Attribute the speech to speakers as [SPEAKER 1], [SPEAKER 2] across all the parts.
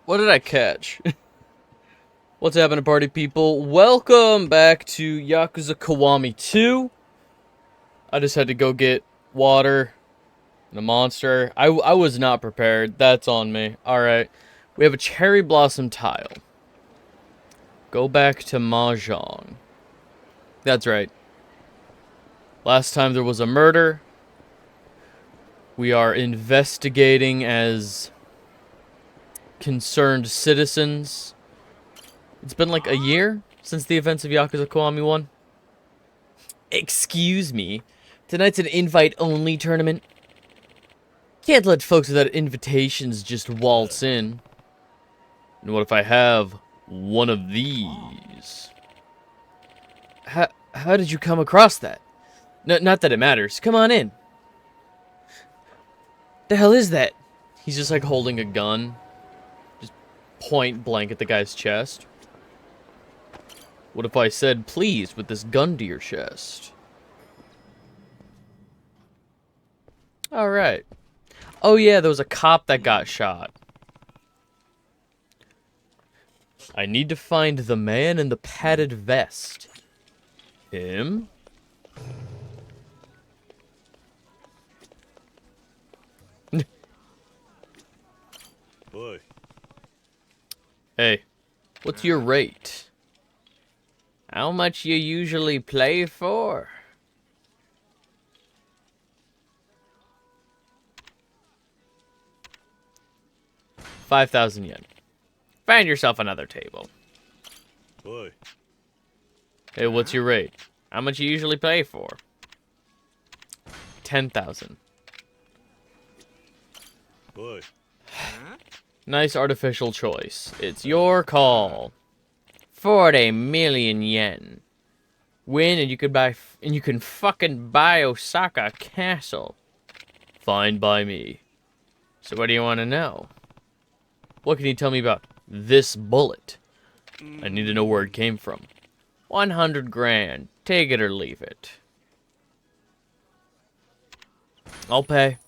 [SPEAKER 1] What did I catch? What's happening, party people? Welcome back to Yakuza Kiwami 2. I just had to go get water and a monster. I was not prepared. That's on me. Alright. We have a cherry blossom tile. Go back to Mahjong. That's right. Last time there was a murder. We are investigating as concerned citizens. It's been like a year since the events of Yakuza Kiwami 1. Excuse me. Tonight's an invite-only tournament. Can't let folks without invitations just waltz in. And what if I have one of these? How did you come across that? Not that it matters. Come on in. The hell is that? He's just like holding a gun. Just point blank at the guy's chest. What if I said, please, with this gun to your chest? Alright. Oh yeah, there was a cop that got shot. I need to find the man in the padded vest. Him?
[SPEAKER 2] Boy.
[SPEAKER 1] Hey, what's your rate? How much you usually play for? $5,000 yen. Find yourself another table.
[SPEAKER 2] Boy.
[SPEAKER 1] Hey, what's your rate? How much you usually play for? 10,000.
[SPEAKER 2] Boy.
[SPEAKER 1] Nice artificial choice. It's your call. 40 million yen. Win and you can fucking buy Osaka Castle. Fine by me. So what do you want to know? What can you tell me about this bullet? I need to know where it came from. 100 grand. Take it or leave it. I'll pay.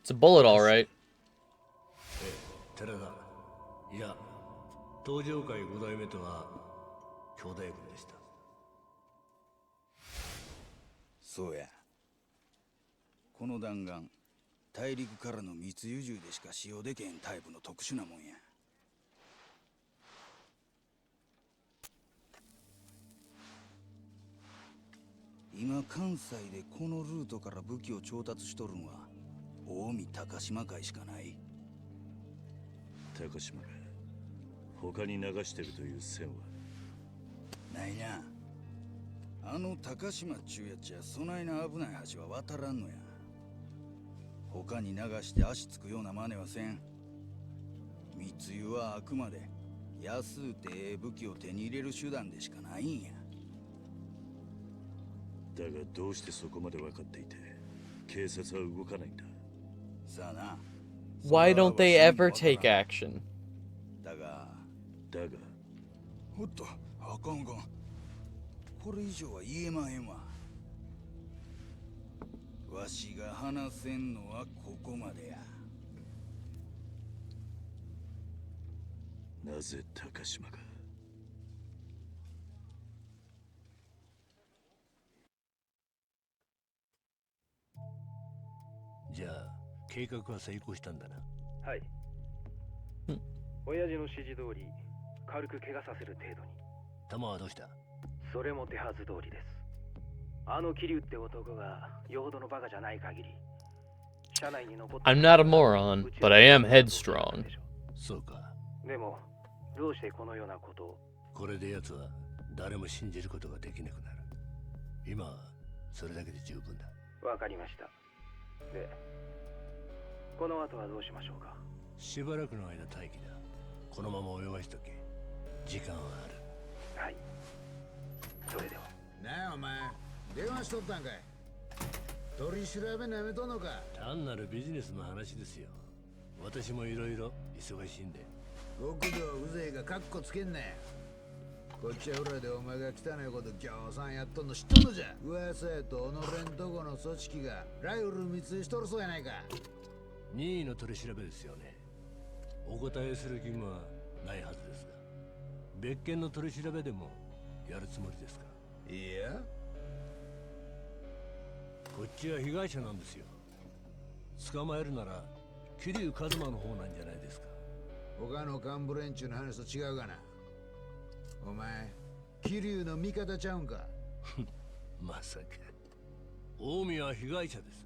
[SPEAKER 1] It's a bullet, all right.
[SPEAKER 2] 寺田いや東上会5代目とは兄弟分でした
[SPEAKER 3] そうやこの弾丸大陸からの密輸銃でしか使用できへんタイプの特殊なもんや今関西でこのルートから武器を調達しとるんは近江高島会しかない
[SPEAKER 2] 高島が他に流してるという線は
[SPEAKER 3] ないなあの高島っちゅうやっちゃそないな危ない橋は渡らんのや他に流して足つくような真似はせん密輸はあくまで安うてええ武器を手に入れる手段でしかないんや
[SPEAKER 2] だがどうしてそこまで分かっていて警察は動かないんだ
[SPEAKER 3] さあな
[SPEAKER 1] Why don't they ever take action?
[SPEAKER 3] だがおっとあかんあかんこれ以上は言えまへんわわしが話せんのはここまでや
[SPEAKER 2] なぜ高島がじゃあ計画は成功したんだな
[SPEAKER 4] はい親父の指示通り軽く怪我させる程度に
[SPEAKER 2] 弾はどうした
[SPEAKER 4] それも手はず通りですあの桐生って男がよほどのバカじゃない限り車内に残って
[SPEAKER 1] I'm not a moron, but I am headstrong.
[SPEAKER 2] そうか
[SPEAKER 4] でもどうしてこのようなことを
[SPEAKER 2] これで奴は誰も信じることができなくなる今はそれだけで十分だ
[SPEAKER 4] わかりましたでこの後はどうしましょうか
[SPEAKER 2] しばらくの間待機だこのまま泳がしとけ時間はある
[SPEAKER 4] はいそれでは
[SPEAKER 5] なあお前電話しとったんかい取り調べなめとんのか
[SPEAKER 2] 単なるビジネスの話ですよ私もいろいろ忙しいんで
[SPEAKER 5] 極道風情がカッコつけんなよ。こっちは裏でお前が汚いことぎょうさんやっとんの知っとんのじゃ。噂やと己んとこの組織がライフル密輸しとるそうやないか。
[SPEAKER 2] 任意の取り調べですよね。お答えする義務はないはずですが、別件の取り調べでもやるつもりですか？
[SPEAKER 5] いや、
[SPEAKER 2] こっちは被害者なんですよ。捕まえるなら桐生一馬の方なんじゃないですか。
[SPEAKER 5] 他の幹部連中の話と違うがな。お前、桐生の味方ちゃうんか。
[SPEAKER 2] まさか。近江は被害者です。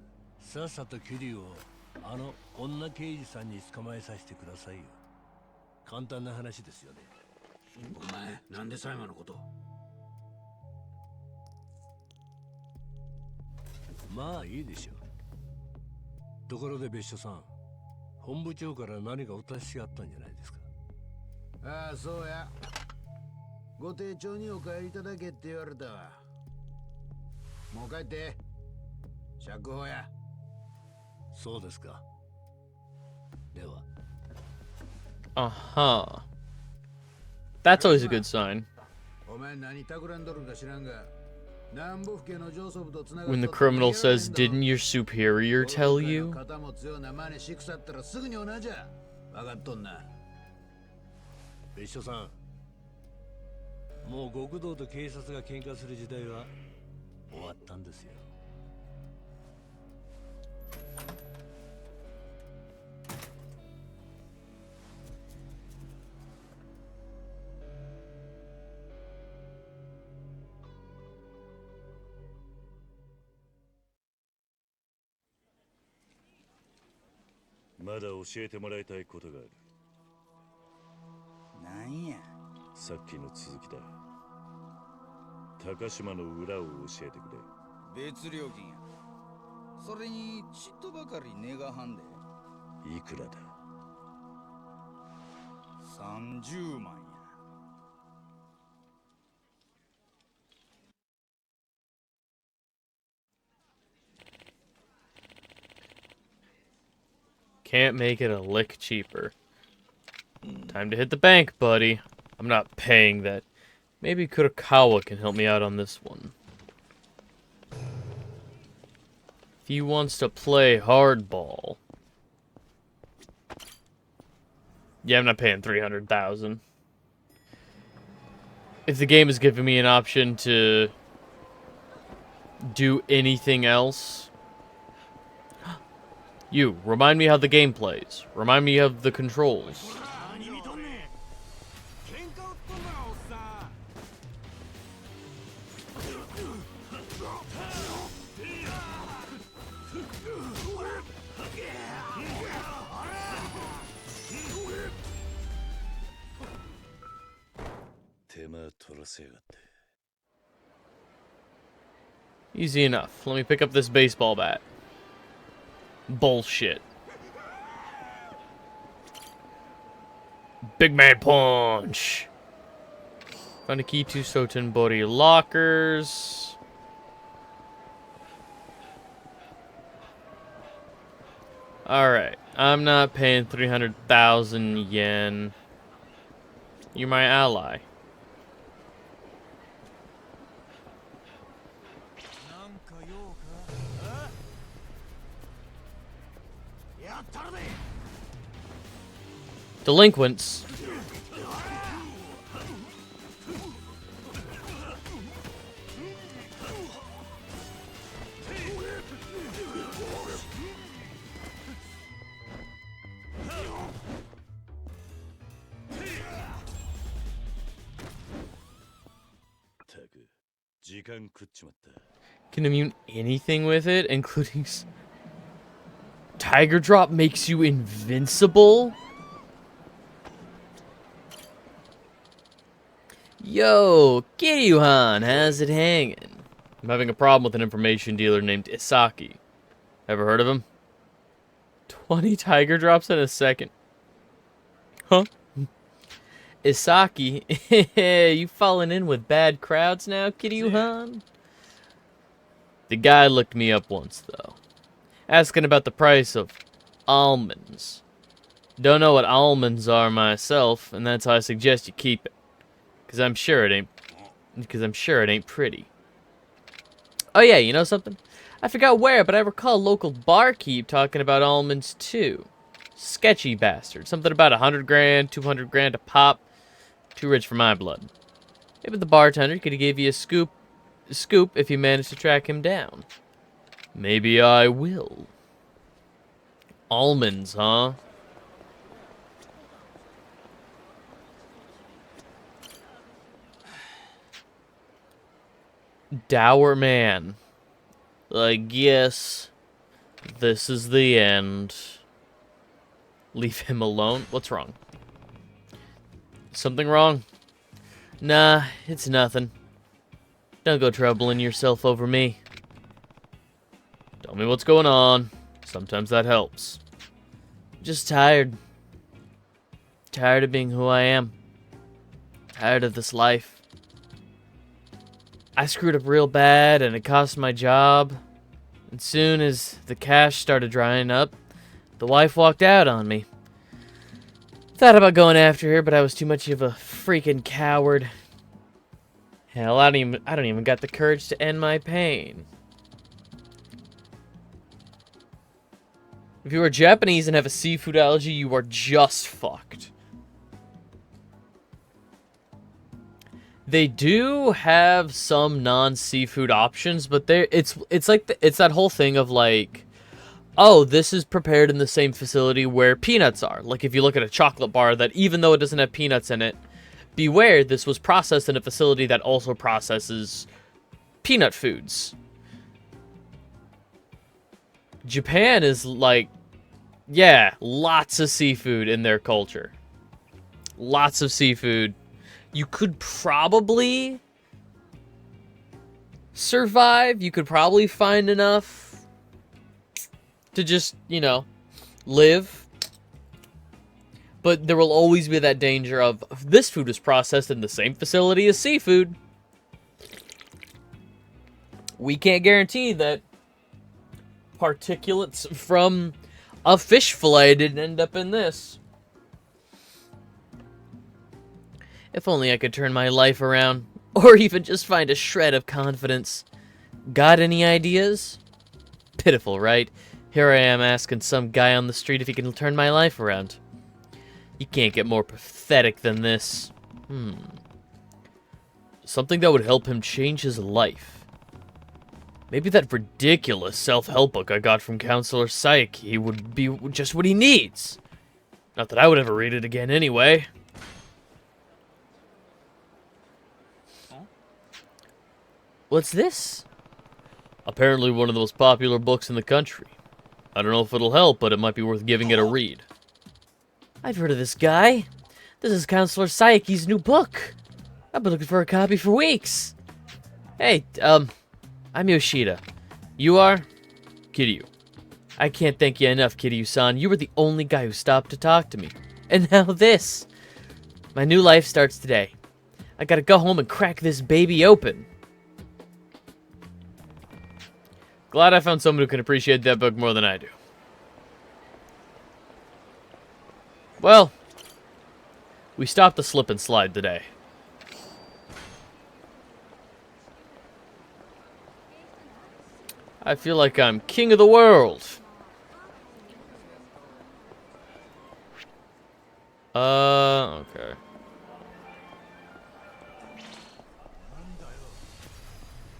[SPEAKER 2] さっさと桐生をあの女刑事さんに捕まえさせてくださいよ。簡単な話ですよね。
[SPEAKER 5] お前、なんで最後のこと。
[SPEAKER 2] まあいいでしょう。ところで別所さん、本部長から何かお達しがあったんじゃないですか？
[SPEAKER 5] ああ、そうや。ご丁重にお帰りいただけって言われたわ。もう帰って。釈放や。
[SPEAKER 2] そうですか。では。
[SPEAKER 1] Uh-huh. That's always a good sign.
[SPEAKER 5] お前何企んどるか知らんが、南部府警の上層部とつながっと
[SPEAKER 1] When the
[SPEAKER 5] ったら
[SPEAKER 1] criminal
[SPEAKER 5] 逃げられへん
[SPEAKER 1] says,
[SPEAKER 5] だろ。
[SPEAKER 1] "Didn't your superior tell you?"
[SPEAKER 5] 肩も強な真似しくさったらすぐに同じや。分かっとんな。
[SPEAKER 2] 別所さん、もう極道と警察が喧嘩する時代は終わったんですよ。
[SPEAKER 6] まだ教えてもらいたいことがある。
[SPEAKER 3] なんや。
[SPEAKER 6] さっきの続きだ。高島の裏を教えてくれ。
[SPEAKER 3] 別料金や。それにちっとばかり値がはんで。
[SPEAKER 6] いくらだ
[SPEAKER 3] 30万や。
[SPEAKER 1] Can't make it a lick cheaper. Time to hit the bank, buddy. I'm not paying that. Maybe Kurokawa can help me out on this one. If he wants to play hardball. Yeah, I'm not paying 300,000. If the game is giving me an option to do anything else. You, remind me how the game plays. Remind me of the controls. Easy enough. Let me pick up this baseball bat. Bullshit. Big man punch. Found a key to Sotenbori lockers. Alright. I'm not paying 300,000 yen. You're my ally. Delinquents. Can immune anything with it, including Tiger Drop makes you invincible? Yo, Kiryu-han, how's it hanging? I'm having a problem with an information dealer named Isaki. Ever heard of him? 20 Tiger Drops in a second. Huh? Isaki, you falling in with bad crowds now, Kiryu-han? The guy looked me up once, though. Asking about the price of almonds. Don't know what almonds are myself, and that's how I suggest you keep it. Because I'm sure it ain't pretty. Oh yeah, you know something? I forgot where, but I recall a local barkeep talking about almonds too. Sketchy bastard. Something about 100 grand, 200 grand a pop. Too rich for my blood. Maybe the bartender could give you a scoop if you manage to track him down. Maybe I will. Almonds, huh? Dour man. I guess this is the end. Leave him alone? What's wrong? Something wrong? Nah, it's nothing. Don't go troubling yourself over me. Tell me what's going on. Sometimes that helps. Just tired. Tired of being who I am. Tired of this life. I screwed up real bad and it cost my job. And soon as the cash started drying up, the wife walked out on me. Thought about going after her, but I was too much of a freaking coward. Hell, I don't even got the courage to end my pain. If you are Japanese and have a seafood allergy, you are just fucked. They do have some non-seafood options, but it's that whole thing of like, oh, this is prepared in the same facility where peanuts are. Like if you look at a chocolate bar that even though it doesn't have peanuts in it, beware, this was processed in a facility that also processes peanut foods. Japan is like, yeah, lots of seafood in their culture. Lots of seafood. You could probably survive. You could probably find enough to just, you know, live. But there will always be that danger of this food is processed in the same facility as seafood. We can't guarantee that particulates from a fish fillet didn't end up in this. If only I could turn my life around, or even just find a shred of confidence. Got any ideas? Pitiful, right? Here I am asking some guy on the street if he can turn my life around. You can't get more pathetic than this. Something that would help him change his life. Maybe that ridiculous self-help book I got from Counselor Saiki would be just what he needs. Not that I would ever read it again anyway. What's this? Apparently one of the most popular books in the country. I don't know if it'll help, but it might be worth giving it a read. I've heard of this guy. This is Counselor Saiki's new book. I've been looking for a copy for weeks. Hey, I'm Yoshida. You are? Kiryu. I can't thank you enough, Kiryu-san. You were the only guy who stopped to talk to me. And now this. My new life starts today. I gotta go home and crack this baby open. Glad I found someone who can appreciate that book more than I do. Well, we stopped the slip and slide today. I feel like I'm king of the world. Okay.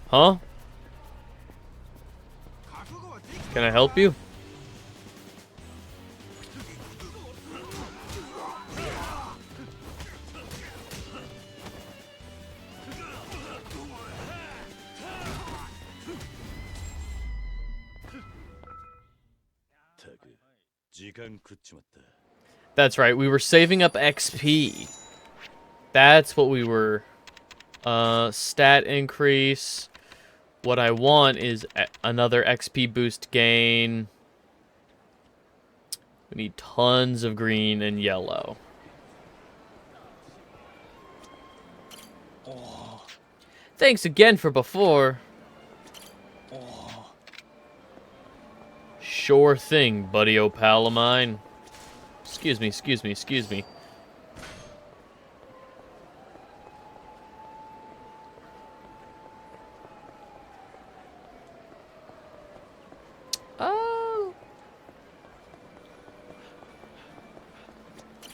[SPEAKER 1] Huh? Can I help you? That's right, we were saving up XP. That's what we were... stat increase. What I want is another XP boost gain. We need tons of green and yellow. Oh. Thanks again for before. Oh. Sure thing, buddy-o-pal of mine. Excuse me, excuse me, excuse me.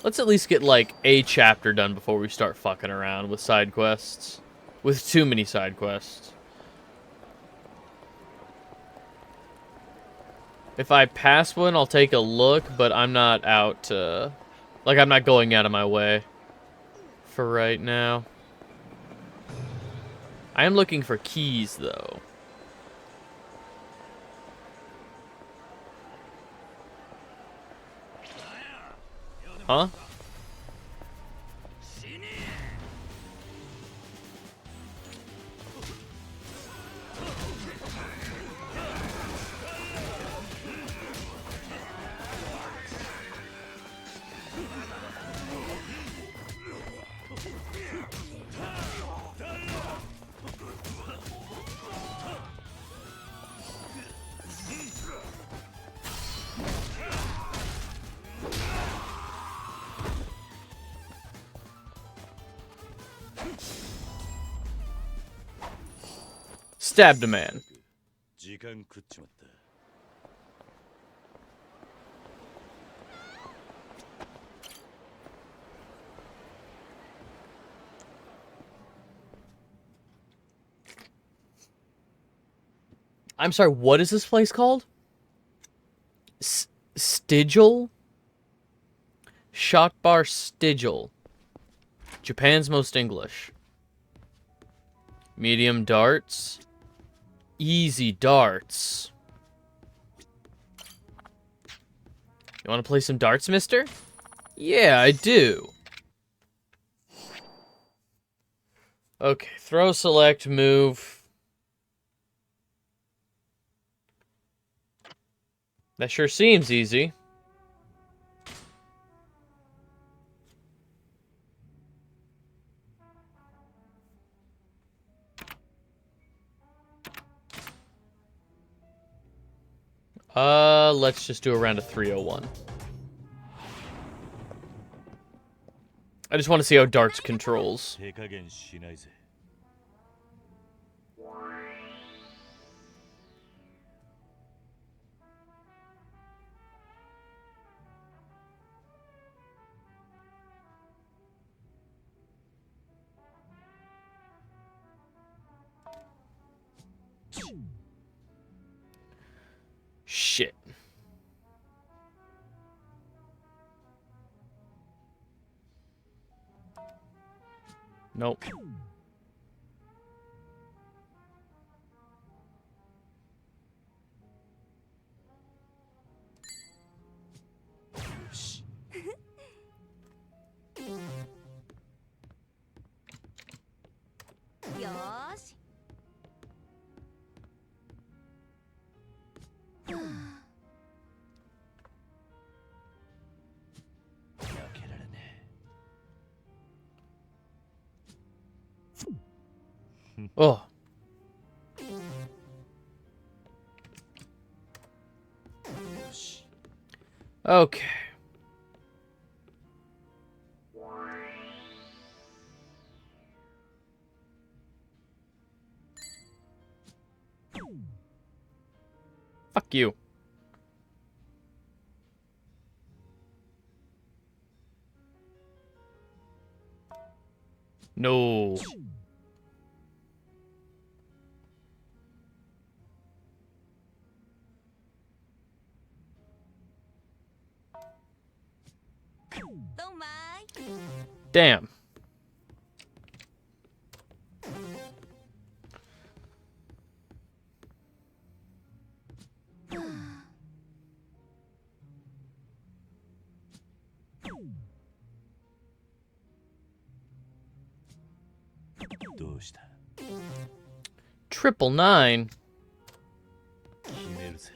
[SPEAKER 1] Let's at least get, like, a chapter done before we start fucking around with side quests. With too many side quests. If I pass one, I'll take a look, but I'm not out, like, I'm not going out of my way for right now. I am looking for keys, though. Huh? Stabbed a man.
[SPEAKER 6] 時間食っちまった。
[SPEAKER 1] I'm sorry, what is this place called? Stigil? Shot bar Stigil. Japan's most English. Medium darts. Easy darts. You want to play some darts, mister? Yeah, I do. Okay, throw, select, move. That sure seems easy. Let's just do a round of 301. I just want to see how darts controls.
[SPEAKER 6] 手加減しないぜ。
[SPEAKER 1] Shit. Nope. Oh. Okay. Fuck you. No. Damn. Triple nine.
[SPEAKER 6] 決めるぜ。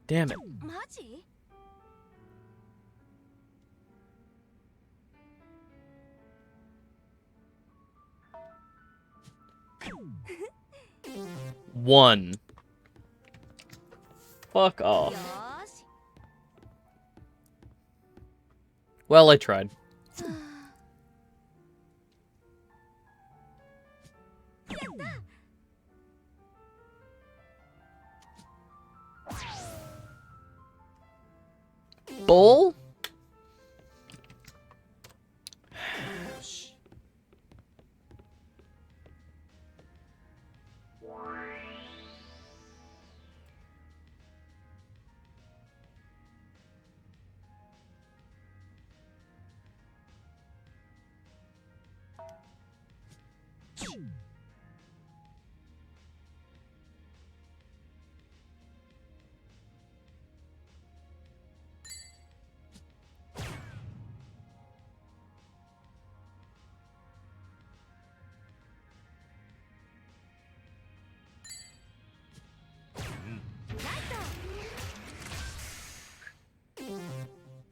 [SPEAKER 1] Damn it.
[SPEAKER 7] マジ？
[SPEAKER 1] 1. Fuck
[SPEAKER 7] よ
[SPEAKER 1] off.
[SPEAKER 7] ーし。
[SPEAKER 1] Well, I tried. Bull?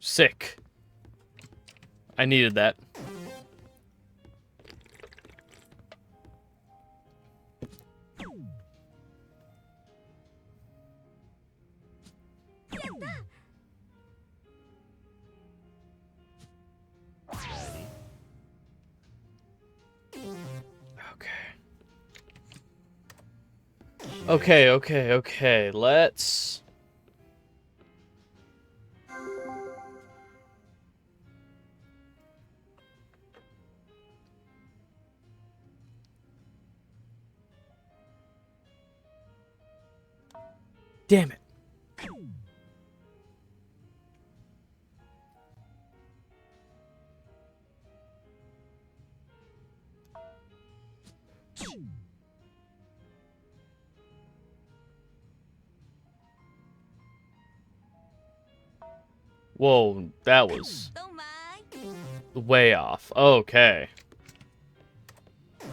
[SPEAKER 1] Sick. I needed that. Okay, let's... Damn it. Whoa, that was
[SPEAKER 7] どんまい。
[SPEAKER 1] way off. Okay.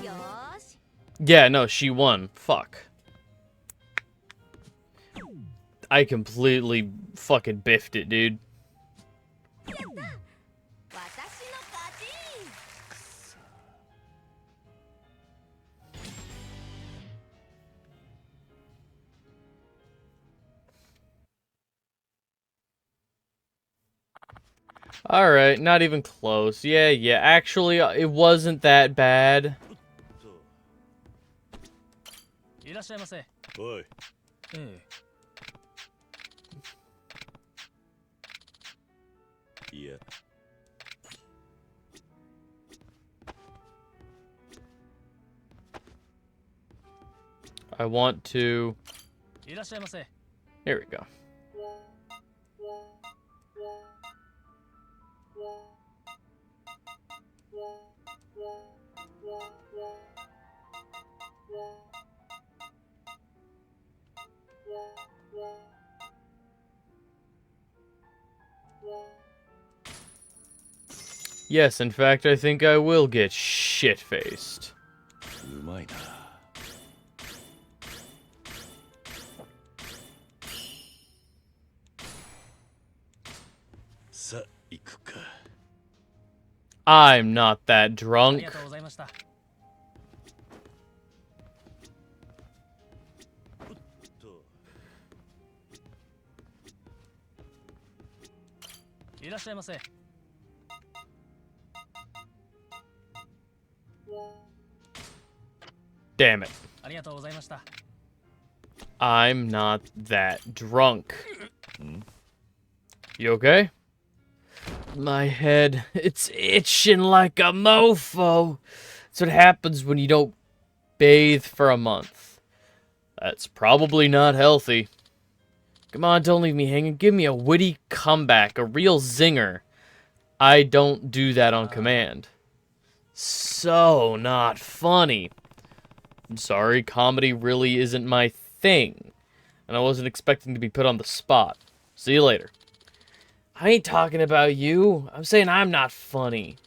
[SPEAKER 7] よーし。
[SPEAKER 1] Yeah, no, she won. Fuck. I completely fucking biffed it, dude.
[SPEAKER 7] 私の勝ち。
[SPEAKER 1] Alright, not even close. Yeah, actually, it wasn't that bad.
[SPEAKER 8] いらっしゃいませ。
[SPEAKER 6] おい、
[SPEAKER 8] え
[SPEAKER 6] いや、
[SPEAKER 1] I want to...
[SPEAKER 8] え。いらっしゃいませ。
[SPEAKER 1] Here we go. Yes, in fact, I think I will get shit-faced.
[SPEAKER 6] うまいな。さあ、行くか。
[SPEAKER 1] I'm not that
[SPEAKER 8] あり
[SPEAKER 1] drunk.
[SPEAKER 8] がとうございました。
[SPEAKER 6] と、
[SPEAKER 8] いらっしゃいませ。
[SPEAKER 1] Damn it.
[SPEAKER 8] ありがとうございました。
[SPEAKER 1] I'm not that drunk. You okay? My head, it's itching like a mofo. That's what happens when you don't bathe for a month. That's probably not healthy. Come on, don't leave me hanging. Give me a witty comeback, a real zinger. I don't do that on command. So not funny. I'm sorry, comedy really isn't my thing. And I wasn't expecting to be put on the spot. See you later. I ain't talking about you. I'm saying I'm not funny.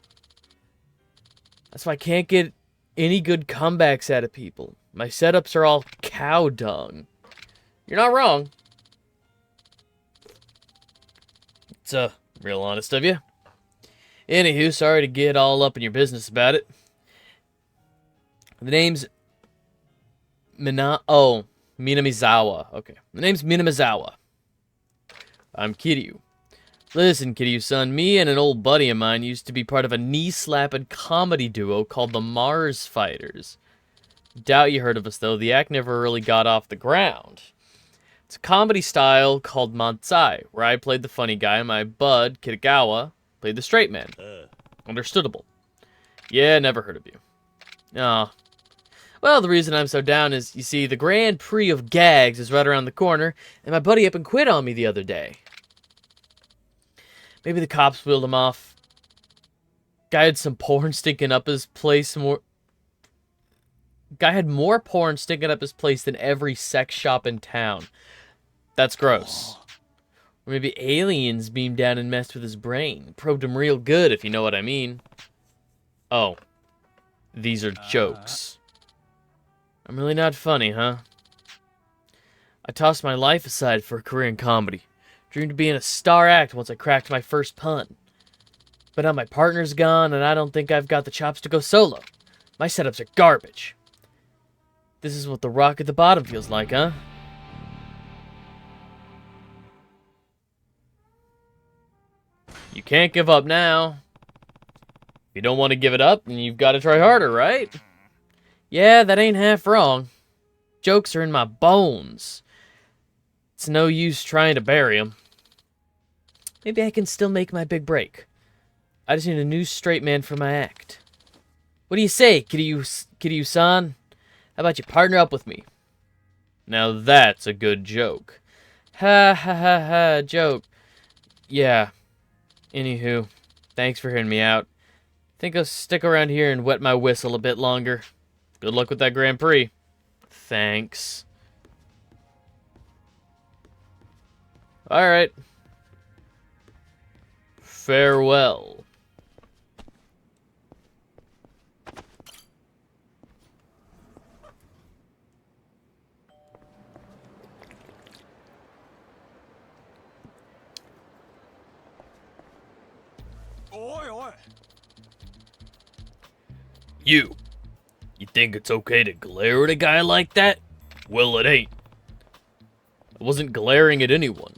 [SPEAKER 1] That's why I can't get any good comebacks out of people. My setups are all cow dung. You're not wrong. It's, real honest of you. Anywho, sorry to get all up in your business about it. The name's Minamizawa. Okay. The name's Minamizawa. I'm Kiryu. Listen, Kiryu-san, me and an old buddy of mine used to be part of a knee-slapping comedy duo called the Mars Fighters. Doubt you heard of us, though. The act never really got off the ground. It's a comedy style called Manzai, where I played the funny guy and my bud, Kitagawa, played the straight man. Understandable. Yeah, never heard of you. Aw. Well, the reason I'm so down is, you see, the Grand Prix of Gags is right around the corner, and my buddy up and quit on me the other day. Maybe the cops wheeled him off. Guy had some porn stinking up his place Guy had more porn stinking up his place than every sex shop in town. That's gross. Or maybe aliens beamed down and messed with his brain. Probed him real good, if you know what I mean. Oh. These are jokes. I'm really not funny, huh? I tossed my life aside for a career in comedy. Dreamed of being a star act once I cracked my first pun. But now my partner's gone, and I don't think I've got the chops to go solo. My setups are garbage. This is what the rock at the bottom feels like, huh? You can't give up now. If you don't want to give it up, then you've got to try harder, right? Yeah, that ain't half wrong. Jokes are in my bones. It's no use trying to bury them. Maybe I can still make my big break. I just need a new straight man for my act. What do you say, Kiryu-san? How about you partner up with me? Now that's a good joke. Ha ha ha ha, joke. Yeah. Anywho, thanks for hearing me out. Think I'll stick around here and wet my whistle a bit longer. Good luck with that Grand Prix. Thanks. Alright. Farewell. You think it's okay to glare at a guy like that? Well, it ain't. I wasn't glaring at anyone.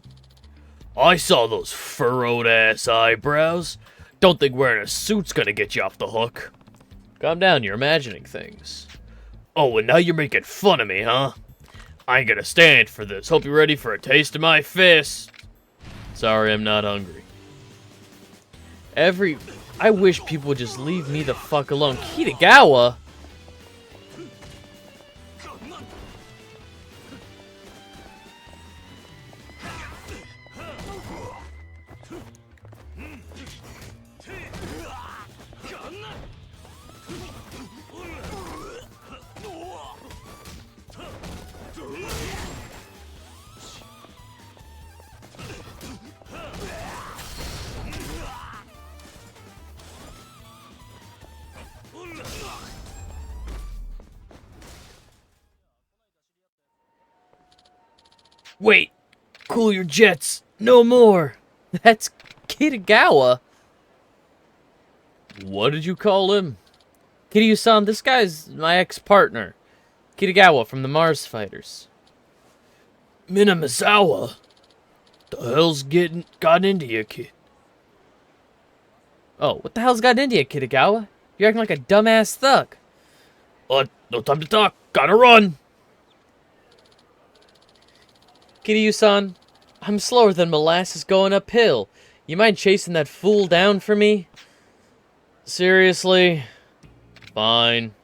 [SPEAKER 1] I saw those furrowed-ass eyebrows. Don't think wearing a suit's gonna get you off the hook. Calm down, you're imagining things. Oh, and now you're making fun of me, huh? I ain't gonna stand for this. Hope you're ready for a taste of my fist. Sorry, I'm not hungry. I wish people would just leave me the fuck alone. Kitagawa? Wait, cool your jets, no more. That's Kitagawa. What did you call him? Kiryu-san, this guy's my ex-partner. Kitagawa from the Mars Fighters. Minamizawa? The hell's gotten into you, kid? Oh, what the hell's gotten into you, Kitagawa? You're acting like a dumbass thug. No time to talk. Gotta run. Kiryu-san, I'm slower than molasses going uphill. You mind chasing that fool down for me? Seriously? Fine.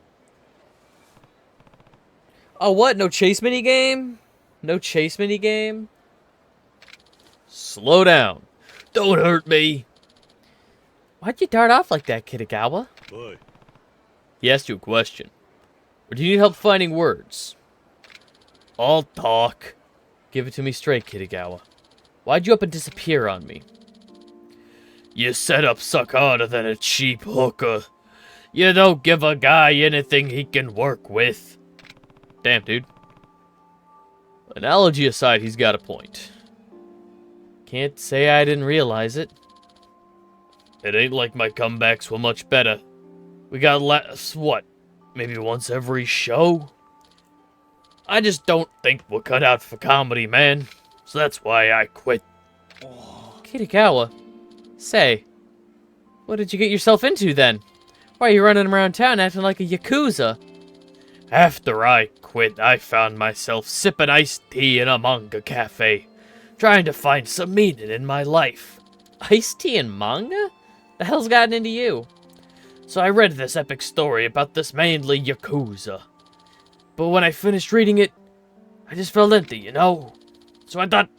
[SPEAKER 1] Oh, what? No chase minigame? No chase minigame? Slow down. Don't hurt me. Why'd you dart off like that, Kitagawa?
[SPEAKER 6] Boy,
[SPEAKER 1] He asked you a question. Or do you need help finding words? I'll talk. Give it to me straight, Kitagawa. Why'd you up and disappear on me? You setup suck harder than a cheap hooker. You don't give a guy anything he can work with. Damn, dude. Analogy aside, he's got a point. Can't say I didn't realize it. It ain't like my comebacks were much better. We got less, what, maybe once every show? I just don't think we're cut out for comedy, man. So that's why I quit. Kitagawa, say, what did you get yourself into then? Why are you running around town acting like a Yakuza? After I quit, I found myself sipping iced tea in a manga cafe, trying to find some meaning in my life. Iced tea and manga? The hell's gotten into you? So I read this epic story about this manly Yakuza. But when I finished reading it, I just felt empty, you know? So I thought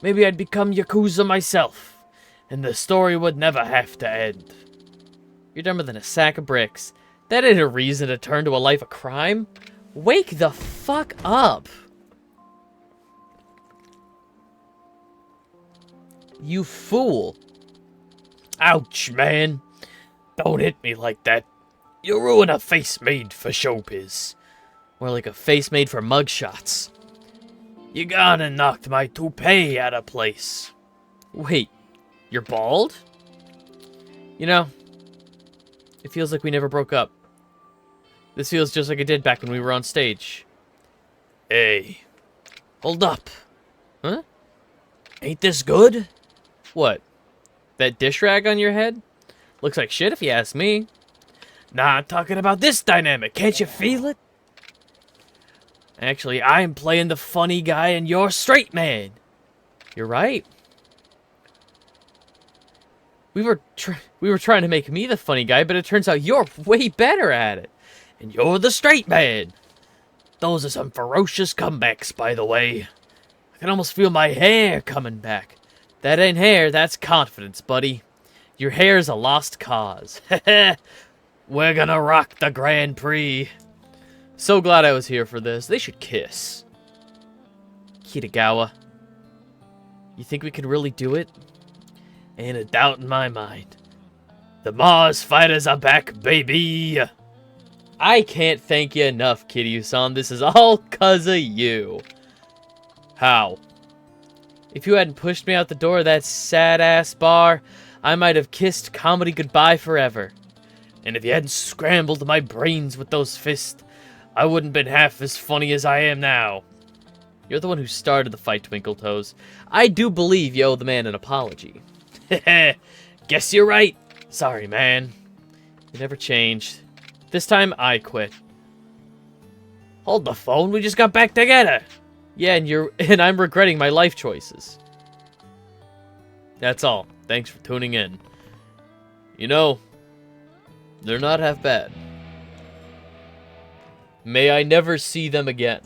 [SPEAKER 1] maybe I'd become Yakuza myself, and the story would never have to end. You're dumber than a sack of bricks. That ain't a reason to turn to a life of crime. Wake the fuck up. You fool. Ouch, man. Don't hit me like that. You'll ruin a face made for showbiz. More like a face made for mugshots. You gone and knocked my toupee out of place. Wait, you're bald? You know, it feels like we never broke up. This feels just like it did back when we were on stage. Hey, hold up. Huh? Ain't this good? What? That dish rag on your head? Looks like shit if you ask me. Nah, I'm talking about this dynamic. Can't you feel it? Actually, I'm playing the funny guy and you're straight man. You're right. We were trying to make me the funny guy, but it turns out you're way better at it. And you're the straight man. Those are some ferocious comebacks, by the way. I can almost feel my hair coming back. That ain't hair, that's confidence, buddy. Your hair's a lost cause. We're gonna rock the Grand Prix. So glad I was here for this. They should kiss. Kitagawa, you think we could really do it? Ain't a doubt in my mind. The Mars fighters are back, baby! I can't thank you enough, Kiryu-san. This is all 'cause of you. How? If you hadn't pushed me out the door of that sad-ass bar, I might have kissed comedy goodbye forever. And if you hadn't scrambled my brains with those fists, I wouldn't been half as funny as I am now. You're the one who started the fight, Twinkle Toes. I do believe you owe the man an apology. Guess you're right. Sorry, man. You never changed. This time, I quit. Hold the phone, we just got back together. Yeah, and I'm regretting my life choices. That's all. Thanks for tuning in. You know, they're not half bad. May I never see them again.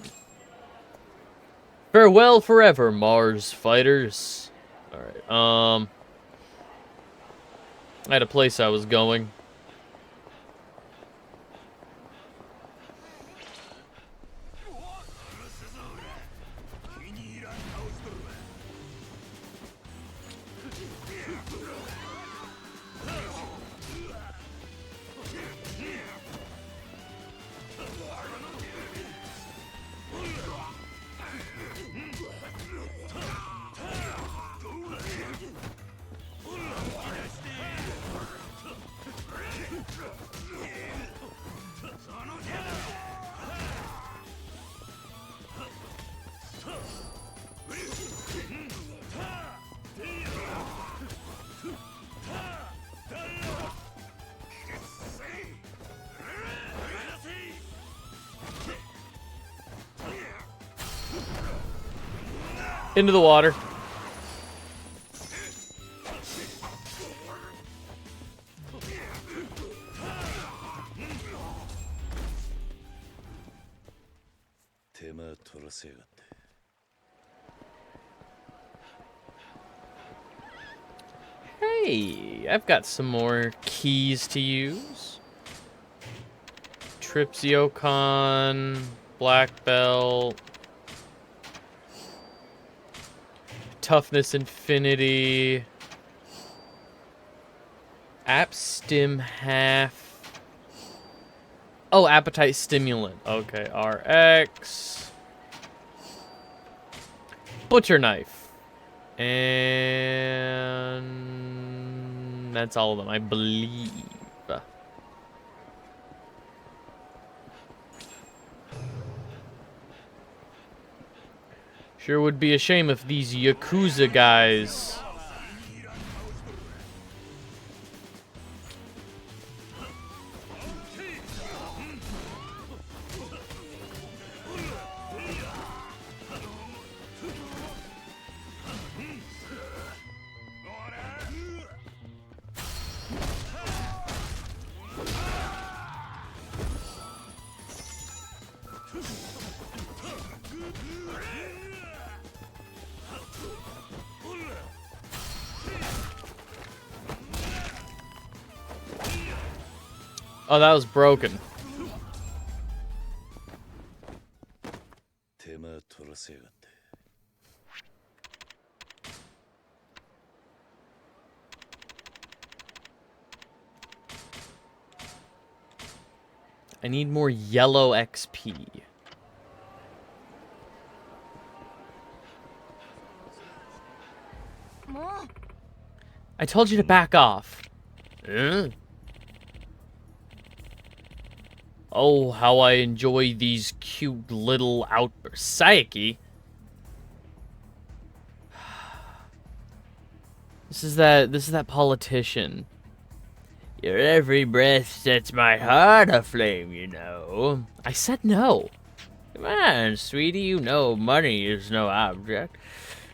[SPEAKER 1] Farewell forever, Mars fighters. Alright, I had a place I was going. Into the water. Hey, I've got some more keys to use. Tripsiocon, Black Belt, Toughness Infinity, App Stim half. Oh, Appetite Stimulant. Okay, RX. Butcher Knife. And that's all of them, I believe. Sure would be a shame if these Yakuza guys... Oh, that was broken.
[SPEAKER 6] 手間取らせやがって。
[SPEAKER 1] I need more yellow XP. I told you to back off. Oh, how I enjoy these cute little outbursts. Sayaki. This is that politician. Your every breath sets my heart aflame, you know. I said no. Come on, sweetie, you know money is no object.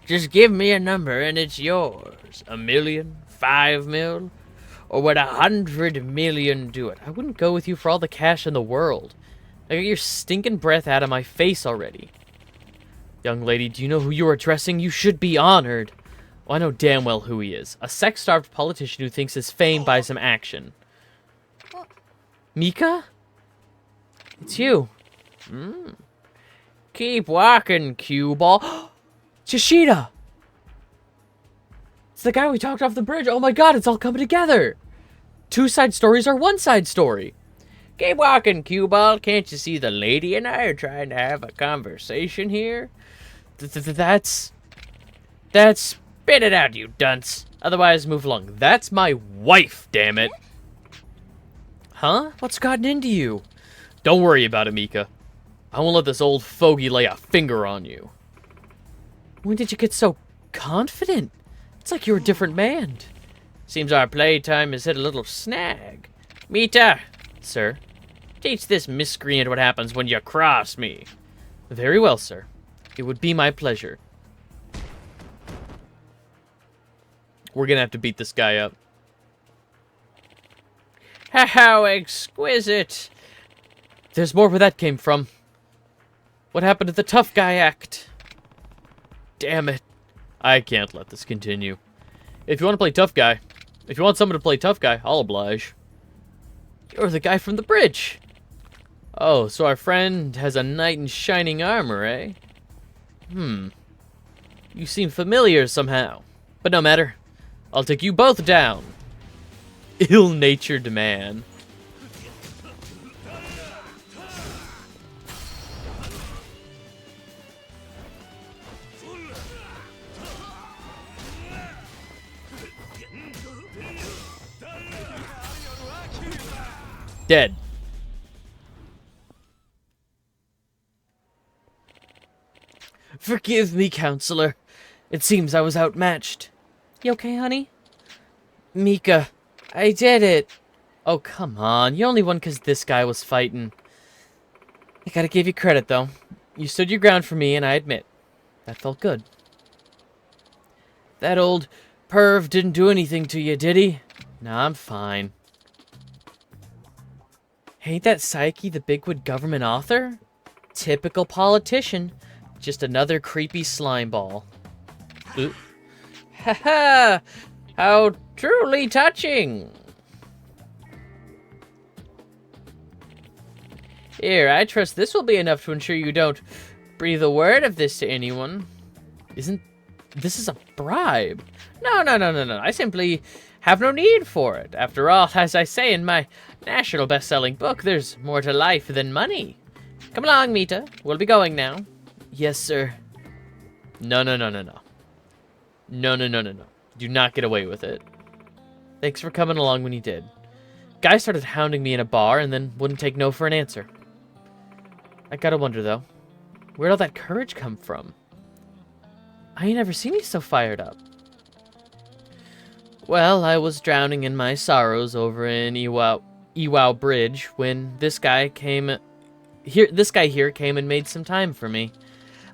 [SPEAKER 1] Just give me a number and it's yours. 1 million? 5 mil? Or would 100 million do it? I wouldn't go with you for all the cash in the world. I got your stinking breath out of my face already. Young lady, do you know who you're addressing? You should be honored. Well, I know damn well who he is. A sex-starved politician who thinks his fame buys him action. Mika? It's you. Keep walking, cue ball. Yoshida! It's the guy we talked off the bridge. Oh my god, it's all coming together. 2 side stories are 1 side story. Keep walking, cue ball. Can't you see the lady and I are trying to have a conversation here? That's... Spit it out, you dunce. Otherwise, move along. That's my wife, damn it. Huh? What's gotten into you? Don't worry about it, Mika. I won't let this old fogey lay a finger on you. When did you get so confident? It's like you're a different man. Seems our playtime has hit a little snag. Mita! Sir? Teach this miscreant what happens when you cross me. Very well, sir. It would be my pleasure. We're gonna have to beat this guy up. How exquisite! There's more where that came from. What happened to the tough guy act? Damn it. I can't let this continue. If you want to play tough guy, if you want someone to play tough guy, I'll oblige. You're the guy from the bridge. Oh, so our friend has a knight in shining armor, eh? You seem familiar somehow. But no matter. I'll take you both down. Ill-natured man. Dead. Forgive me, counselor. It seems I was outmatched. You okay, honey? Mika, I did it. Oh, come on. You only won because this guy was fighting. I gotta give you credit, though. You stood your ground for me, and I admit, that felt good. That old perv didn't do anything to you, did he? Nah, I'm fine. Ain't that Saiki the bigwig government author? Typical politician. Just another creepy slime ball. Ha ha! How truly touching! Here, I trust this will be enough to ensure you don't breathe a word of this to anyone. This is a bribe? No. I simply have no need for it. After all, as I say in my national best-selling book, there's more to life than money. Come along, Mita. We'll be going now. Yes, sir. No. No, no, no, no, no. Do not get away with it. Thanks for coming along when you did. Guy started hounding me in a bar and then wouldn't take no for an answer. I gotta wonder, though, where'd all that courage come from? I ain't never seen you so fired up. Well, I was drowning in my sorrows over in Iwao Bridge when this guy here came and made some time for me.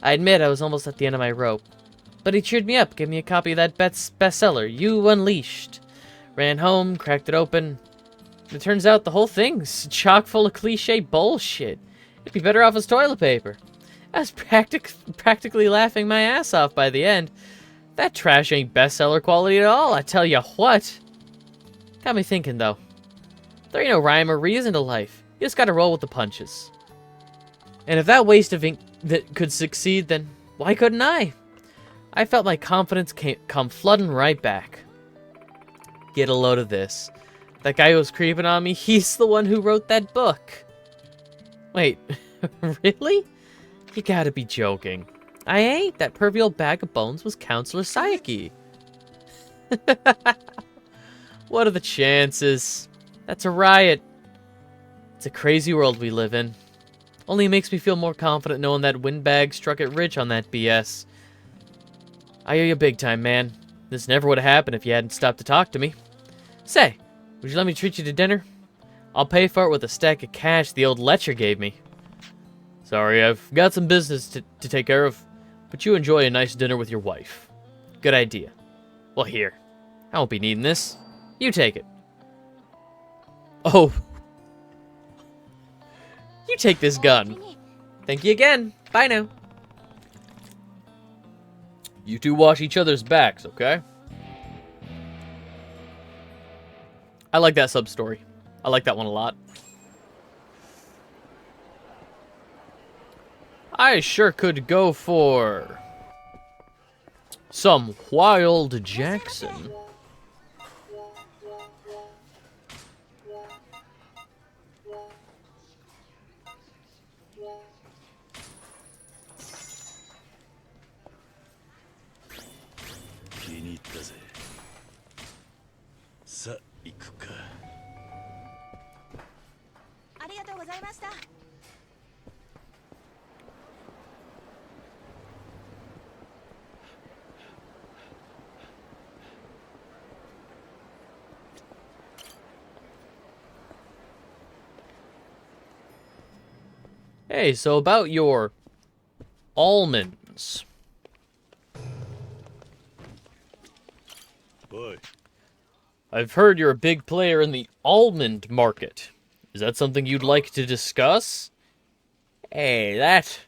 [SPEAKER 1] I admit I was almost at the end of my rope. But he cheered me up, gave me a copy of that bestseller, You Unleashed. Ran home, cracked it open. It turns out the whole thing's chock full of cliche bullshit. It'd be better off as toilet paper. I was practically laughing my ass off by the end. That trash ain't bestseller quality at all, I tell ya what. Got me thinking, though. There ain't no rhyme or reason to life. You just gotta roll with the punches. And if that waste of ink that could succeed, then why couldn't I? I felt my confidence come flooding right back. Get a load of this. That guy who was creeping on me, he's the one who wrote that book. Wait, really? You gotta be joking. I ain't. That pervy old bag of bones was Counselor Sayaki. What are the chances? That's a riot. It's a crazy world we live in. Only makes me feel more confident knowing that Windbag struck it rich on that BS. I owe you big time, man. This never would have happened if you hadn't stopped to talk to me. Say, would you let me treat you to dinner? I'll pay for it with a stack of cash the old lecher gave me. Sorry, I've got some business to take care of, but you enjoy a nice dinner with your wife. Good idea. Well, here. I won't be needing this. You take it. Oh. You take this gun. Thank you again. Bye now. You two watch each other's backs, okay? I like that sub-story. I like that one a lot. I sure could go for some Wild Jackson. Hey, so about your almonds.
[SPEAKER 6] Boy,
[SPEAKER 1] I've heard you're a big player in the almond market. Is that something you'd like to discuss? Hey, that...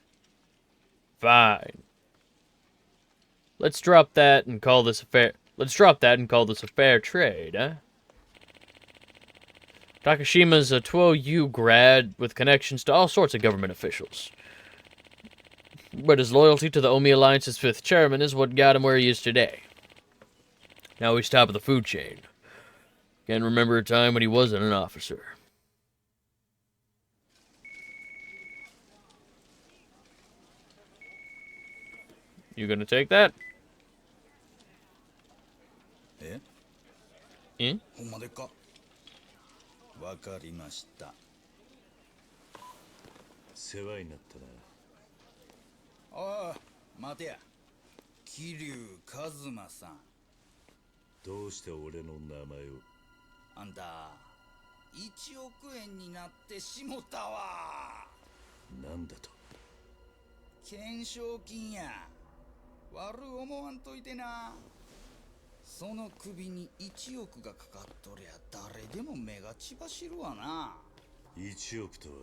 [SPEAKER 1] Fine. Let's drop that and call this a fair... Let's drop that and call this a fair trade, huh? Takashima's a 12U grad with connections to all sorts of government officials. But his loyalty to the Omi Alliance's 5th chairman is what got him where he is today. Now he's top of the food chain. Can't remember a time when he wasn't an officer. You gonna take that? Eh?
[SPEAKER 3] ほんまでっか。わかりました。
[SPEAKER 6] 世話になったな。
[SPEAKER 3] ああ、待てや。桐生一馬さん。
[SPEAKER 6] どうして俺の名前を。
[SPEAKER 3] あんた、1億円になってしもたわ。
[SPEAKER 6] なんだと。
[SPEAKER 3] 懸賞金や。悪思わんといてな。その首に1億がかかっとりゃ誰でも目が血走るわな。
[SPEAKER 6] 1億とは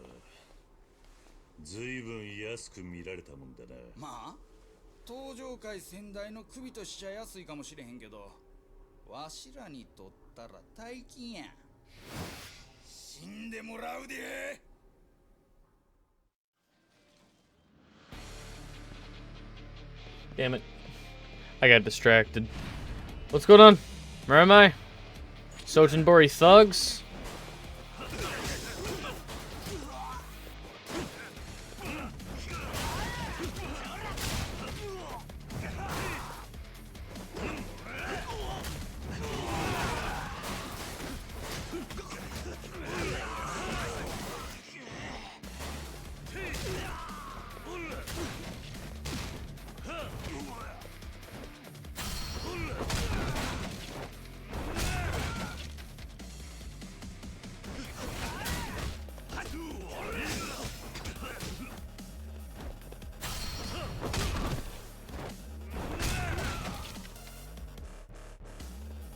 [SPEAKER 6] 随分安く見られたもんだな。
[SPEAKER 3] まあ登場界先代の首としちゃ安いかもしれへんけど、わしらにとったら大金や。死んでもらうで。
[SPEAKER 1] Damn it. I got distracted. What's going on? Where am I? Sotenbori thugs?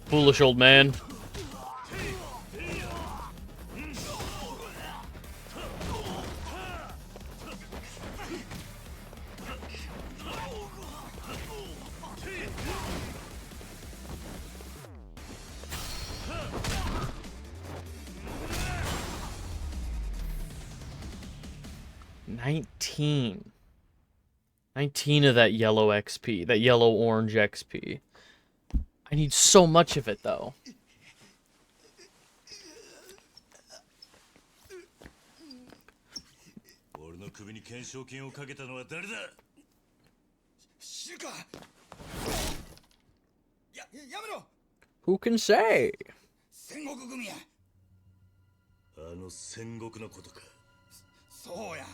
[SPEAKER 1] Foolish old man. $19 of that yellow XP, that yellow-orange XP. I need so much of it, though. Who can say?
[SPEAKER 3] 戦国組や。
[SPEAKER 6] あの戦国のことか。
[SPEAKER 3] そうや。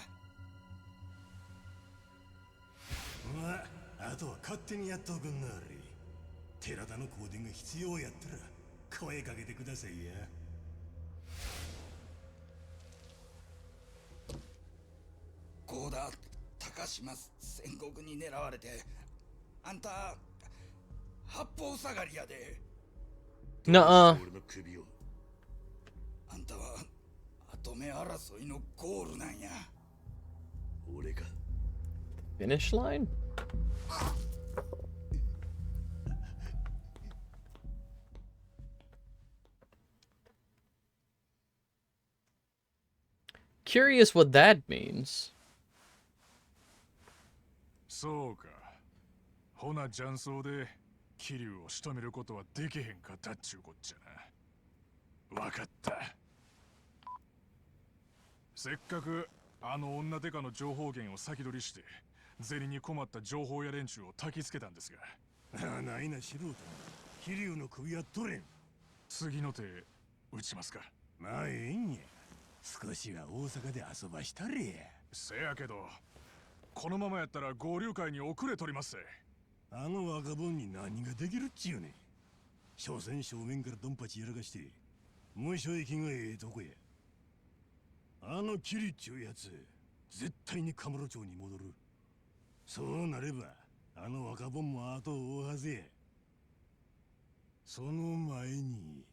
[SPEAKER 2] まあ、あとは勝手にやっとくんなり。寺田の香典が必要やったら声かけてくださいや。
[SPEAKER 3] 郷田高島戦国に狙われて、あんた八方下がりやで。
[SPEAKER 1] Nuh-uh.
[SPEAKER 6] 俺の首を。
[SPEAKER 3] あんたは跡目争いのゴールなんや。
[SPEAKER 6] 俺が。
[SPEAKER 1] Finish line? Curious what that means.
[SPEAKER 9] そうか。ほな雀荘で桐生を仕留めることはできへんかったっちゅうこっちゃな。わかった。せっかくあの女デカの情報源を先取りして銭に困った情報屋連中を焚きつけたんですが。
[SPEAKER 2] ああ、ないな素人。桐生の首は取れん。
[SPEAKER 9] 次の手打ちますか。
[SPEAKER 2] まあええんや。少しは大阪で遊ばしたれや。
[SPEAKER 9] せやけど、このままやったら合流会に遅れ取りますぜ。
[SPEAKER 2] あの若者に何ができるっちゅうねん。所詮正面からドンパチやらかして無所行きがええとこや。あのキリっちゅうやつ絶対にカムロ町に戻る。そうなればあの若者も後を追うはずや。その前に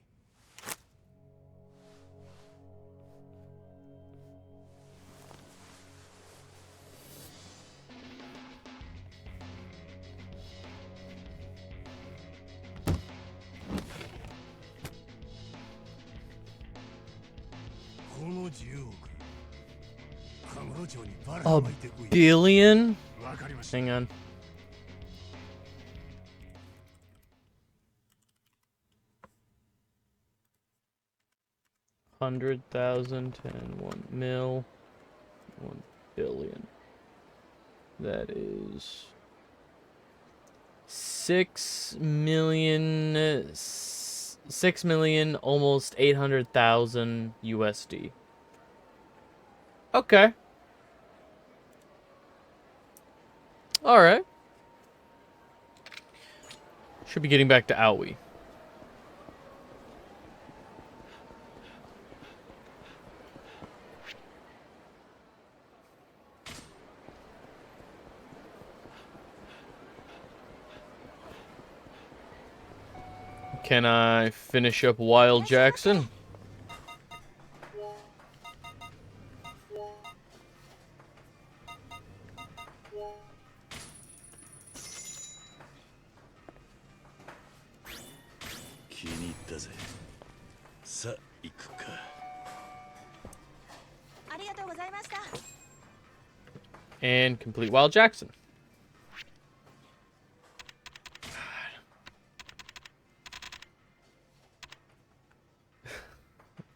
[SPEAKER 2] この10億カムロ町にばら
[SPEAKER 1] A
[SPEAKER 2] まいてこい。
[SPEAKER 1] billion?
[SPEAKER 9] わかりました。
[SPEAKER 1] Hang on. $100,000, 10, 1 mil, 1 billion. That is 6 million, almost 800,000 USD. Okay. All right. Should be getting back to Aoi. Can I finish up Wild Jackson? And complete Wild Jackson.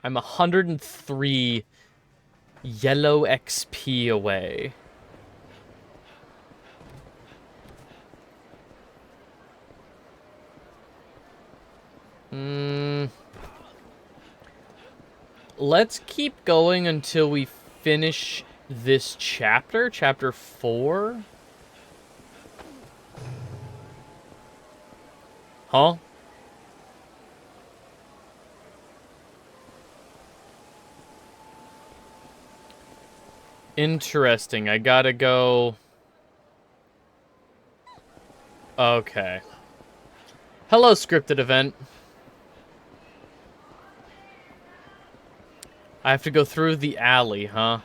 [SPEAKER 1] I'm 103 yellow XP away. Let's keep going until we finish this chapter, chapter 4. Huh? Interesting. I gotta go. Okay. Hello, scripted event. I have to go through the alley, huh?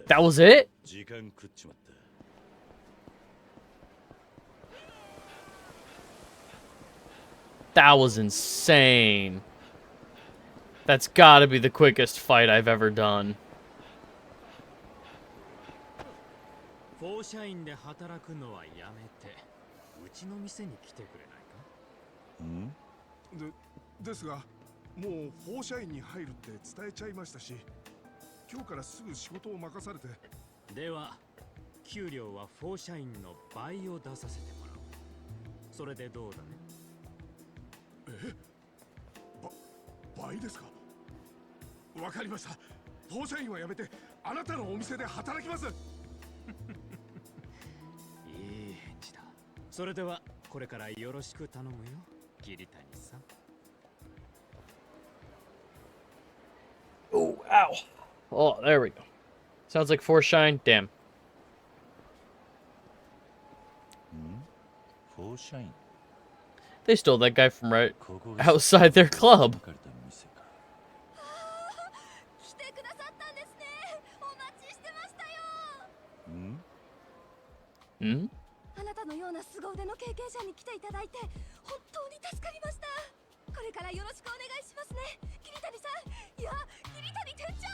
[SPEAKER 1] That was it?
[SPEAKER 6] 時間食っちまった
[SPEAKER 1] That was insane. That's gotta be the quickest fight I've ever done.
[SPEAKER 10] フォー社員で働くのはやめて、うちの店に来てくれないか？
[SPEAKER 9] ですが、もうフォー社員に入るって伝えちゃいましたし、今日からすぐ仕事を任されて。
[SPEAKER 10] では、給料はフォー社員の倍を出させてもらう。それでどうだね？
[SPEAKER 9] 倍ですか？わかりました。フォー社員はやめて、あなたのお店で働きます。
[SPEAKER 10] いい返事だ。それではこれからよろしく頼むよ、桐谷さん。
[SPEAKER 1] Oh, ow. Oh, there we go. Sounds like Force Shine. Damn.
[SPEAKER 6] フォー社員
[SPEAKER 1] They stole that guy from right outside their club.
[SPEAKER 7] 来てくださったんですね。お待ちしてましたよ。
[SPEAKER 1] Hmm?
[SPEAKER 7] あなたのような凄腕の経験者に来ていただいて本当に助かりました。これからよろしくお願いしますね、桐谷さん。いや、桐谷店長。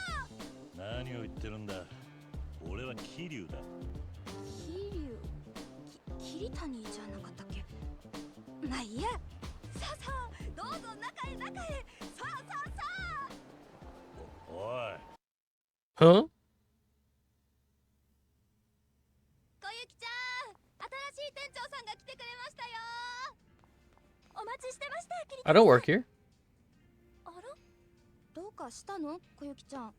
[SPEAKER 6] 何を言ってるんだ。俺は桐生だ。
[SPEAKER 7] 桐谷じゃなかったっけ。まあいいや。さあさあ、どうぞ中へ中へ。さあさあさあ。
[SPEAKER 6] おい。
[SPEAKER 1] Huh?
[SPEAKER 7] 小雪ちゃん、新しい店長さんが来てくれましたよ。お待ちしてました、桐谷さん。
[SPEAKER 1] I don't work here.
[SPEAKER 7] あら、どうかしたの、小雪ちゃん。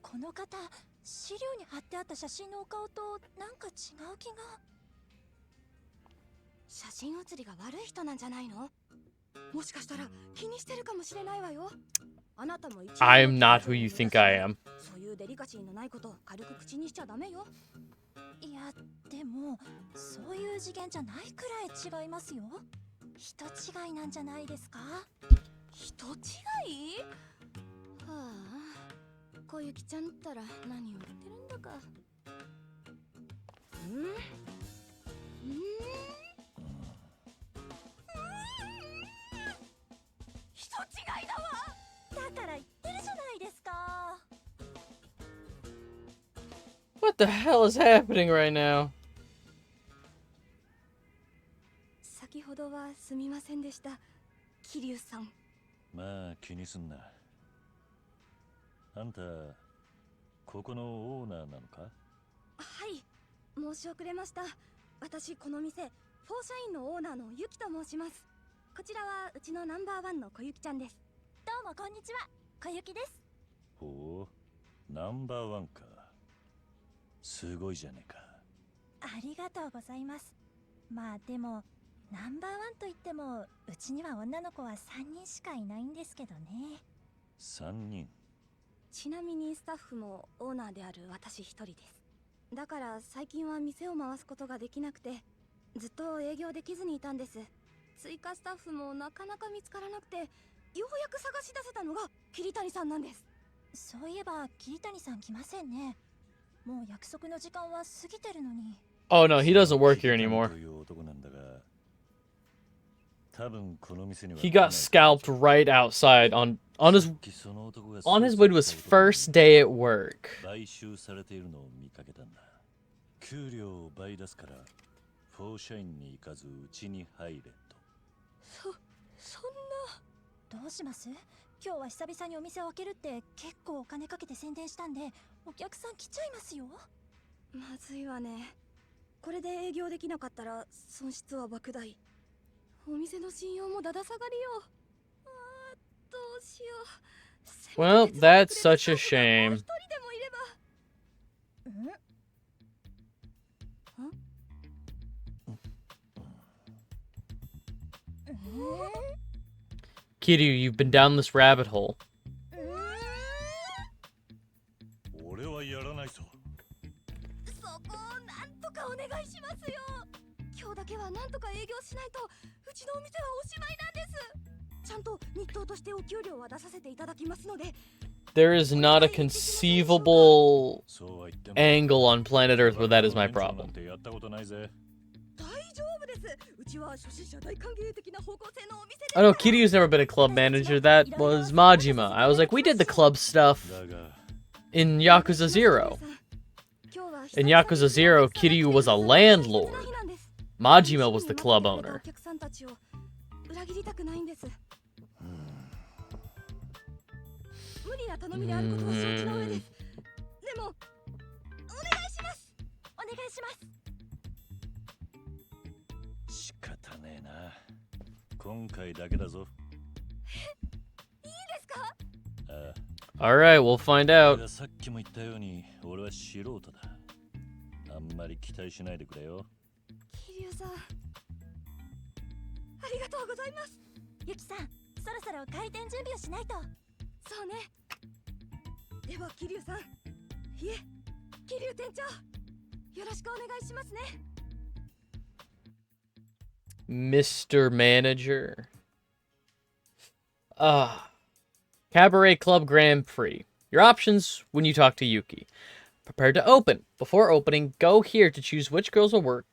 [SPEAKER 7] この方、資料に貼ってあった写真のお顔となんか違う気が。写真写りが悪い人なんじゃないの？もしかしたら気にしてるかもしれないわよ。あなたも一応
[SPEAKER 1] I am not who you think I am.
[SPEAKER 7] そういうデリカシーのないことを軽く口にしちゃダメよ。いや、でもそういう次元じゃないくらい違いますよ。人違いなんじゃないですか？人違い？はあ、小雪ちゃんったら何を言ってるんだか。人違いだわ。だから言ってるじゃないですか。
[SPEAKER 1] What the hell is happening right now?
[SPEAKER 7] 先ほどはすみませんでした、桐生さん。
[SPEAKER 6] まあ気にすんな。あんたここのオーナーなのか？
[SPEAKER 7] はい、申し遅れました。私この店フォー社員のオーナーのゆきと申します。こちらはうちのナンバーワンの小雪ちゃんです。どうもこんにちは、小雪です。
[SPEAKER 6] ほう、ナンバーワンか。すごいじゃねえか。
[SPEAKER 11] ありがとうございます。まあでもナンバーワンといってもうちには女の子は3人しかいないんですけどね。
[SPEAKER 6] 3人。
[SPEAKER 7] ちなみにスタッフもオーナーである私一人です。だから最近は店を回すことができなくてずっと営業できずにいたんです。追加スタッフもなかなか見つからなくて、ようやく探し出せたのが桐谷さんなんです。
[SPEAKER 11] そういえば桐谷さん来ませんね。もう約束の時間は過ぎてるのに。
[SPEAKER 1] Oh no, he doesn't work here anymore. He got scalped right outside on his way to his first day at work.
[SPEAKER 6] 買収されているのを見かけたんだ。給料を倍出すからフォー社員に行かずうちに入れと。
[SPEAKER 7] そんな。
[SPEAKER 11] どうします？今日は久々にお店を開けるって結構お金かけて宣伝したんでお客さん来ちゃいますよ。
[SPEAKER 7] まずいわね。これで営業できなかったら損失は莫大。お店の信用もだだ下がりよ。どうしよう。
[SPEAKER 1] Well, that's such a shame.
[SPEAKER 7] 一人でもいれば。
[SPEAKER 1] Kiryu, you've been down this rabbit hole.
[SPEAKER 6] 俺はやらないぞ。
[SPEAKER 7] そこをなんとかお願いしますよ。今日だけはなんとか営業しないとうちのお店はおしまいなんです。ちゃんと日当としてお給料は出させていただきますので。
[SPEAKER 1] There is not a conceivable angle on planet Earth where that is my problem.
[SPEAKER 6] やったことないぜ。
[SPEAKER 1] I know Kiryu's never been a club manager. That was Majima. I was like, we did the club stuff in Yakuza 0. In Yakuza 0, Kiryu was a landlord. Majima was the club owner.
[SPEAKER 7] 無理な頼みであることを承知の上です。でも、お願いします。お願いします。
[SPEAKER 6] 仕方ねえな。今回だけだぞ。
[SPEAKER 7] いいですか？
[SPEAKER 6] ああ。
[SPEAKER 1] Alright, we'll find out.
[SPEAKER 6] さっきも言ったように、俺は素人だ。あんまり期待しないでくれよ。
[SPEAKER 7] 桐生さん、ありがとうございます。
[SPEAKER 11] ゆきさん、そろそろ開店準備をしないと。
[SPEAKER 7] そうね。では桐生さん、いえ、桐生店長、よろしくお願いしますね。
[SPEAKER 1] Mr. Manager. Cabaret Club Grand Prix. Your options when you talk to Yuki. Prepare to open. Before opening, go here to choose which girls will work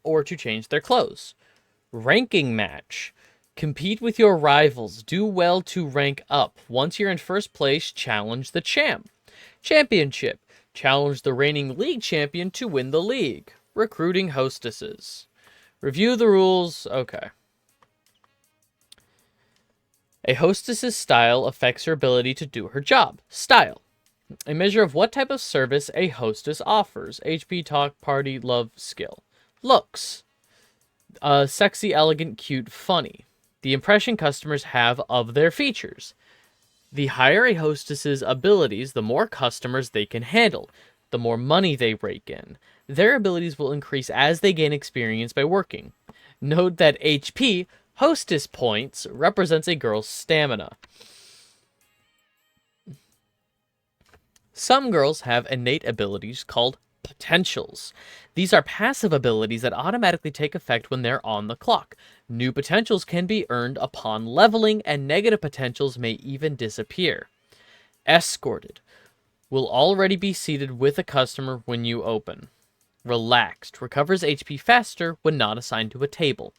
[SPEAKER 1] or to change their clothes. Ranking match. Compete with your rivals. Do well to rank up. Once you're in first place, challenge the champ. Championship. Challenge the reigning league champion to win the league. Recruiting hostesses. Review the rules. Okay. A hostess's style affects her ability to do her job. Style. A measure of what type of service a hostess offers. HP, talk, party, love, skill. Looks. Sexy, elegant, cute, funny. The impression customers have of their features. The higher a hostess's abilities, the more customers they can handle, the more money they rake in. Their abilities will increase as they gain experience by working. Note that HP, hostess points, represents a girl's stamina. Some girls have innate abilities called potentials. These are passive abilities that automatically take effect when they're on the clock. New potentials can be earned upon leveling, and negative potentials may even disappear. Escorted. Will already be seated with a customer when you open. Relaxed. Recovers HP faster when not assigned to a table.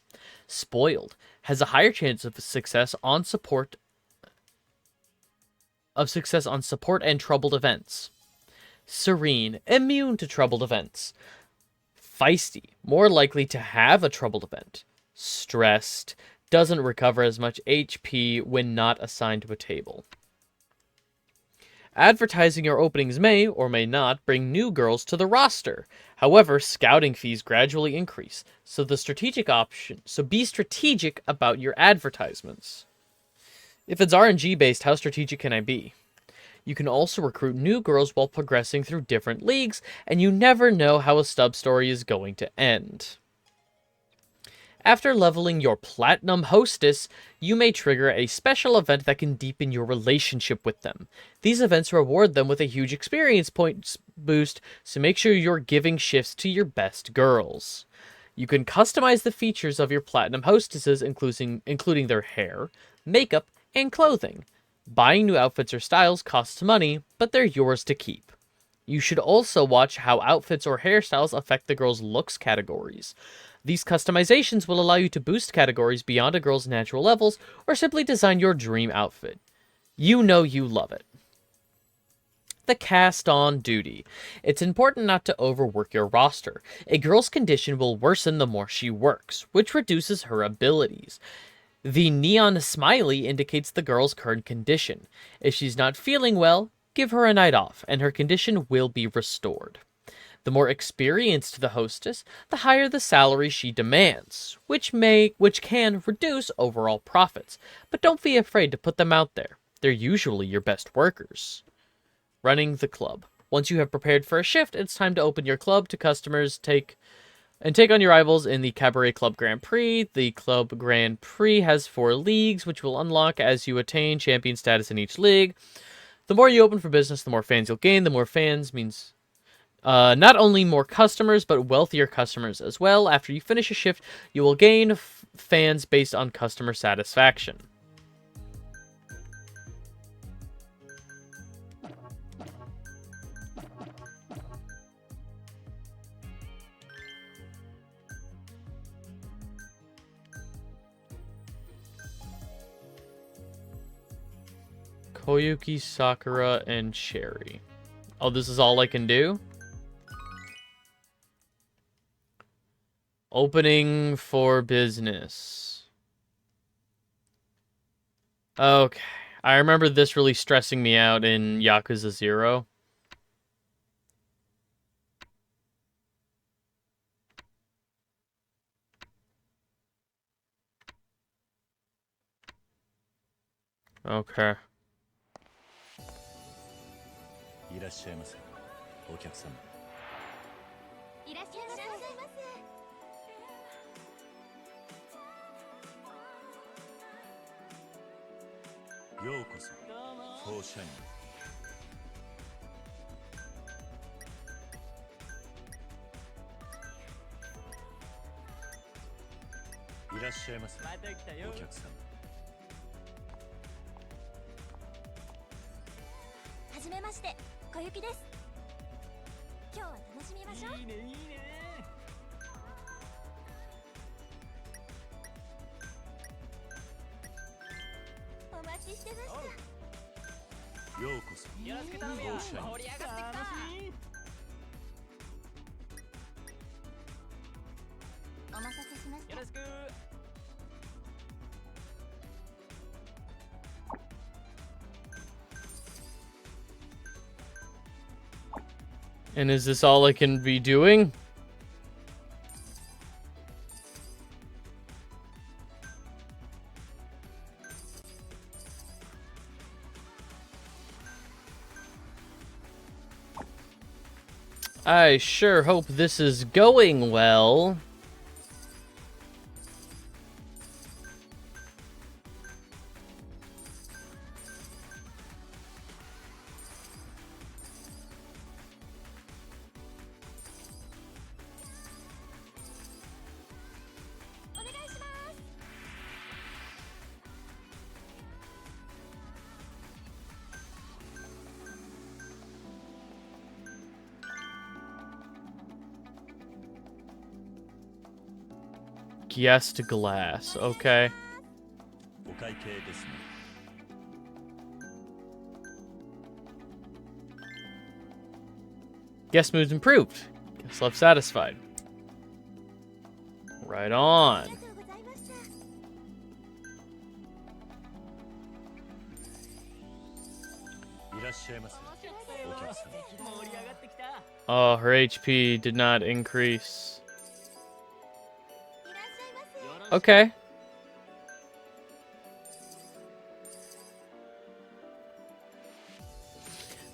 [SPEAKER 1] Spoiled. Has a higher chance of success on support and troubled events. Serene. Immune to troubled events. Feisty. More likely to have a troubled event. Stressed. Doesn't recover as much HP when not assigned to a table. Advertising your openings may, or may not, bring new girls to the roster. However, scouting fees gradually increase, so be strategic about your advertisements. If it's RNG based, how strategic can I be? You can also recruit new girls while progressing through different leagues, and you never know how a stub story is going to end. After leveling your Platinum Hostess, you may trigger a special event that can deepen your relationship with them. These events reward them with a huge experience points boost, so make sure you're giving shifts to your best girls. You can customize the features of your Platinum Hostesses, including their hair, makeup, and clothing. Buying new outfits or styles costs money, but they're yours to keep. You should also watch how outfits or hairstyles affect the girl's looks categories. These customizations will allow you to boost categories beyond a girl's natural levels, or simply design your dream outfit. You know you love it. The cast on duty. It's important not to overwork your roster. A girl's condition will worsen the more she works, which reduces her abilities. The neon smiley indicates the girl's current condition. If she's not feeling well, give her a night off, and her condition will be restored. The more experienced the hostess, the higher the salary she demands, which can reduce overall profits. But don't be afraid to put them out there. They're usually your best workers. Running the club. Once you have prepared for a shift, it's time to open your club to customers. Take and take on your rivals in the Cabaret Club Grand Prix. The Club Grand Prix has 4 leagues, which will unlock as you attain champion status in each league. The more you open for business, the more fans you'll gain. The more fans means not only more customers, but wealthier customers as well. After you finish a shift, you will gain fans based on customer satisfaction. Koyuki, Sakura, and Cherry. Oh, this is all I can do? Opening for business. Okay. I remember this really stressing me out in Yakuza 0. Okay.
[SPEAKER 6] いらっしゃいませ、お客様。
[SPEAKER 11] いらっしゃいませ。
[SPEAKER 6] ようこそ、フォーシャイン。いらっしゃいませ、お客様。
[SPEAKER 11] はじめまして、小雪です。今日は楽しみましょう。いいねいいね。お待ちしてました。
[SPEAKER 6] ようこそ、
[SPEAKER 10] よろしく頼むよ。盛り上がってきた。
[SPEAKER 11] お待たせしました。
[SPEAKER 10] よろしく。
[SPEAKER 1] And is this all I can be doing? I sure hope this is going well. Guest glass, okay.
[SPEAKER 6] お会計ですね。
[SPEAKER 1] Guest mood's improved. Guest left satisfied. Right on.
[SPEAKER 6] いらっしゃいませ、お客様。
[SPEAKER 10] 盛り上がってきた。
[SPEAKER 1] Oh, her HP did not increase. Okay.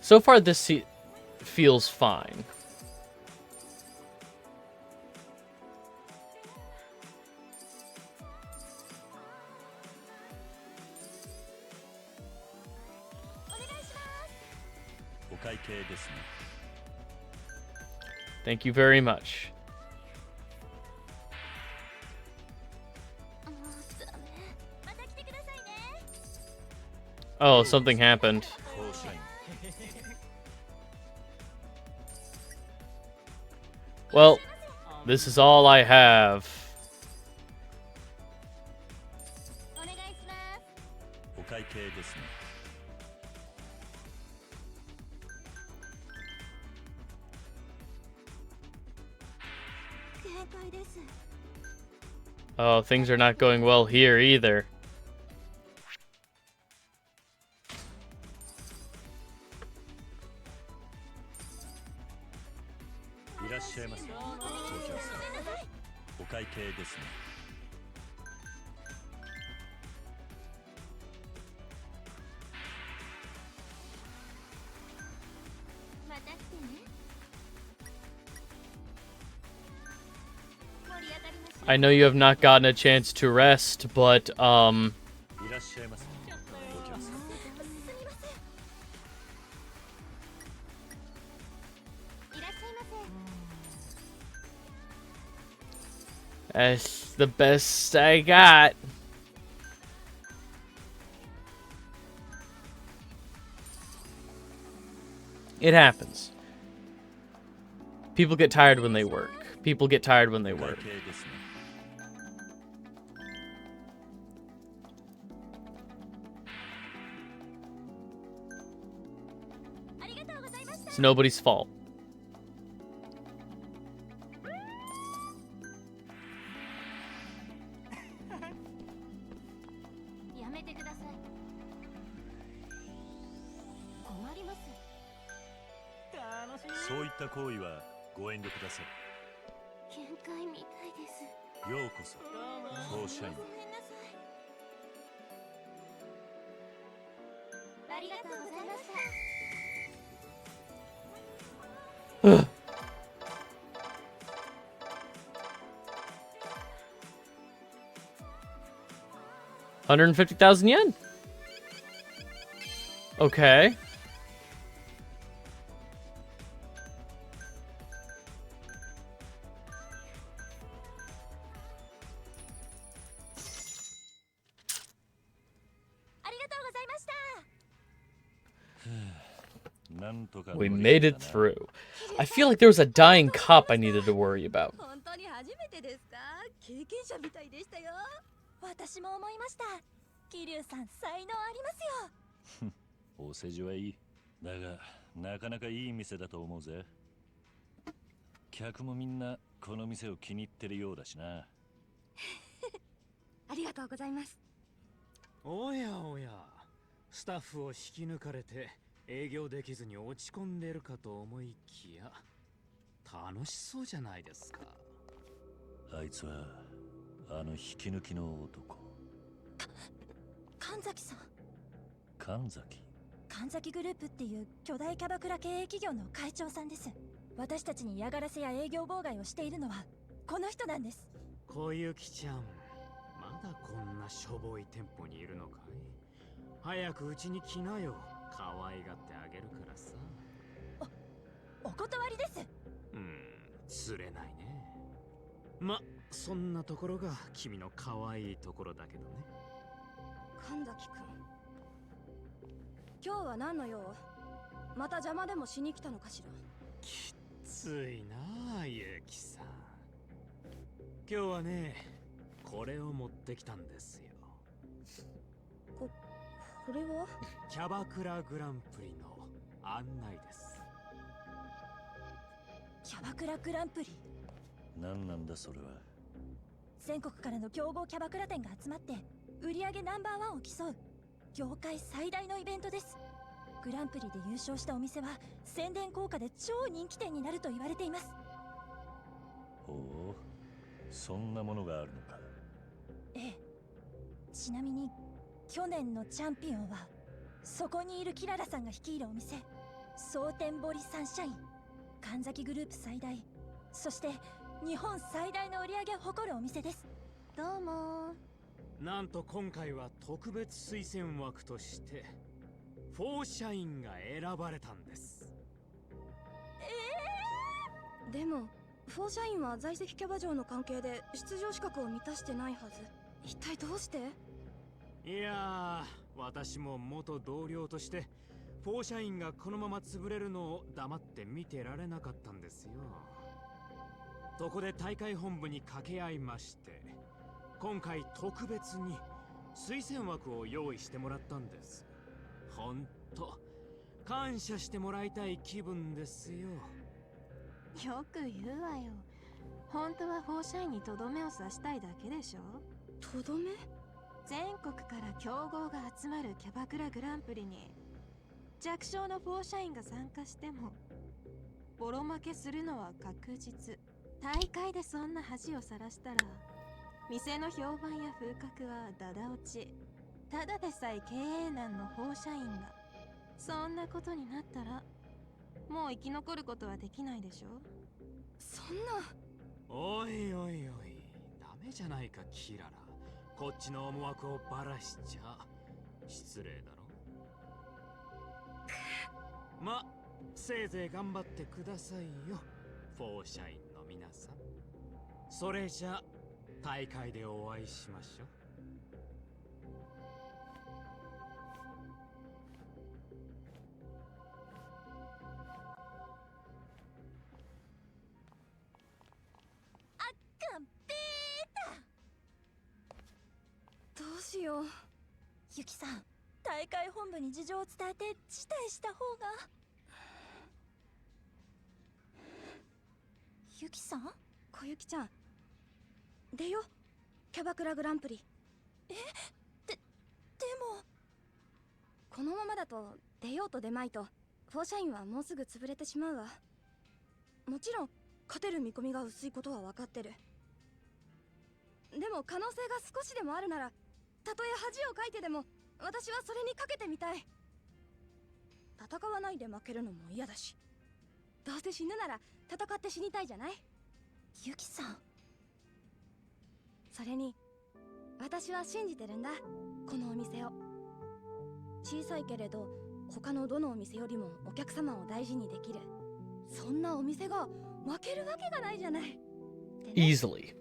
[SPEAKER 1] So far, this feels fine. Thank you very much. Oh, something happened. Well, this is all I have. Oh, things are not going well here either. I know you have not gotten a chance to rest, but
[SPEAKER 6] いらっしゃいませ。お客様。
[SPEAKER 1] that's the best I got. It happens. People get tired when they work. People get tired when they work.
[SPEAKER 6] 会計ですね。
[SPEAKER 1] It's nobody's fault.
[SPEAKER 11] やめてください。困ります。
[SPEAKER 6] そういった行為はご遠慮ください。
[SPEAKER 11] 限界みたいです。
[SPEAKER 6] ようこそ、フォーシャイン。
[SPEAKER 11] ごめんなさい。ありがとうございました。
[SPEAKER 1] $150,000 yen. Okay. We made it through. I feel like there was a dying cop I needed to worry about.
[SPEAKER 7] 本当に初めてですか？経験者みたいでしたよ。
[SPEAKER 11] 私も思いました。桐生さん才能ありますよ。
[SPEAKER 6] お世辞はいい。だが、なかなかいい店だと思うぜ。客もみんなこの店を気に入ってるようだしな。
[SPEAKER 7] ありがとうございます。
[SPEAKER 10] おやおや、スタッフを引き抜かれて営業できずに落ち込んでるかと思いきや、楽しそうじゃないですか。
[SPEAKER 6] あいつはあの引き抜きの男。
[SPEAKER 11] 神崎さん。
[SPEAKER 6] 神崎。
[SPEAKER 11] 神崎グループっていう巨大キャバクラ経営企業の会長さんです。私たちに嫌がらせや営業妨害をしているのはこの人なんです。
[SPEAKER 10] 小雪ちゃん、まだこんなしょぼい店舗にいるのかい？早くうちに来なよ。可愛がってあげるからさ。
[SPEAKER 11] お断りです。
[SPEAKER 10] 釣れないね。ま、そんなところが君の可愛いところだけどね。
[SPEAKER 7] 神崎くん、今日は何の用？また邪魔でもしに来たのかしら。
[SPEAKER 10] きついなあ、ゆきさん。今日はね、これを持ってきたんですよ。
[SPEAKER 7] これは？
[SPEAKER 10] キャバクラグランプリの案内です。
[SPEAKER 11] キャバクラグランプリ。
[SPEAKER 6] 何なんだそれは。
[SPEAKER 11] 全国からの競合キャバクラ店が集まって売上ナンバー1を競う業界最大のイベントです。グランプリで優勝したお店は宣伝効果で超人気店になると言われています。
[SPEAKER 6] ほう、そんなものがあるのか。
[SPEAKER 11] ええ。ちなみに去年のチャンピオンはそこにいるキララさんが率いるお店、ソーテンボリサンシャイン。神崎グループ最大、そして日本最大の売り上げを誇るお店です。
[SPEAKER 7] どうも。
[SPEAKER 10] なんと今回は特別推薦枠としてフォーシャインが選ばれたんです。
[SPEAKER 7] でもフォーシャインは在籍キャバ嬢の関係で出場資格を満たしてないはず。一体どうして？
[SPEAKER 10] いやー、私も元同僚としてフォーシャインがこのまま潰れるのを黙って見てられなかったんですよ。そこで大会本部に掛け合いまして、今回特別に推薦枠を用意してもらったんです。ほんと感謝してもらいたい気分ですよ。
[SPEAKER 12] よく言うわよ。本当はフォーシャインにとどめを刺したいだけでしょ。
[SPEAKER 7] とどめ？
[SPEAKER 12] 全国から強豪が集まるキャバクラグランプリに弱小のフォーシャインが参加してもボロ負けするのは確実。大会でそんな恥をさらしたら店の評判や風格はダダ落ち。ただでさえ経営難のフォーシャインがそんなことになったらもう生き残ることはできないでしょ。
[SPEAKER 7] そんな。
[SPEAKER 10] おいおいおい、ダメじゃないかキララ。こっちの思惑をバラしちゃ失礼だろ。ま、せいぜい頑張ってくださいよ、フォーシャインの皆さん。それじゃ大会でお会いしましょう。
[SPEAKER 11] どうしよう。ユキさん、大会本部に事情を伝えて辞退した方が。ユキさん、
[SPEAKER 7] 小雪ちゃん、出よ、キャバクラグランプリ。
[SPEAKER 11] でも
[SPEAKER 7] このままだと出ようと出まいとフォーシャインはもうすぐ潰れてしまうわ。もちろん勝てる見込みが薄いことは分かってる。でも可能性が少しでもあるなら、たとえ恥をかいてでも私はそれにかけてみたい。戦わないで負けるのも嫌だし、どうせ死ぬなら戦って死にたいじゃない。
[SPEAKER 11] ユキさん、
[SPEAKER 7] それに私は信じてるんだ、このお店を。小さいけれど他のどのお店よりもお客様を大事にできる、そんなお店が負けるわけがないじゃない。
[SPEAKER 1] Easily.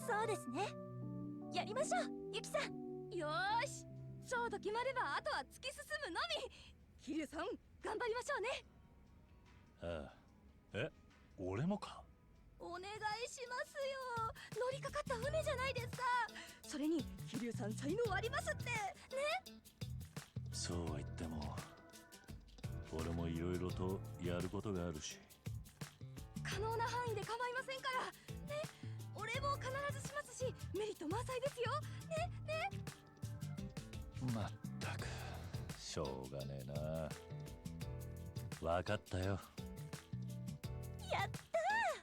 [SPEAKER 11] そうですね。やりましょう、ユキさん。
[SPEAKER 7] よーし、そうと決まればあとは突き進むのみ。キリュウさん、頑張りましょうね。
[SPEAKER 6] ああ、え、俺もか。
[SPEAKER 7] お願いしますよ。乗りかかった船じゃないですか。それにキリュウさん才能ありますってね。
[SPEAKER 6] そうは言っても俺もいろいろとやることがあるし。
[SPEAKER 7] 可能な範囲で構いませんからね。お礼も必ずしますし、メリット満載ですよね。
[SPEAKER 6] まったくしょうがねえな。わかったよ。
[SPEAKER 11] やった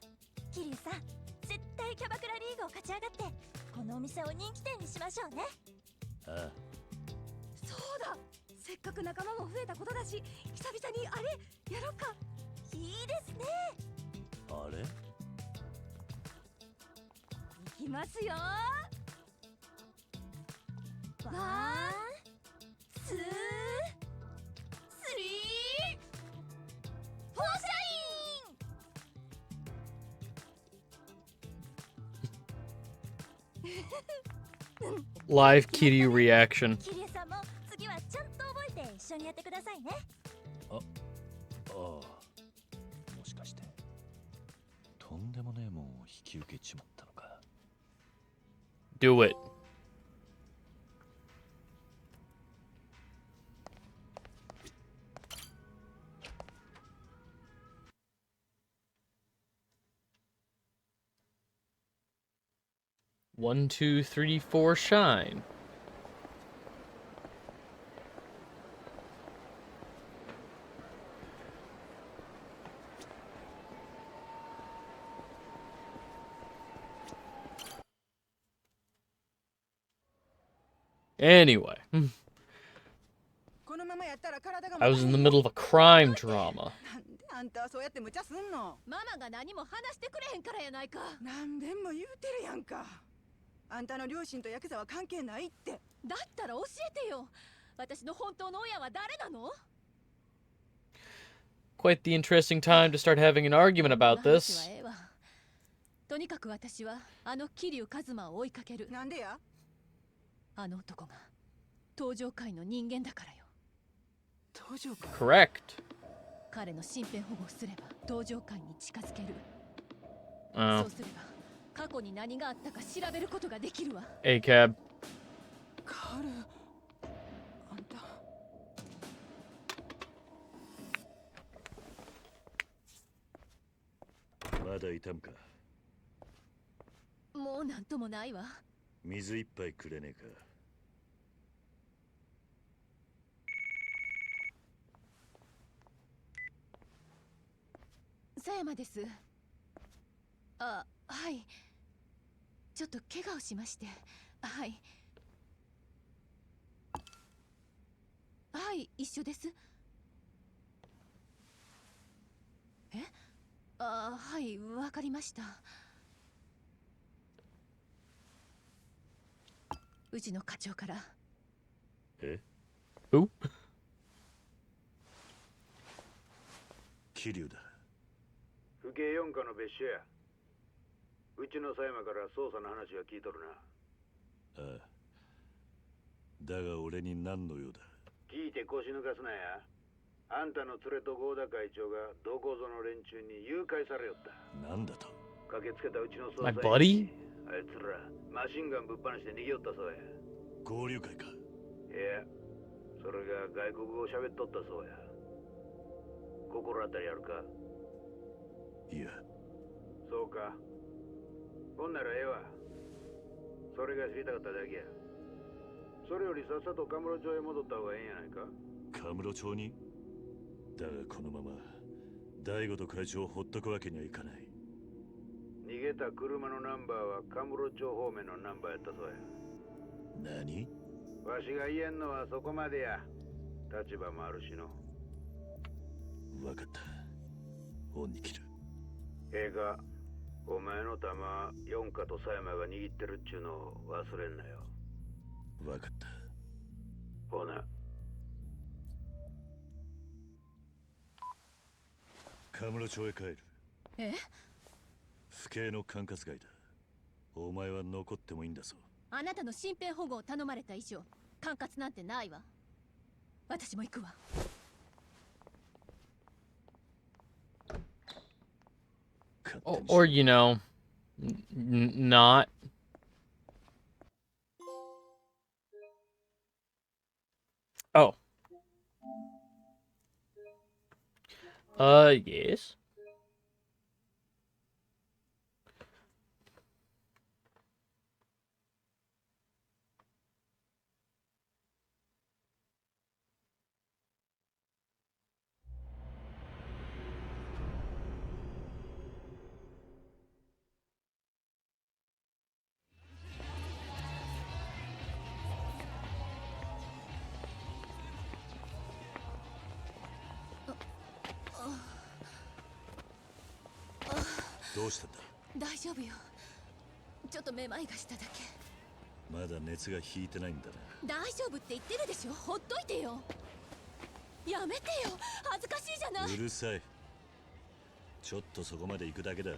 [SPEAKER 11] ー。キリュウさん、絶対キャバクラリーグを勝ち上がってこのお店を人気店にしましょうね。
[SPEAKER 6] ああ、
[SPEAKER 7] そうだ、せっかく仲間も増えたことだし、久々にあれやろうか。
[SPEAKER 11] いいですね。
[SPEAKER 6] あれ
[SPEAKER 7] いきますよ。
[SPEAKER 11] ワン、ツー、スリー、フォーシャイン。
[SPEAKER 1] Live Kiryu reaction.
[SPEAKER 11] キリュウさんも次はちゃんと覚えて一緒にやってくださいね。
[SPEAKER 6] ああ、もしかしてとんでもねえもんを引き受けちまったのか。
[SPEAKER 1] Do it. One, two, three, four, shine. Anyway, I was in the middle of a crime drama.
[SPEAKER 13] あんたはそうやって無茶すんの。
[SPEAKER 12] ママが何も話してくれへんからやないか。
[SPEAKER 13] 何遍も言うてるやんか。あんたの両親とヤクザは関係ないって。
[SPEAKER 12] だったら教えてよ。私の本当の親は誰なの？
[SPEAKER 1] Quite the interesting time to start having an argument about
[SPEAKER 12] 話は
[SPEAKER 1] this.
[SPEAKER 12] ええわ。とにかく私はあの桐生一馬を追いかける。
[SPEAKER 13] なんでや？
[SPEAKER 12] あの男が登場界の人間だからよ。
[SPEAKER 13] 登場界？
[SPEAKER 1] Correct.
[SPEAKER 12] 彼の身辺保護をすれば登場界に近づける。
[SPEAKER 1] Oh,
[SPEAKER 12] そうすれば過去に何があったか調べることができるわ。
[SPEAKER 1] ACAB.
[SPEAKER 13] カール、あんた。
[SPEAKER 6] まだ痛むか？
[SPEAKER 12] もうなんともないわ。
[SPEAKER 6] 水一杯くれねえか？
[SPEAKER 12] 佐山です。あ、はい。ちょっと怪我をしまして。はい。はい、一緒です。え？あ、はい、わかりました。うちの課長から。
[SPEAKER 6] え？
[SPEAKER 1] お？
[SPEAKER 6] 桐生だ。
[SPEAKER 3] 府警4課の別所や。うちの狭山から捜査の話は聞いとるな。
[SPEAKER 6] ああ。だが俺に何の用だ？
[SPEAKER 3] 聞いて腰抜かすなや。あんたの連れと合田会長がどこぞの連中に誘拐されよった。
[SPEAKER 6] なんだと？
[SPEAKER 3] 駆けつけたうちの捜
[SPEAKER 1] My
[SPEAKER 3] 査
[SPEAKER 1] buddy?
[SPEAKER 3] あいつらマシンガンぶっ放して逃げよったそうや。
[SPEAKER 6] 交流会か？
[SPEAKER 3] いや、それが外国語を喋っとったそうや。心当たりあるか？
[SPEAKER 6] いや。
[SPEAKER 3] そうか。ほんならええわ。それが知りたかっただけや。それよりさっさとカムロ町へ戻った方がええんやないか？
[SPEAKER 6] カムロ町に？だがこのまま大悟と会長をほっとくわけにはいかない。
[SPEAKER 3] 逃げた車のナンバーはカムロ町方面のナンバーやったそうや。
[SPEAKER 6] 何？
[SPEAKER 3] わしが言えんのはそこまでや。立場もあるしの。
[SPEAKER 6] わかった。恩に切る。
[SPEAKER 3] ええか、お前の玉、四課と狭山が握ってるっちゅうのを忘れんなよ。
[SPEAKER 6] わかった。
[SPEAKER 3] ほな。
[SPEAKER 6] カムロ町へ帰る。
[SPEAKER 12] え？
[SPEAKER 6] 府警の管轄外だ。お前は残ってもいいんだぞ。
[SPEAKER 12] あなたの身辺保護を頼まれた以上、管轄なんてないわ。私も行くわ。
[SPEAKER 1] Or you know, not. Oh. Yes.
[SPEAKER 12] Oh.
[SPEAKER 6] どうしたんだ？
[SPEAKER 12] 大丈夫よ。ちょっとめまいがしただけ。
[SPEAKER 6] まだ熱が引いてないんだな。
[SPEAKER 12] 大丈夫って言ってるでしょ。ほっといてよ。やめてよ。恥ずかしいじゃない。
[SPEAKER 6] うるさい。ちょっとそこまで行くだけだ。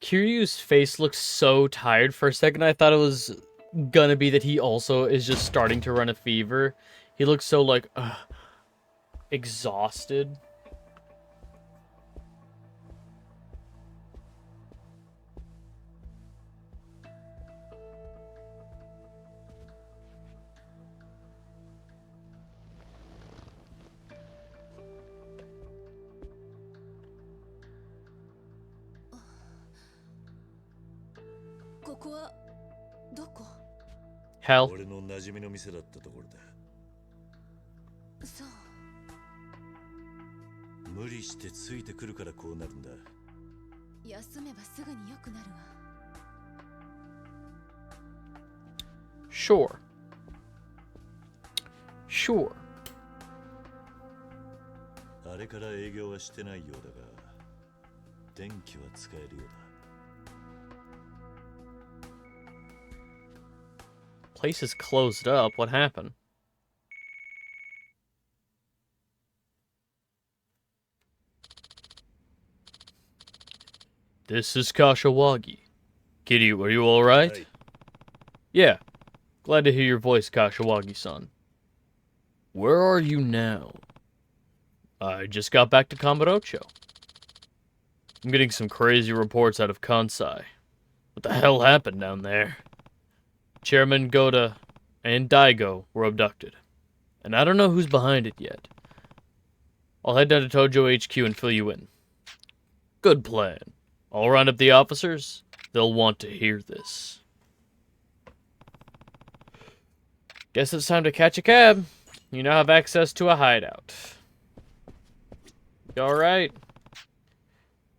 [SPEAKER 1] Kiryu's face looks so tired. For a second, I thought it was gonna be that he also is just starting to run a fever. He looks so, like, exhausted. Hell.
[SPEAKER 6] 俺の馴染みの店だったところだ。
[SPEAKER 12] そう。
[SPEAKER 6] 無理してついてくるからこうなるんだ。
[SPEAKER 12] 休めばすぐに良くなるわ。
[SPEAKER 1] Sure. Sure.
[SPEAKER 6] あれから営業はしてないようだが、電気は使えるようだ。
[SPEAKER 1] Place is closed up. What happened? This is Kashiwagi. Kiryu, are you alright?
[SPEAKER 6] Hey.
[SPEAKER 1] Yeah. Glad to hear your voice, Kashiwagi-san. Where are you now? I just got back to Kamurocho. I'm getting some crazy reports out of Kansai. What the hell happened down there? Chairman Goda and Daigo were abducted. And I don't know who's behind it yet. I'll head down to Tojo HQ and fill you in. Good plan. I'll round up the officers. They'll want to hear this. Guess it's time to catch a cab. You now have access to a hideout. You alright?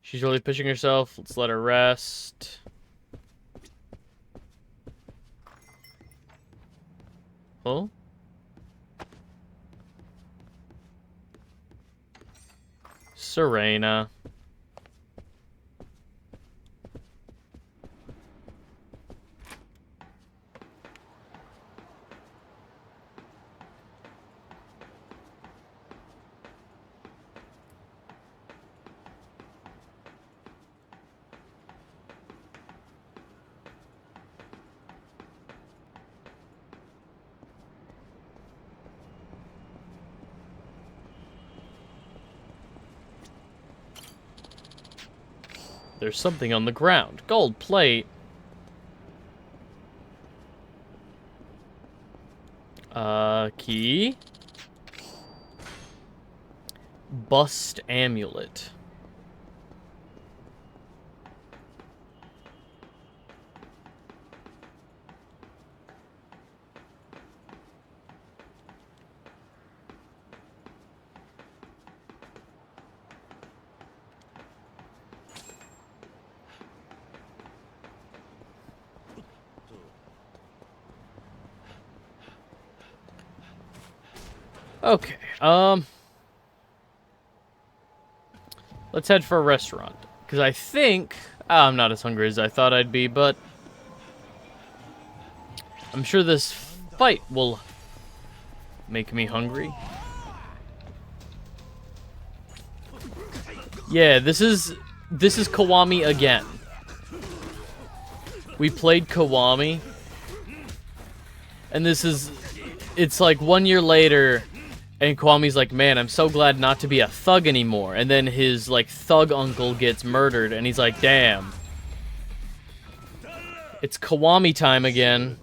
[SPEAKER 1] She's really pushing herself. Let's let her rest. Huh? Serena. There's something on the ground. Gold plate. Key. Bust amulet. Okay, let's head for a restaurant. Because I think... I'm not as hungry as I thought I'd be, but... I'm sure this fight will make me hungry. Yeah, this is Kiwami again. We played Kiwami. And it's like 1 year later... And Kiwami's like, man, I'm so glad not to be a thug anymore. And then his, like, thug uncle gets murdered, and he's like, damn. It's Kiwami time again.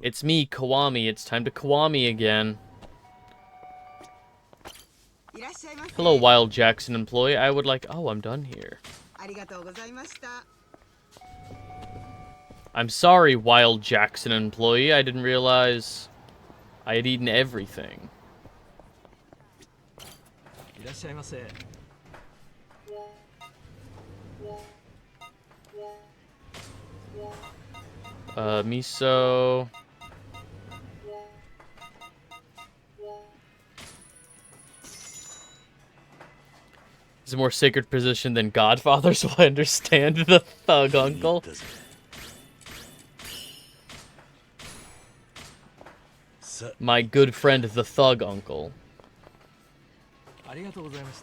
[SPEAKER 1] It's me, Kiwami. It's time to Kiwami again. Hello, Wild Jackson employee. I would like... Oh, I'm done here. I'm sorry, Wild Jackson employee. I didn't realize I had eaten everything. Miso. It's a more sacred position than Godfather, so I understand the thug uncle. My good friend, the thug uncle.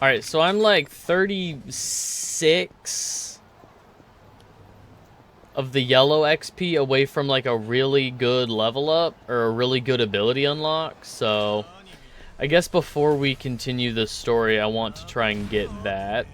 [SPEAKER 1] Alright, so I'm like 36 of the yellow XP away from like a really good level up or a really good ability unlock. So I guess before we continue the story, I want to try and get that.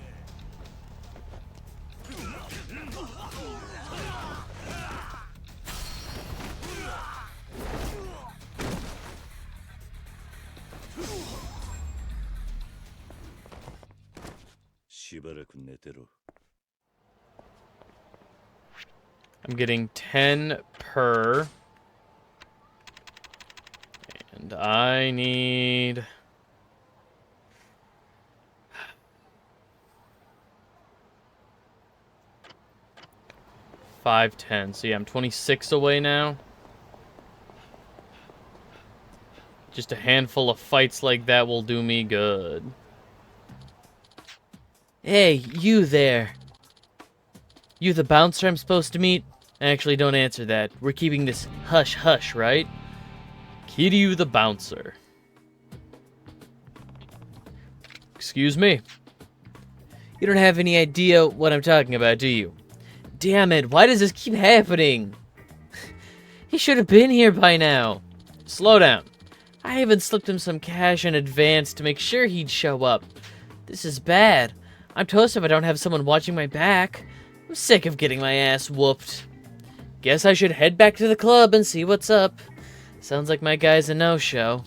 [SPEAKER 1] I'm getting 10 per. And I need... $5.10. So yeah, I'm 26 away now. Just a handful of fights like that will do me good. Hey, you there. You the bouncer I'm supposed to meet? Actually, don't answer that. We're keeping this hush-hush, right? Kiryu the bouncer. Excuse me. You don't have any idea what I'm talking about, do you? Damn it, why does this keep happening? He should have been here by now. Slow down. I even slipped him some cash in advance to make sure he'd show up. This is bad. I'm toast if I don't have someone watching my back. I'm sick of getting my ass whooped. Guess I should head back to the club and see what's up. Sounds like my guy's a no-show.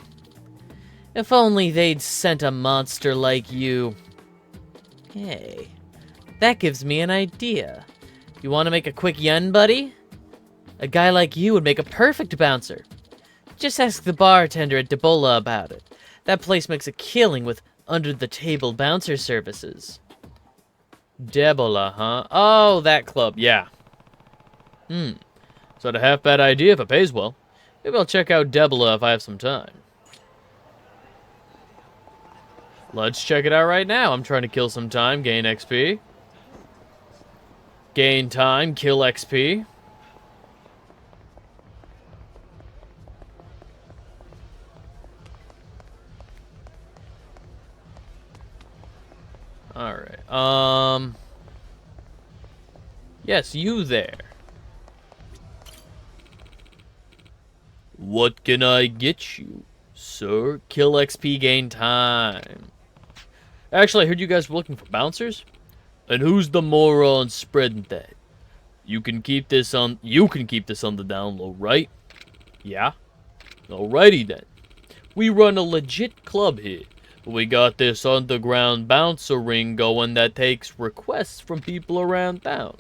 [SPEAKER 1] If only they'd sent a monster like you. Hey, that gives me an idea. You want to make a quick yen, buddy? A guy like you would make a perfect bouncer. Just ask the bartender at Debola about it. That place makes a killing with under-the-table bouncer services. Debola, huh? Oh, that club, yeah. It's not a half-bad idea if it pays well. Maybe I'll check out Debola if I have some time. Let's check it out right now. I'm trying to kill some time, gain XP. Gain time, kill XP. Alright, yes, you there. What can I get you, sir? Kill XP, gain time. Actually, I heard you guys were looking for bouncers. And who's the moron spreading that? You can keep this on the down low, right? Yeah? Alrighty then. We run a legit club here. We got this underground bouncer ring going that takes requests from people around town.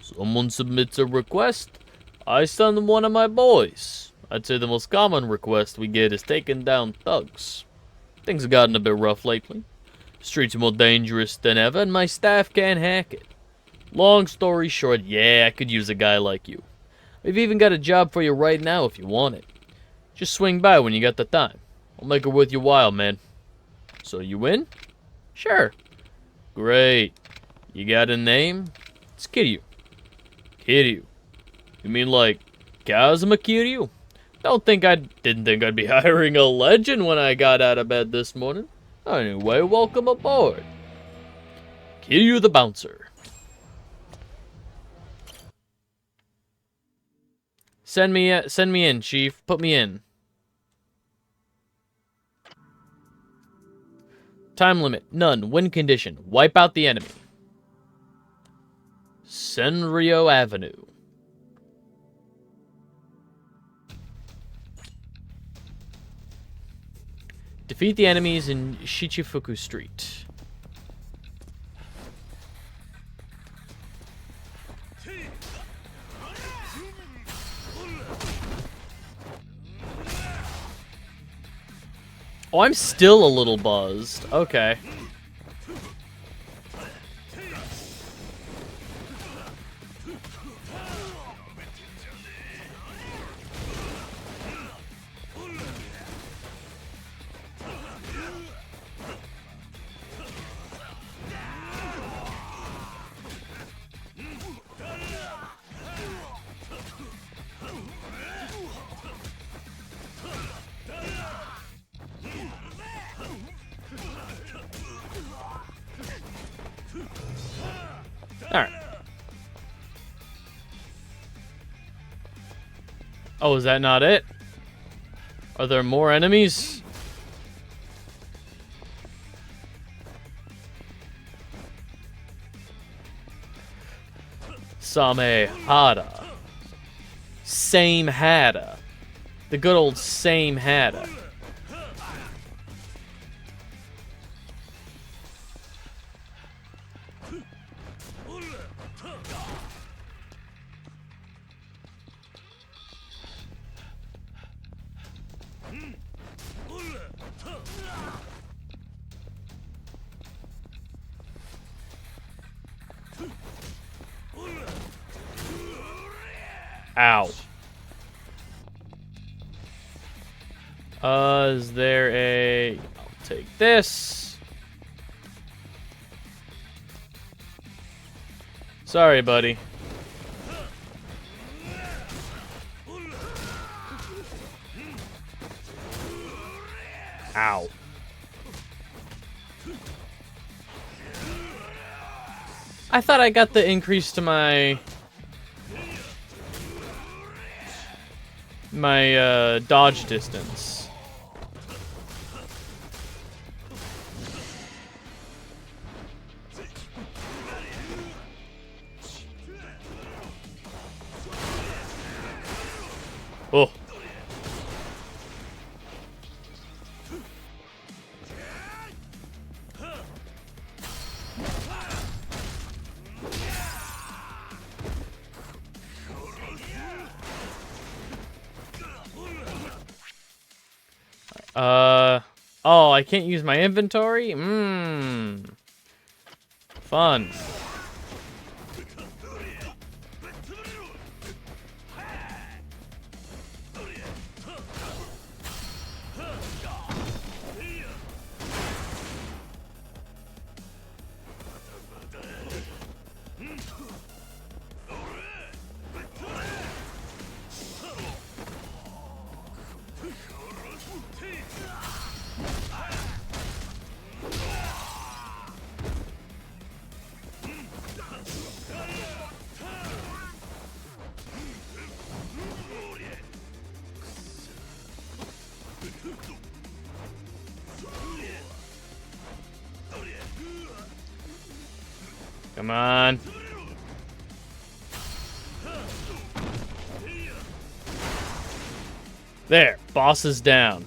[SPEAKER 1] Someone submits a request, I send them one of my boys. I'd say the most common request we get is taking down thugs. Things have gotten a bit rough lately. Streets are more dangerous than ever, and my staff can't hack it. Long story short, yeah, I could use a guy like you. We've even got a job for you right now if you want it. Just swing by when you got the time. I'll make it worth your while, man. So you in? Sure. Great. You got a name? It's Kiryu. Kiryu. You mean like Kazuma Kiryu? Didn't think I'd be hiring a legend when I got out of bed this morning. Anyway, welcome aboard. Kiryu the Bouncer. Send me in, Chief. Put me in. Time limit, none. Win condition, wipe out the enemy. Senryo Avenue. Defeat the enemies in Shichifuku Street. Oh, I'm still a little buzzed. Okay. Alright. Oh, is that not it? Are there more enemies? Samehada. Same Hada. The good old same Hada. Ow. Is there a... I'll take this. Sorry, buddy. Ow. I thought I got the increase to my dodge distance. Oh. Oh, I can't use my inventory? Fun. Come on. There, boss is down.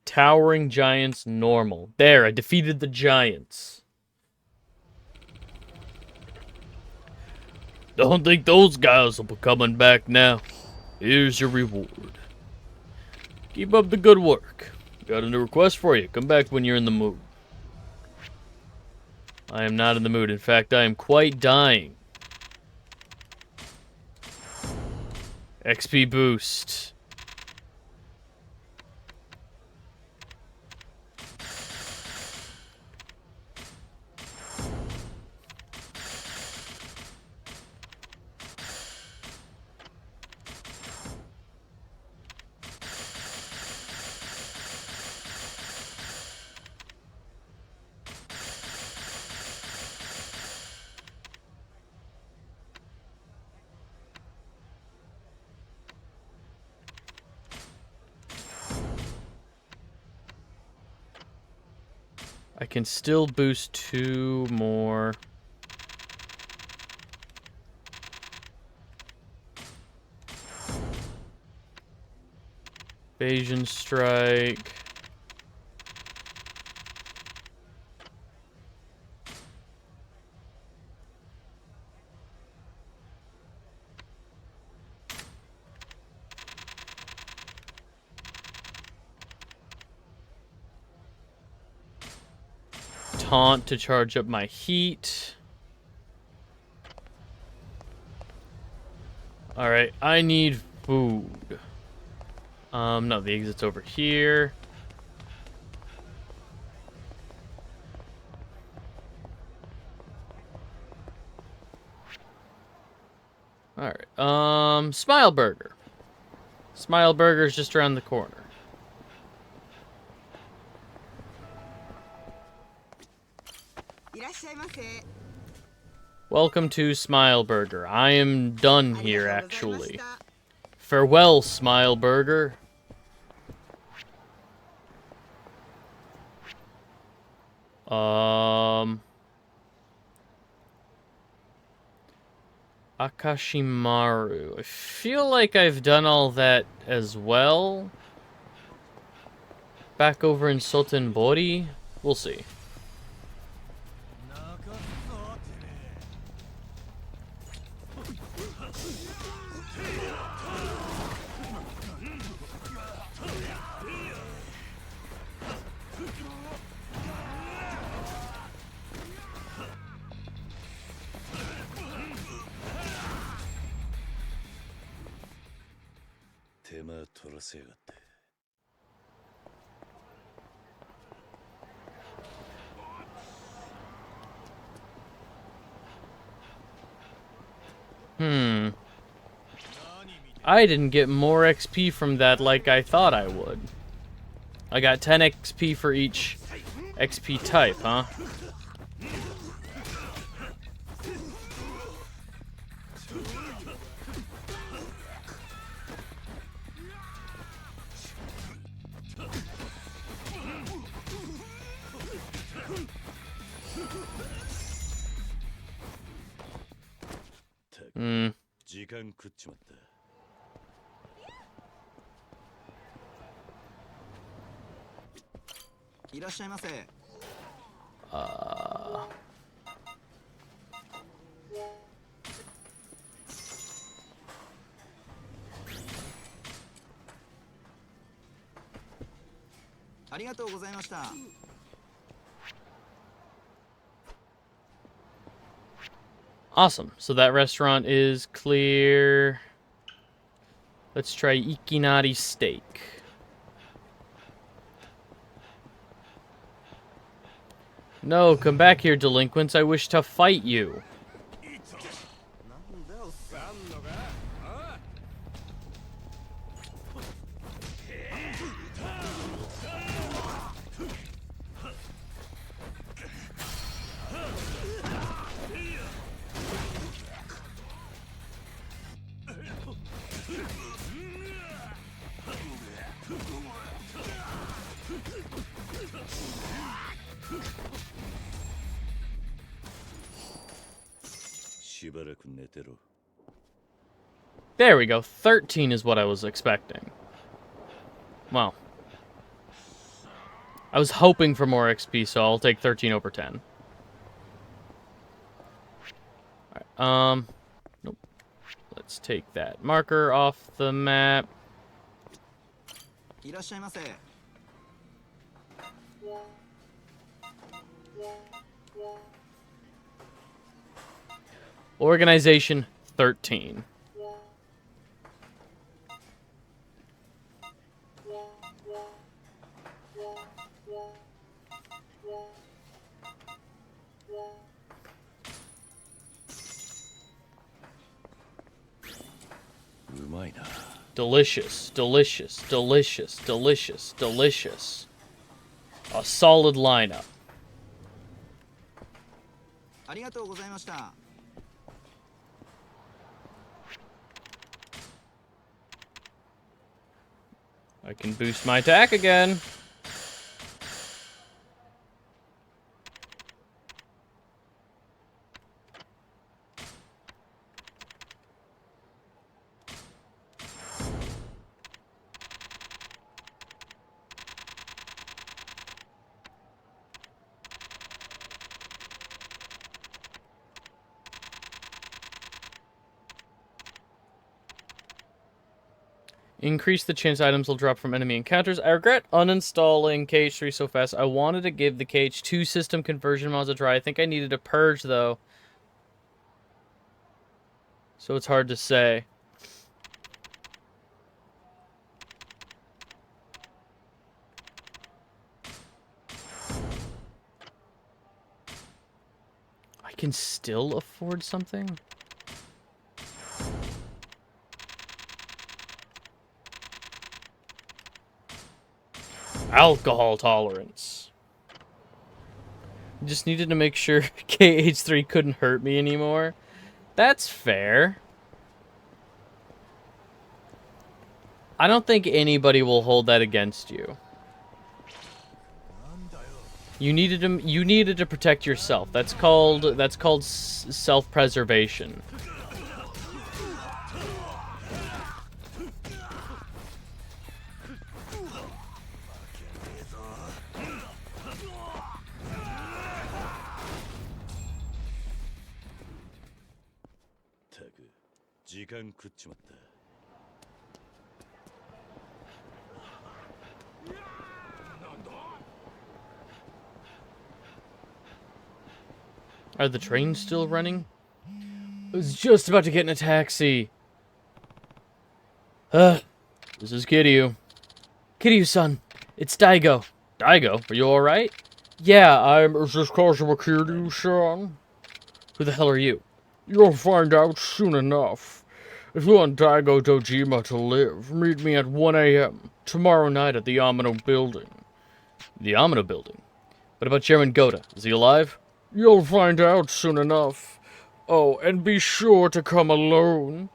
[SPEAKER 1] Towering giants normal. There, I defeated the giants. Don't think those guys will be coming back now. Here's your reward. Keep up the good work. Got a new request for you. Come back when you're in the mood. I am not in the mood. In fact, I am quite dying. XP boost. I can still boost 2 more. Evasion strike. Taunt to charge up my heat. Alright, I need food. No, the exit's over here. Alright, Smile Burger. Smile Burger's just around the corner. Welcome to Smile Burger. I am done here, actually. Farewell, Smile Burger. Akashimaru. I feel like I've done all that as well. Back over in Sotenbori. We'll see. I didn't get more XP from that like I thought I would. I got 10 XP for each XP type, huh? Awesome. So that restaurant is clear. Let's try Ikinari Steak. No, come back here, delinquents. I wish to fight you. There we go. 13 is what I was expecting. Well, I was hoping for more XP, so I'll take 13 over 10. Alright, nope. Let's take that marker off the map. Organization 13. Delicious, delicious, delicious, delicious, delicious. A solid lineup. I can boost my attack again. Increase the chance items will drop from enemy encounters. I regret uninstalling KH3 so fast. I wanted to give the KH2 system conversion mods a try. I think I needed a purge, though. So it's hard to say. I can still afford something? Alcohol tolerance. Just needed to make sure KH3 couldn't hurt me anymore. That's fair. I don't think anybody will hold that against you. You needed to protect yourself. That's called self-preservation. Are the trains still running? I was just about to get in a taxi. This is Kiryu. Kiryu-san, it's Daigo. Daigo, are you alright? Yeah, is this Kazuma Kiryu-san? Who the hell are you? You'll find out soon enough. If you want Daigo Dojima to live, meet me at 1 a.m. tomorrow night at the Amino Building. The Amino Building? What about Chairman Goda? Is he alive? You'll find out soon enough. Oh, and be sure to come alone.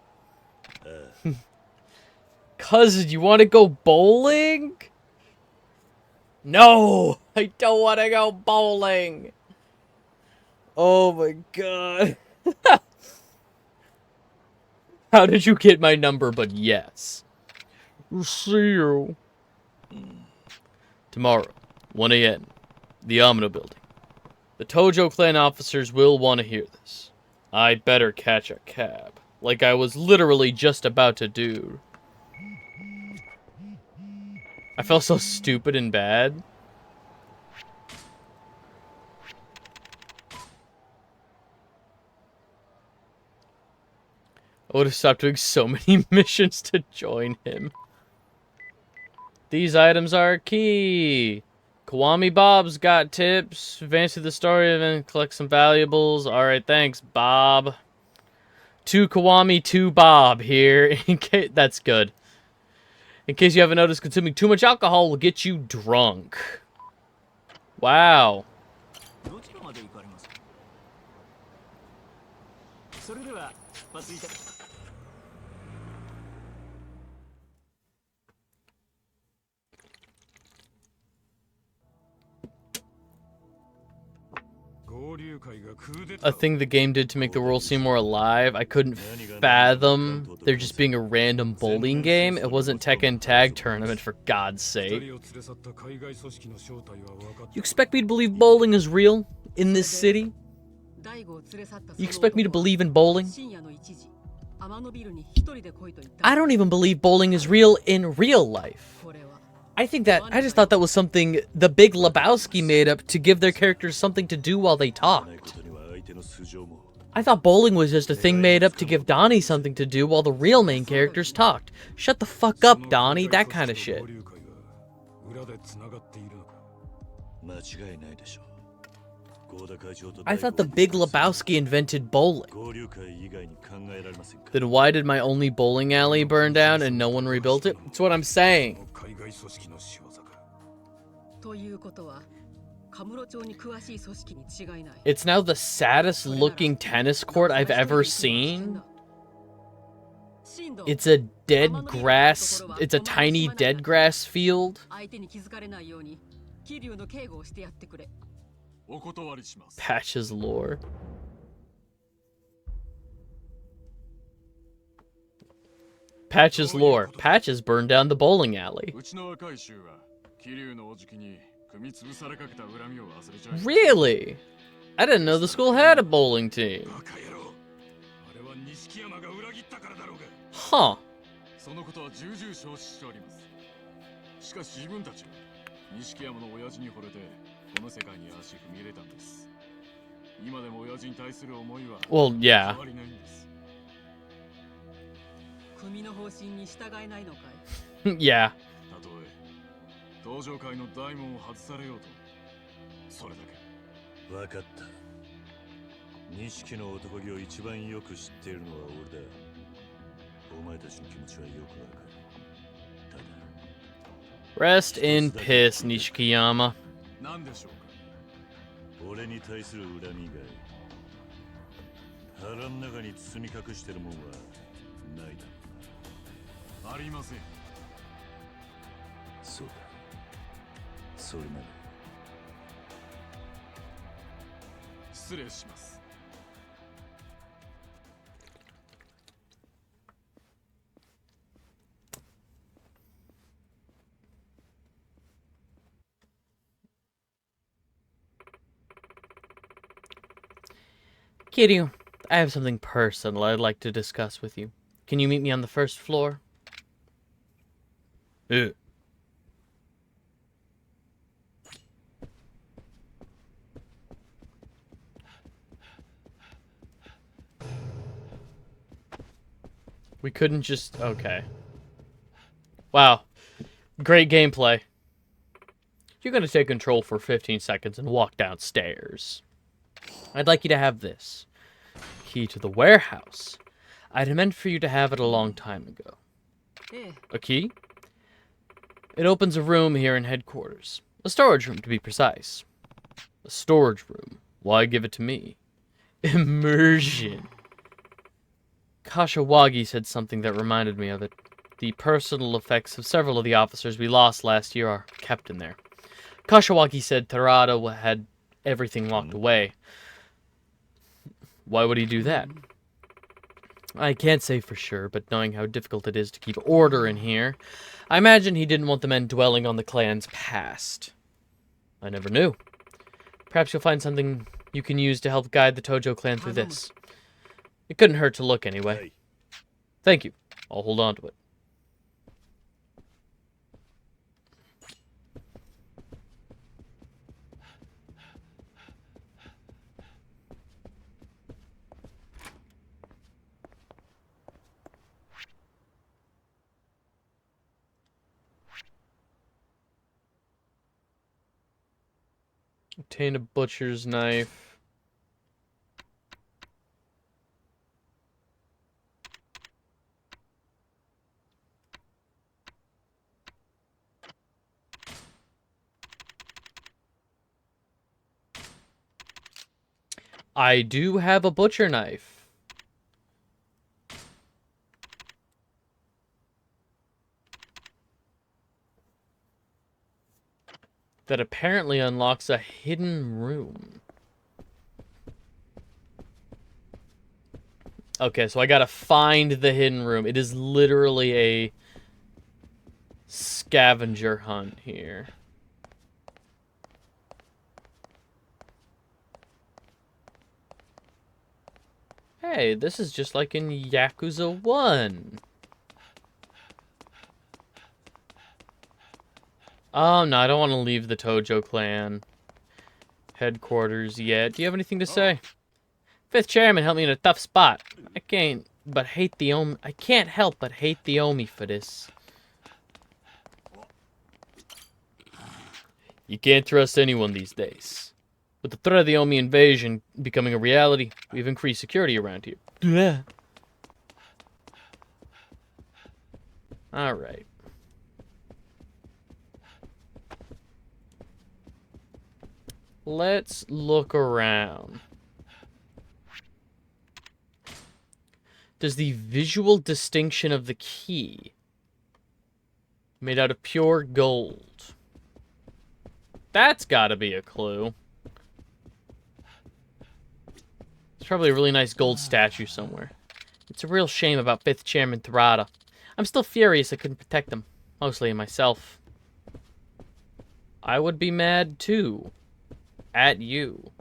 [SPEAKER 1] Cousin, you want to go bowling? No! I don't want to go bowling! Oh my god. How did you get my number, but yes? See you. Tomorrow, 1 a.m., the Amino Building. The Tojo clan officers will want to hear this. I'd better catch a cab, like I was literally just about to do. I felt so stupid and bad. I would have stopped doing so many missions to join him. These items are key. Kiwami Bob's got tips. Advance through the story and then collect some valuables. Alright, thanks, Bob. 2 Kiwami, 2 Bob here. That's good. In case you haven't noticed, consuming too much alcohol will get you drunk. Wow. a thing the game did to make the world seem more alive. I couldn't fathom there just being a random bowling game. It wasn't Tekken Tag Tournament, for God's sake. You expect me to believe bowling is real in this city? You expect me to believe in bowling? I don't even believe bowling is real in real life. I just thought that was something the Big Lebowski made up to give their characters something to do while they talked. I thought bowling was just a thing made up to give Donnie something to do while the real main characters talked. Shut the fuck up, Donnie, that kind of shit. I thought the Big Lebowski invented bowling. Then why did my only bowling alley burn down and no one rebuilt it? That's what I'm saying. It's now the saddest looking tennis court I've ever seen. It's a it's a tiny dead grass field. Patch's lore. Patch's lore. Patches burned down the bowling alley. Really? I didn't know the school had a bowling team. Huh. Well, yeah. Yeah.
[SPEAKER 2] 道場界の大門を外されようとそれだけ分かった錦の男気を一番よく知っているのは俺だお前たちの気持ちはよくわかるただ
[SPEAKER 1] Rest in piss, Nishikiyama.
[SPEAKER 2] 何でしょうか俺に対する恨み以外腹の中に包み隠してるもんはないだろうありませんそうだそれなら失礼します
[SPEAKER 1] Kiryu, I have something personal I'd like to discuss with you. Can you meet me on the first floor? Ugh. We couldn't just... Okay. Wow. Great gameplay. You're going to take control for 15 seconds and walk downstairs. I'd like you to have this. Key to the warehouse. I'd meant for you to have it a long time ago. A key? It opens a room here in headquarters. A storage room, to be precise. A storage room. Why give it to me? Immersion. Kashiwagi said something that reminded me of it. The personal effects of several of the officers we lost last year are kept in there. Kashiwagi said Terada had everything locked away. Why would he do that? I can't say for sure, but knowing how difficult it is to keep order in here, I imagine he didn't want the men dwelling on the clan's past. I never knew. Perhaps you'll find something you can use to help guide the Tojo clan through this. It couldn't hurt to look anyway. Thank you. I'll hold on to it. Obtain a butcher's knife. I do have a butcher knife. That apparently unlocks a hidden room. Okay, so I gotta find the hidden room. It is literally a scavenger hunt here. Hey, this is just like in Yakuza 1. Oh, no, I don't want to leave the Tojo clan headquarters yet. Do you have anything to say? Fifth chairman helped me in a tough spot. I can't help but hate the Omi for this. You can't trust anyone these days. With the threat of the Omi invasion becoming a reality, we've increased security around here. Bleh. Alright. Let's look around. Does the visual distinction of the key made out of pure gold? That's gotta be a clue. There's probably a really nice gold statue somewhere. It's a real shame about 5th Chairman Terada. I'm still furious I couldn't protect him. Mostly myself. I would be mad too. At you.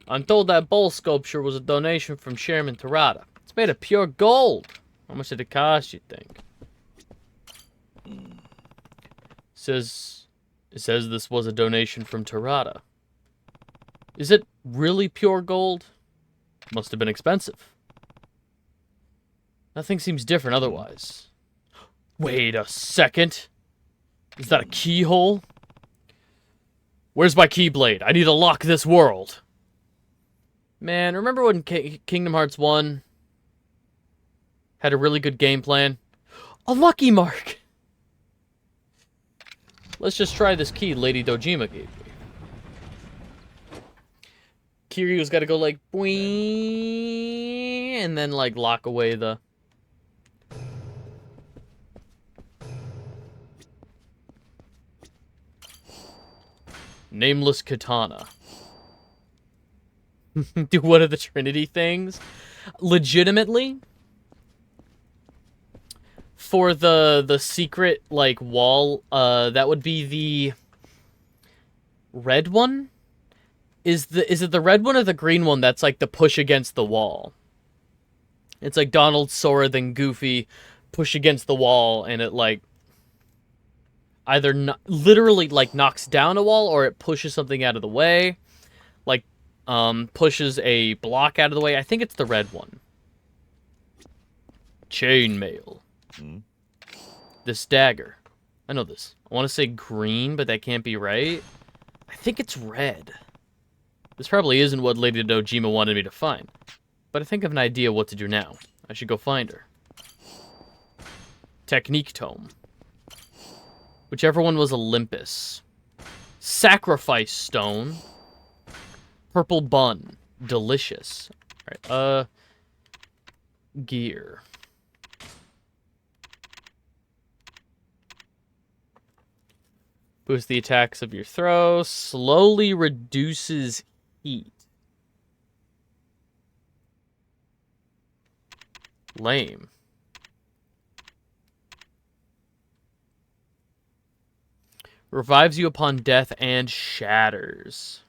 [SPEAKER 1] I'm told that bowl sculpture was a donation from Chairman Terada. It's made of pure gold. How much did it cost, you think? It says this was a donation from Terada. Is it really pure gold? Must have been expensive. Nothing seems different otherwise. Wait a second. Is that a keyhole? Where's my keyblade? I need to lock this world. Man, remember when Kingdom Hearts 1 had a really good game plan? A lucky mark! Let's just try this key Lady Dojima gave me. Kiryu's got to go like, boing, and then like lock away the... Nameless Katana. Do one of the Trinity things. Legitimately, for the secret, like, wall, that would be the red one? Is it the red one or the green one that's, like, the push against the wall? It's like Donald, Sora, then Goofy push against the wall, and it, like, either literally, like, knocks down a wall, or it pushes something out of the way. Like, pushes a block out of the way. I think it's the red one. Chainmail. This dagger. I know this. I want to say green, but that can't be right. I think it's red. This probably isn't what Lady Dojima wanted me to find. But I think I have an idea what to do now. I should go find her. Technique Tome. Whichever one was Olympus. Sacrifice Stone. Purple Bun. Delicious. Alright, gear. Boosts the attacks of your throw. Slowly reduces heat. Lame. Revives you upon death and shatters.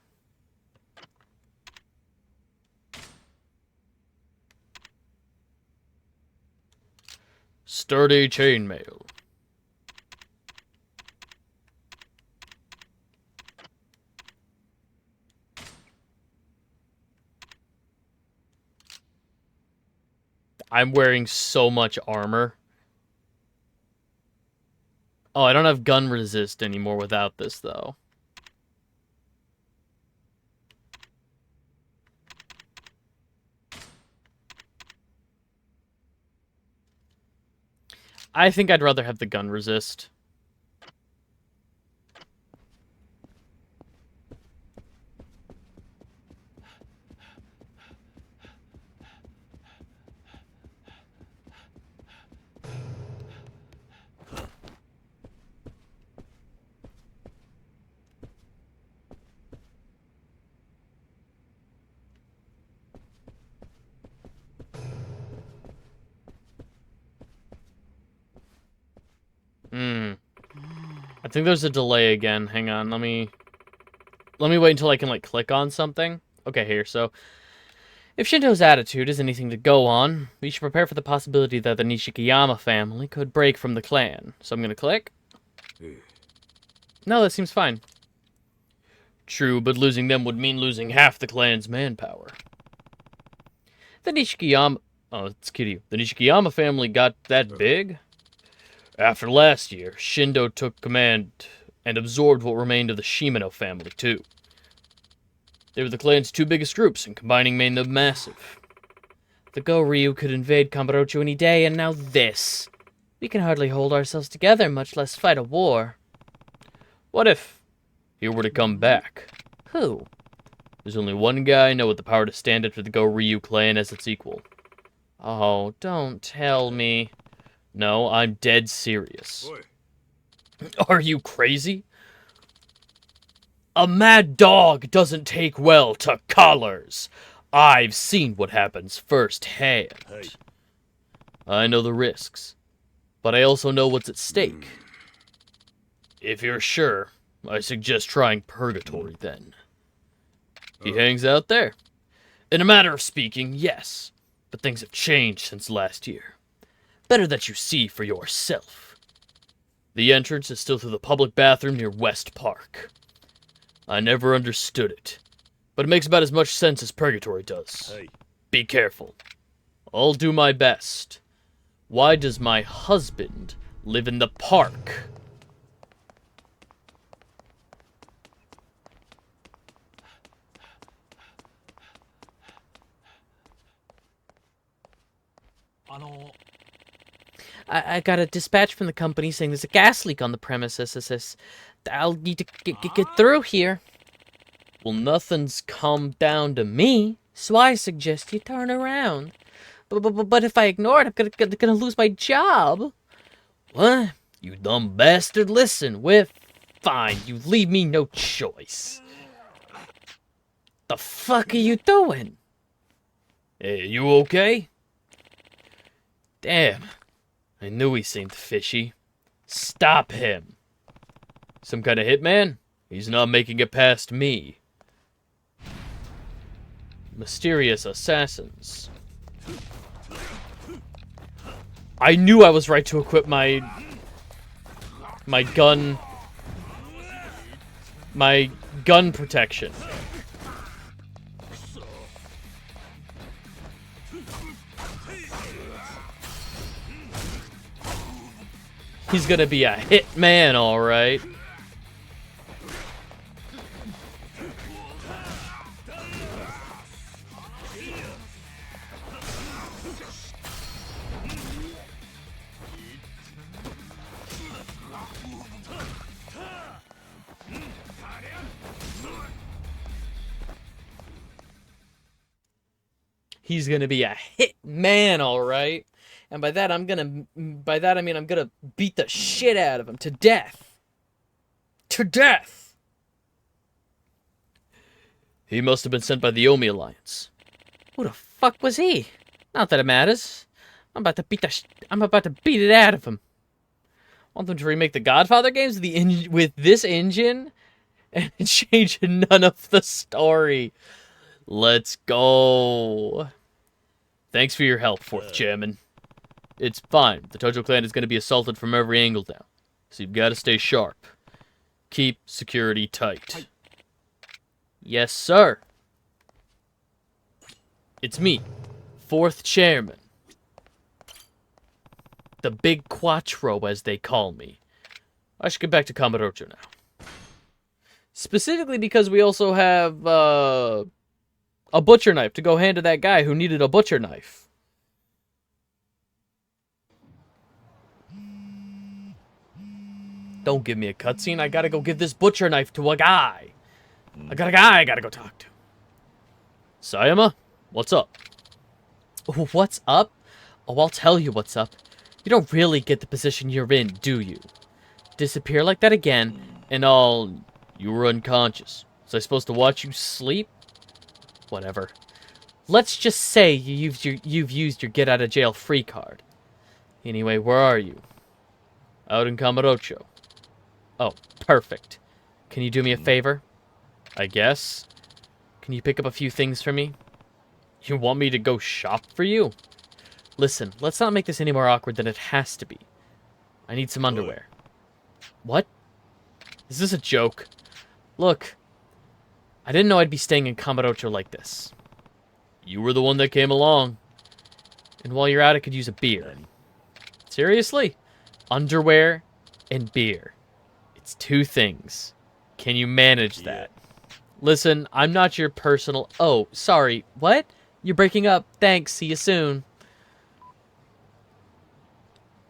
[SPEAKER 1] Sturdy chainmail. I'm wearing so much armor. Oh, I don't have gun resist anymore without this, though. I think I'd rather have the gun resist. I think there's a delay again. Hang on, let me wait until I can, like, click on something. Okay, here, so... If Shinto's attitude is anything to go on, we should prepare for the possibility that the Nishikiyama family could break from the clan. So I'm gonna click. No, that seems fine. True, but losing them would mean losing half the clan's manpower. The Nishikiyama... Oh, it's Kiryu. The Nishikiyama family got that big? After last year, Shindo took command and absorbed what remained of the Shimano family, too. They were the clan's two biggest groups, and combining made them massive. The Go-Ryu could invade Kamurocho any day, and now this. We can hardly hold ourselves together, much less fight a war. What if he were to come back? Who? There's only one guy I know with the power to stand up to the Go-Ryu clan as its equal. Oh, don't tell me. No, I'm dead serious. Are you crazy? A mad dog doesn't take well to collars. I've seen what happens firsthand. Hey. I know the risks, but I also know what's at stake. If you're sure, I suggest trying Purgatory then. He hangs out there. In a matter of speaking, yes, but things have changed since last year. Better that you see for yourself. The entrance is still through the public bathroom near West Park. I never understood it, but it makes about as much sense as Purgatory does. Hey. Be careful. I'll do my best. Why does my husband live in the park? I got a dispatch from the company saying there's a gas leak on the premises. I'll need to get through here. Well, nothing's come down to me, so I suggest you turn around. But if I ignore it, I'm gonna lose my job. What? You dumb bastard, listen, fine, you leave me no choice. The fuck are you doing? Hey, you okay? Damn. I knew he seemed fishy. Stop him. Some kind of hitman? He's not making it past me. Mysterious assassins. I knew I was right to equip my gun protection. He's gonna be a hitman, all right. He's gonna be a hitman, all right. And by that I mean I'm gonna beat the shit out of him to death. To death. He must have been sent by the Omi Alliance. Who the fuck was he? Not that it matters. I'm about to beat it out of him. Want them to remake the Godfather games with this engine and change none of the story. Let's go. Thanks for your help, Fourth Chairman. It's fine. The Tojo clan is going to be assaulted from every angle now. So you've got to stay sharp. Keep security tight. Yes, sir. It's me, Fourth Chairman. The Big Quattro, as they call me. I should get back to Kamurocho now. Specifically because we also have, a butcher knife to go hand to that guy who needed a butcher knife. Don't give me a cutscene. I gotta go give this butcher knife to a guy. I got a guy I gotta go talk to. Sayama, what's up? What's up? Oh, I'll tell you what's up. You don't really get the position you're in, do you? Disappear like that again, and you were unconscious. Was I supposed to watch you sleep? Whatever. Let's just say you've used your get-out-of-jail-free card. Anyway, where are you? Out in Kamurocho. Oh, perfect. Can you do me a favor? I guess. Can you pick up a few things for me? You want me to go shop for you? Listen, let's not make this any more awkward than it has to be. I need some underwear. What? Is this a joke? Look, I didn't know I'd be staying in Kamurocho like this. You were the one that came along. And while you're out, I could use a beer. Seriously? Underwear and beer. It's two things. Can you manage that? Listen, I'm not your personal... Oh, sorry. What? You're breaking up. Thanks. See you soon.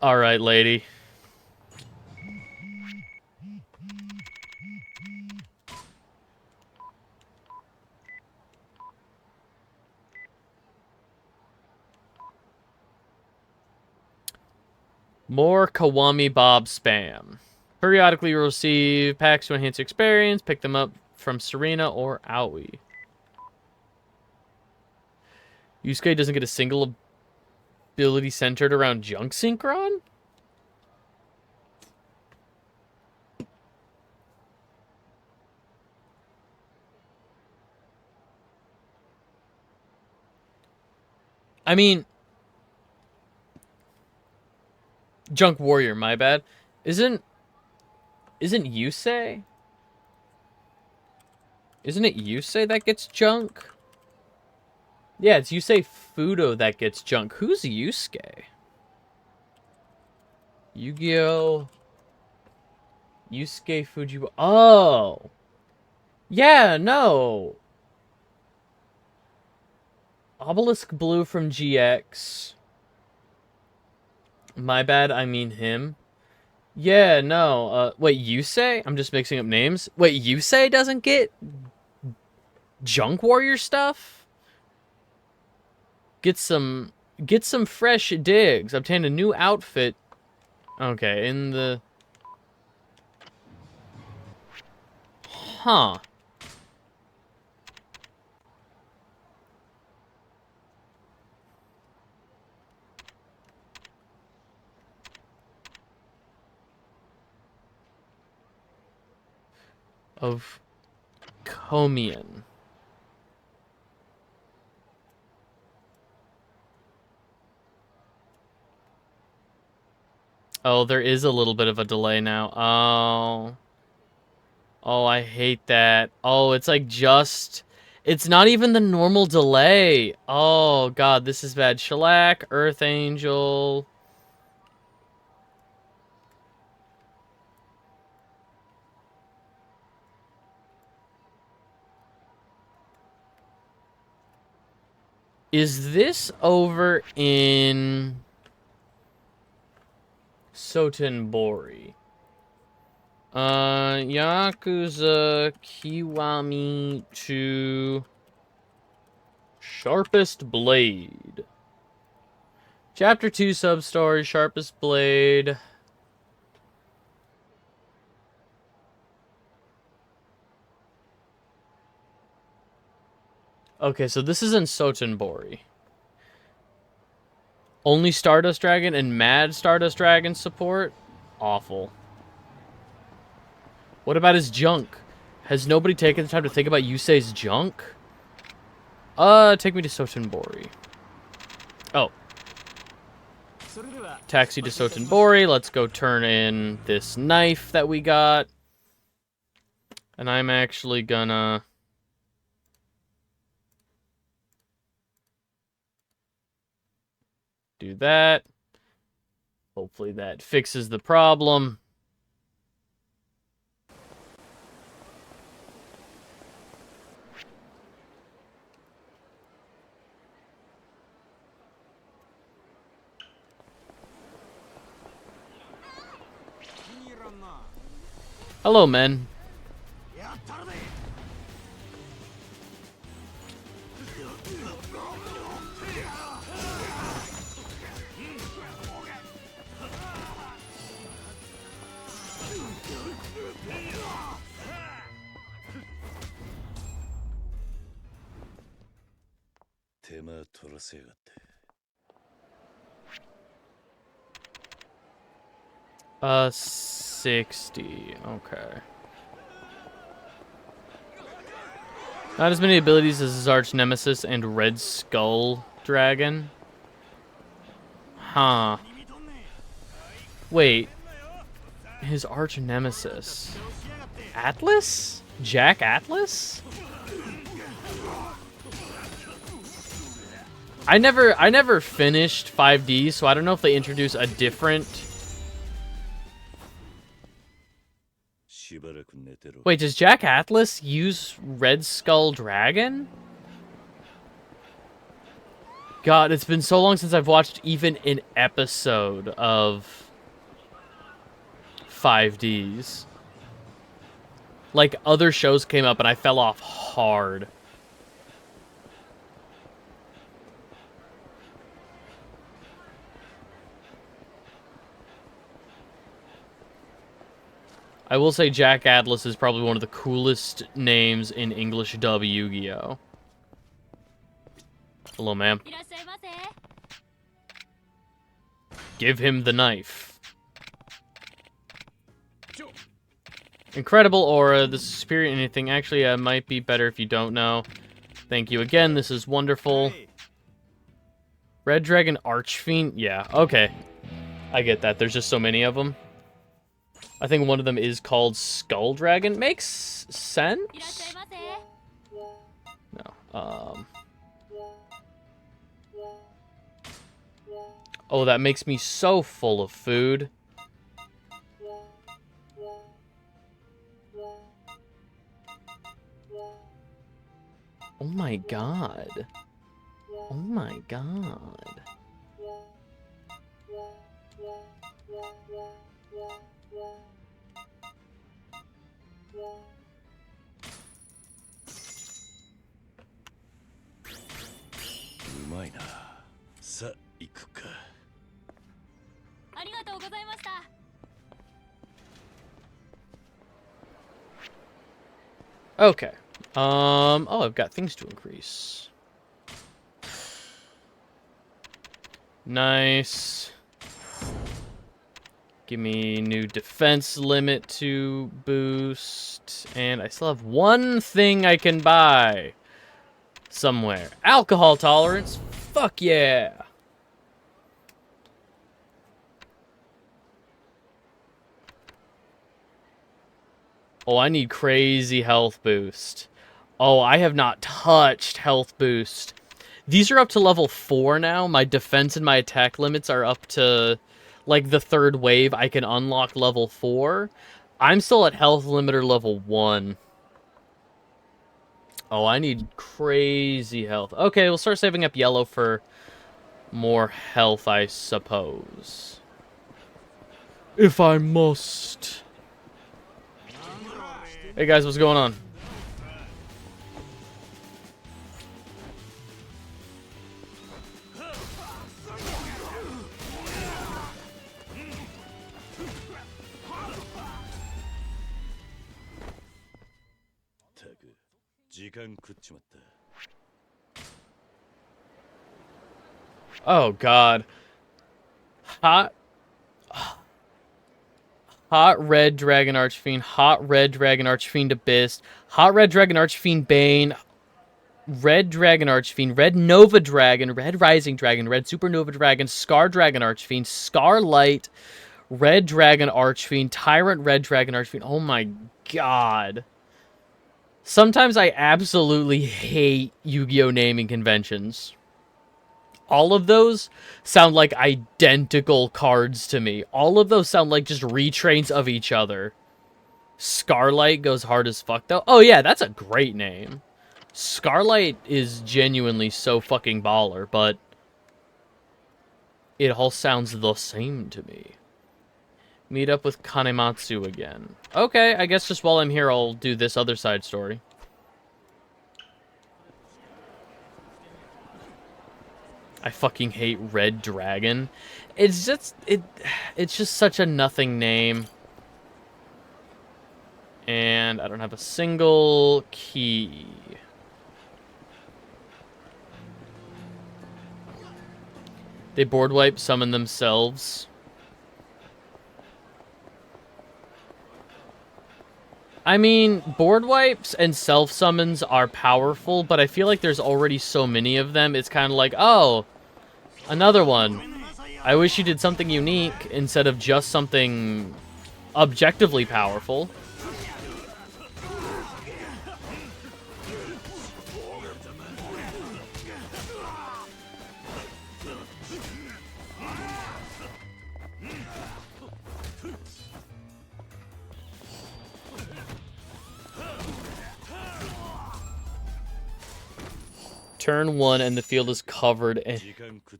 [SPEAKER 1] Alright, lady. More Kiwami Bob spam. Periodically you'll receive packs to enhance your experience. Pick them up from Serena or Aoi. Yusuke doesn't get a single ability centered around junk synchron? I mean... Junk Warrior, my bad. Isn't Yusei? Isn't it Yusei that gets junk? Yeah, it's Yusei Fudo that gets junk. Who's Yusuke? Yu-Gi-Oh! Yusuke Fujiwara. Oh! Yeah, no! Obelisk Blue from GX. My bad, I mean him. Yeah, no, wait, Yusei? I'm just mixing up names. Wait, Yusei doesn't get Junk Warrior stuff? Get some fresh digs. Obtain a new outfit. Okay, in the... Huh. Of Komian. Oh, there is a little bit of a delay now. Oh. Oh, I hate that. Oh, it's like just... It's not even the normal delay. Oh, God, this is bad. Shellac, Earth Angel... Is this over in Sotenbori? Yakuza Kiwami to Sharpest Blade. Chapter 2 sub-story, Sharpest Blade. Okay, so this is in Sotenbori. Only Stardust Dragon and Mad Stardust Dragon support? Awful. What about his junk? Has nobody taken the time to think about Yusei's junk? Take me to Sotenbori. Oh. Taxi to Sotenbori. Let's go turn in this knife that we got. And I'm actually gonna... do that. Hopefully that fixes the problem. Hello, men. 60. Okay. Not as many abilities as his arch nemesis and Red Skull Dragon. Huh. Wait. His arch nemesis. Atlas? Jack Atlas? I never finished 5D, so I don't know if they introduce a different... Wait, does Jack Atlas use Red Skull Dragon? God, it's been so long since I've watched even an episode of 5Ds. Like, other shows came up and I fell off hard. I will say Jack Atlas is probably one of the coolest names in English dub Yu-Gi-Oh! Hello, ma'am. Give him the knife. Incredible aura. This is superior to anything. Actually, it might be better if you don't know. Thank you again. This is wonderful. Red Dragon Archfiend? Yeah, okay. I get that. There's just so many of them. I think one of them is called Skull Dragon. Makes sense? No. Oh, that makes me so full of food. Oh my god. Oh my god. Okay. Oh, I've got things to increase. Nice. Give me new defense limit to boost. And I still have one thing I can buy somewhere. Alcohol tolerance. Fuck yeah. Oh, I need crazy health boost. Oh, I have not touched health boost. These are up to level 4 now. My defense and my attack limits are up to, like, the third wave. I can unlock level 4. I'm still at health limiter level 1. Oh, I need crazy health. Okay, we'll start saving up yellow for more health, I suppose. If I must. Hey guys, what's going on? Oh god. Hot Red Dragon Archfiend, Hot Red Dragon Archfiend Abyss, Hot Red Dragon Archfiend Bane, Red Dragon Archfiend, Red Nova Dragon, Red Rising Dragon, Red Supernova Dragon, Scar Dragon Archfiend, Scarlight, Red Dragon Archfiend, Tyrant Red Dragon Archfiend. Oh my god. Sometimes I absolutely hate Yu-Gi-Oh! Naming conventions. All of those sound like identical cards to me. All of those sound like just retrains of each other. Scarlight goes hard as fuck, though. Oh, yeah, that's a great name. Scarlight is genuinely so fucking baller, but it all sounds the same to me. Meet up with Kanematsu again. Okay, I guess just while I'm here, I'll do this other side story. I fucking hate Red Dragon. It's just such a nothing name. And I don't have a single key. They board wipe summon themselves. I mean, board wipes and self-summons are powerful, but I feel like there's already so many of them, it's kind of like, oh, another one. I wish you did something unique instead of just something objectively powerful. Turn 1 and the field is covered in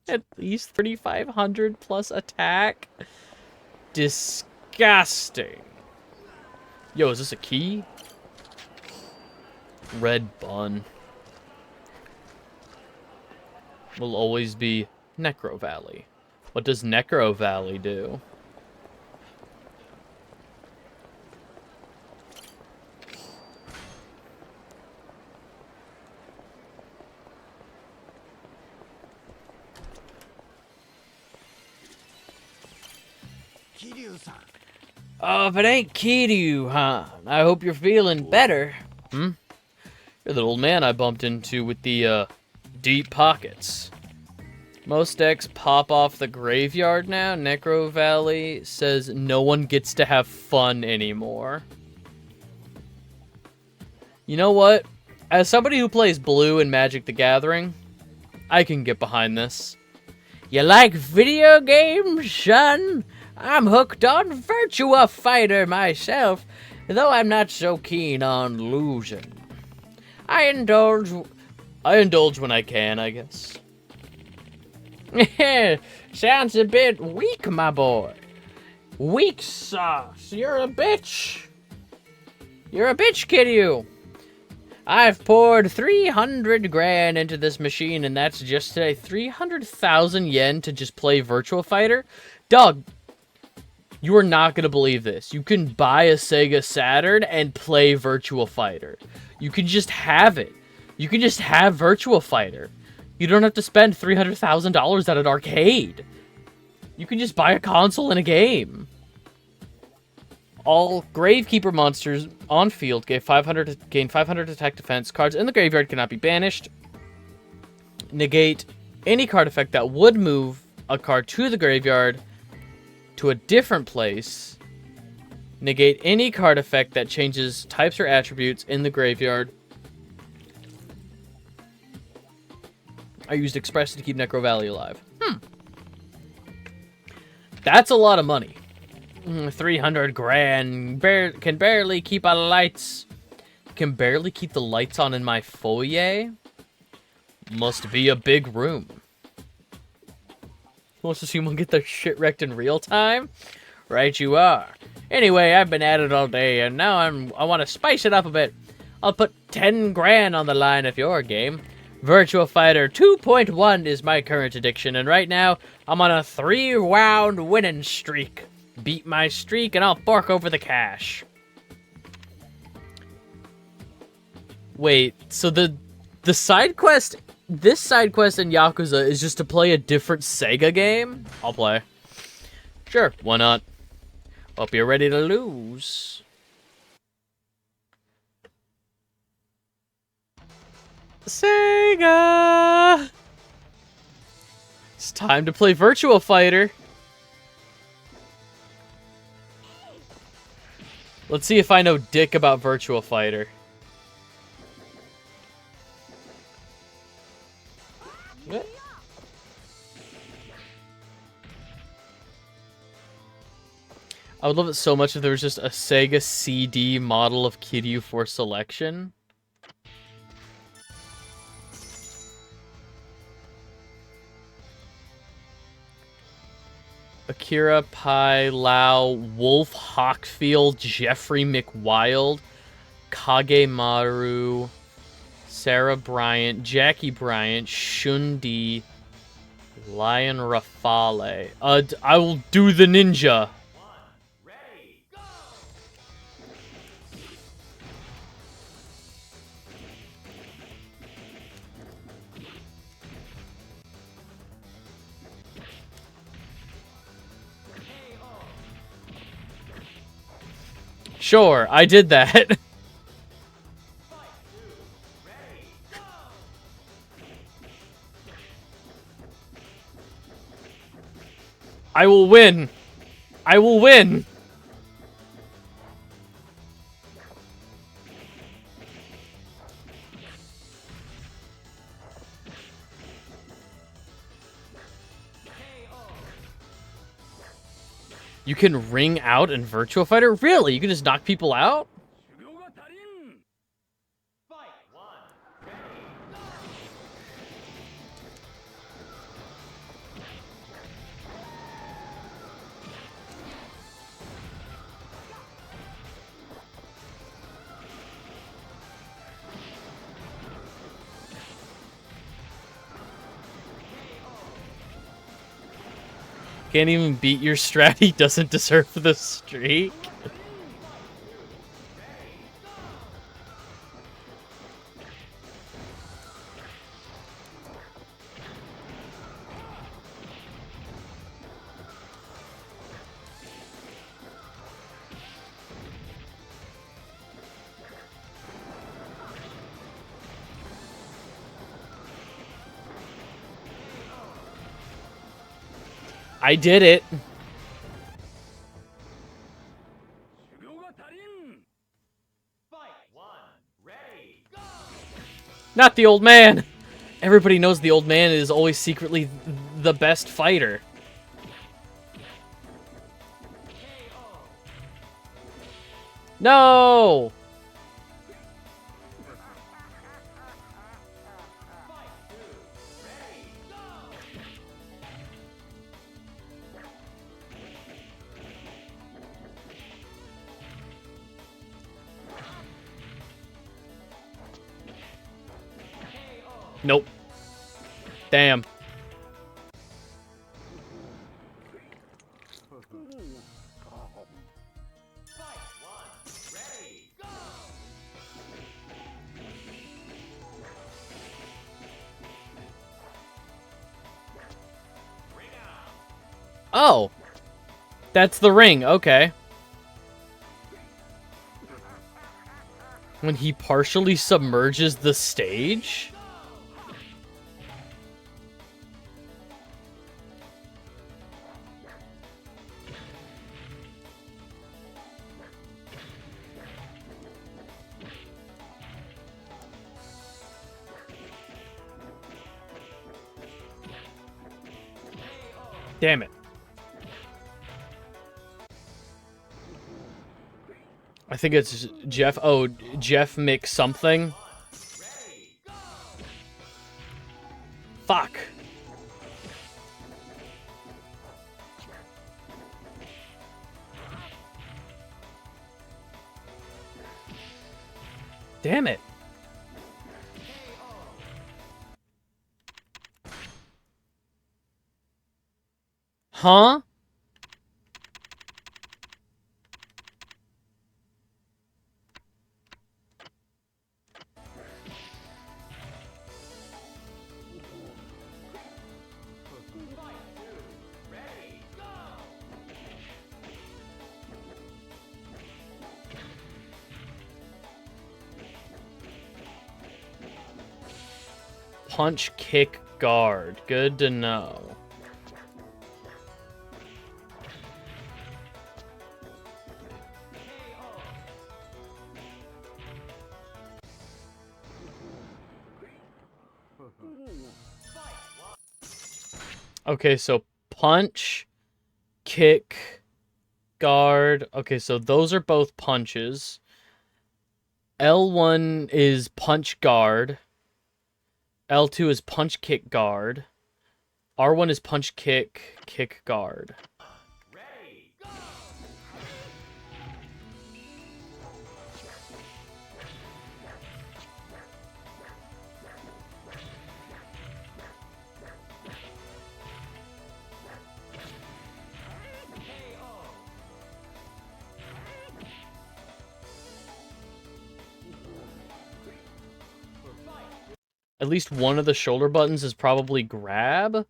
[SPEAKER 1] at least 3,500 plus attack. Disgusting. Yo, is this a key? Red bun. Will always be Necro Valley. What does Necro Valley do? Oh, if it ain't Kiryu, huh? I hope you're feeling better. Hmm? You're the old man I bumped into with the, deep pockets. Most decks pop off the graveyard now. Necro Valley says no one gets to have fun anymore. You know what? As somebody who plays blue in Magic the Gathering, I can get behind this. You like video games, son? I'm hooked on Virtua Fighter myself, though I'm not so keen on losing. I indulge when I can, I guess. Sounds a bit weak, my boy. Weak sauce. You're a bitch. You're a bitch, Kiryu. I've poured 300 grand into this machine, and that's just today. 300,000 yen to just play Virtua Fighter? Dog, you are not going to believe this. You can buy a Sega Saturn and play Virtua Fighter. You can just have it. You can just have Virtua Fighter. You don't have to spend $300,000 at an arcade. You can just buy a console and a game. All Gravekeeper monsters on field gain 500 attack defense. Cards in the graveyard cannot be banished. Negate any card effect that would move a card to the graveyard to a different place. Negate any card effect that changes types or attributes in the graveyard. I used Express to keep Necro Valley alive. That's a lot of money. 300 grand. Can barely keep the lights on in my foyer. Must be a big room. Wants to see someone get their shit wrecked in real time? Right you are. Anyway, I've been at it all day, and now I want to spice it up a bit. I'll put 10 grand on the line if you're game. Virtua Fighter 2.1 is my current addiction, and right now, I'm on a 3-round winning streak. Beat my streak, and I'll fork over the cash. Wait, so the side quest... This side quest in Yakuza is just to play a different Sega game? I'll play. Sure, why not? Hope you're ready to lose. Sega! It's time to play Virtua Fighter. Let's see if I know dick about Virtua Fighter. What? I would love it so much if there was just a Sega CD model of Kiryu for selection. Akira Pai Lau, Wolf Hawkfield, Jeffrey McWild, Kagemaru, Sarah Bryant, Jackie Bryant, Shundi, Lion Rafale. I will do the ninja. Sure, I did that. I will win. I will win. You can ring out in Virtua Fighter? Really? You can just knock people out? Can't even beat your strat. He doesn't deserve the streak. I did it. Not the old man. Everybody knows the old man is always secretly the best fighter. No! Nope. Damn. Oh. That's the ring. Okay. When he partially submerges the stage? Damn it. I think it's Jeff. Oh, Jeff Mix something. Fuck. Damn it. Huh? Punch, kick, guard. Good to know. Okay, so punch, kick, guard. Okay, so those are both punches. L1 is punch guard. L2 is punch kick guard. R1 is punch kick, kick guard. At least one of the shoulder buttons is probably grab.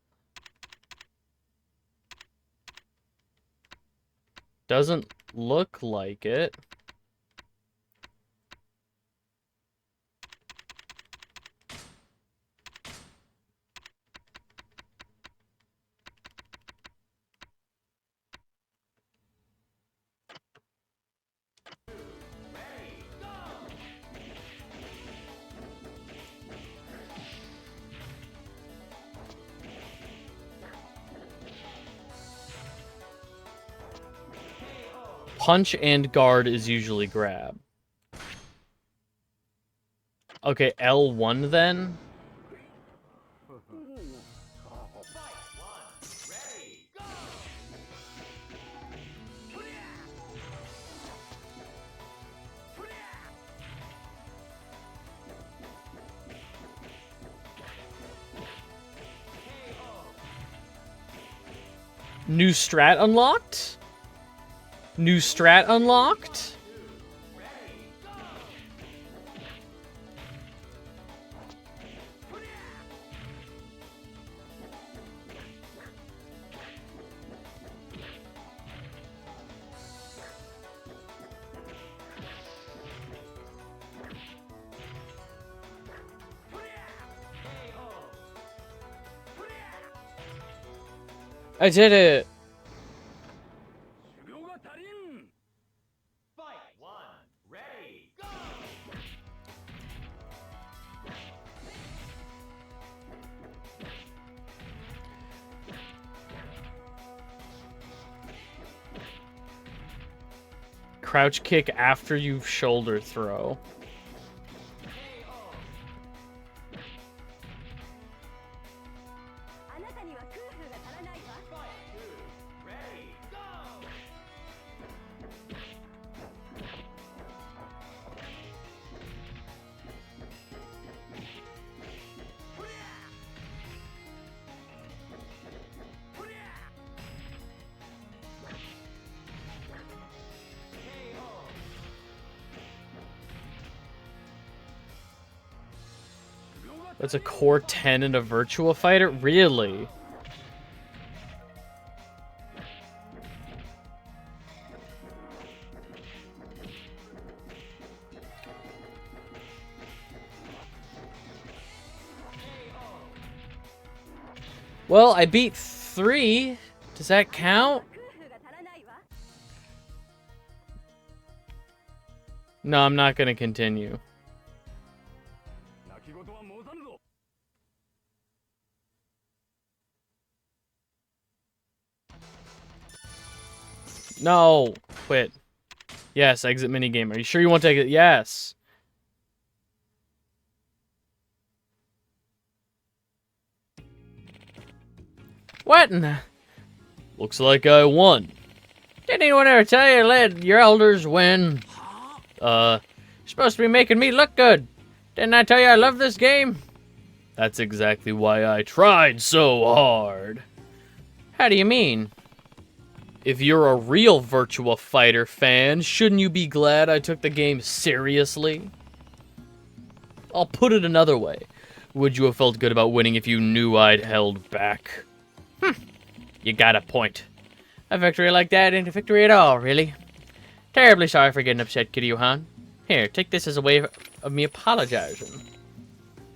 [SPEAKER 1] Doesn't look like it. Punch and guard is usually grab. Okay, L1 then? New strat unlocked? New strat unlocked? I did it! Crouch kick after you shoulder throw. That's a core 10 in a Virtua Fighter? Really? Well, I beat 3. Does that count? No, I'm not going to continue. No, quit. Yes, exit minigame. Are you sure you want to take it? Yes. What in the... Looks like I won. Didn't anyone ever tell you to let your elders win? You're supposed to be making me look good. Didn't I tell you I love this game? That's exactly why I tried so hard. How do you mean? If you're a real Virtua Fighter fan, shouldn't you be glad I took the game seriously? I'll put it another way. Would you have felt good about winning if you knew I'd held back? You got a point. A victory like that ain't a victory at all, really. Terribly sorry for getting upset, Kiryu-han. Here, take this as a way of me apologizing.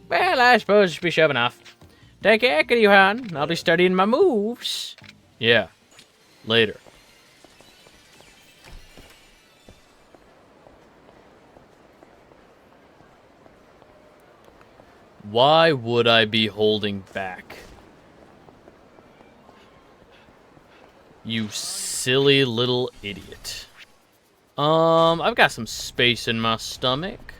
[SPEAKER 1] Well, I suppose you should be shoving off. Take care, Kiryu-han. I'll be studying my moves. Yeah. Later. Why would I be holding back? You silly little idiot. I've got some space in my stomach.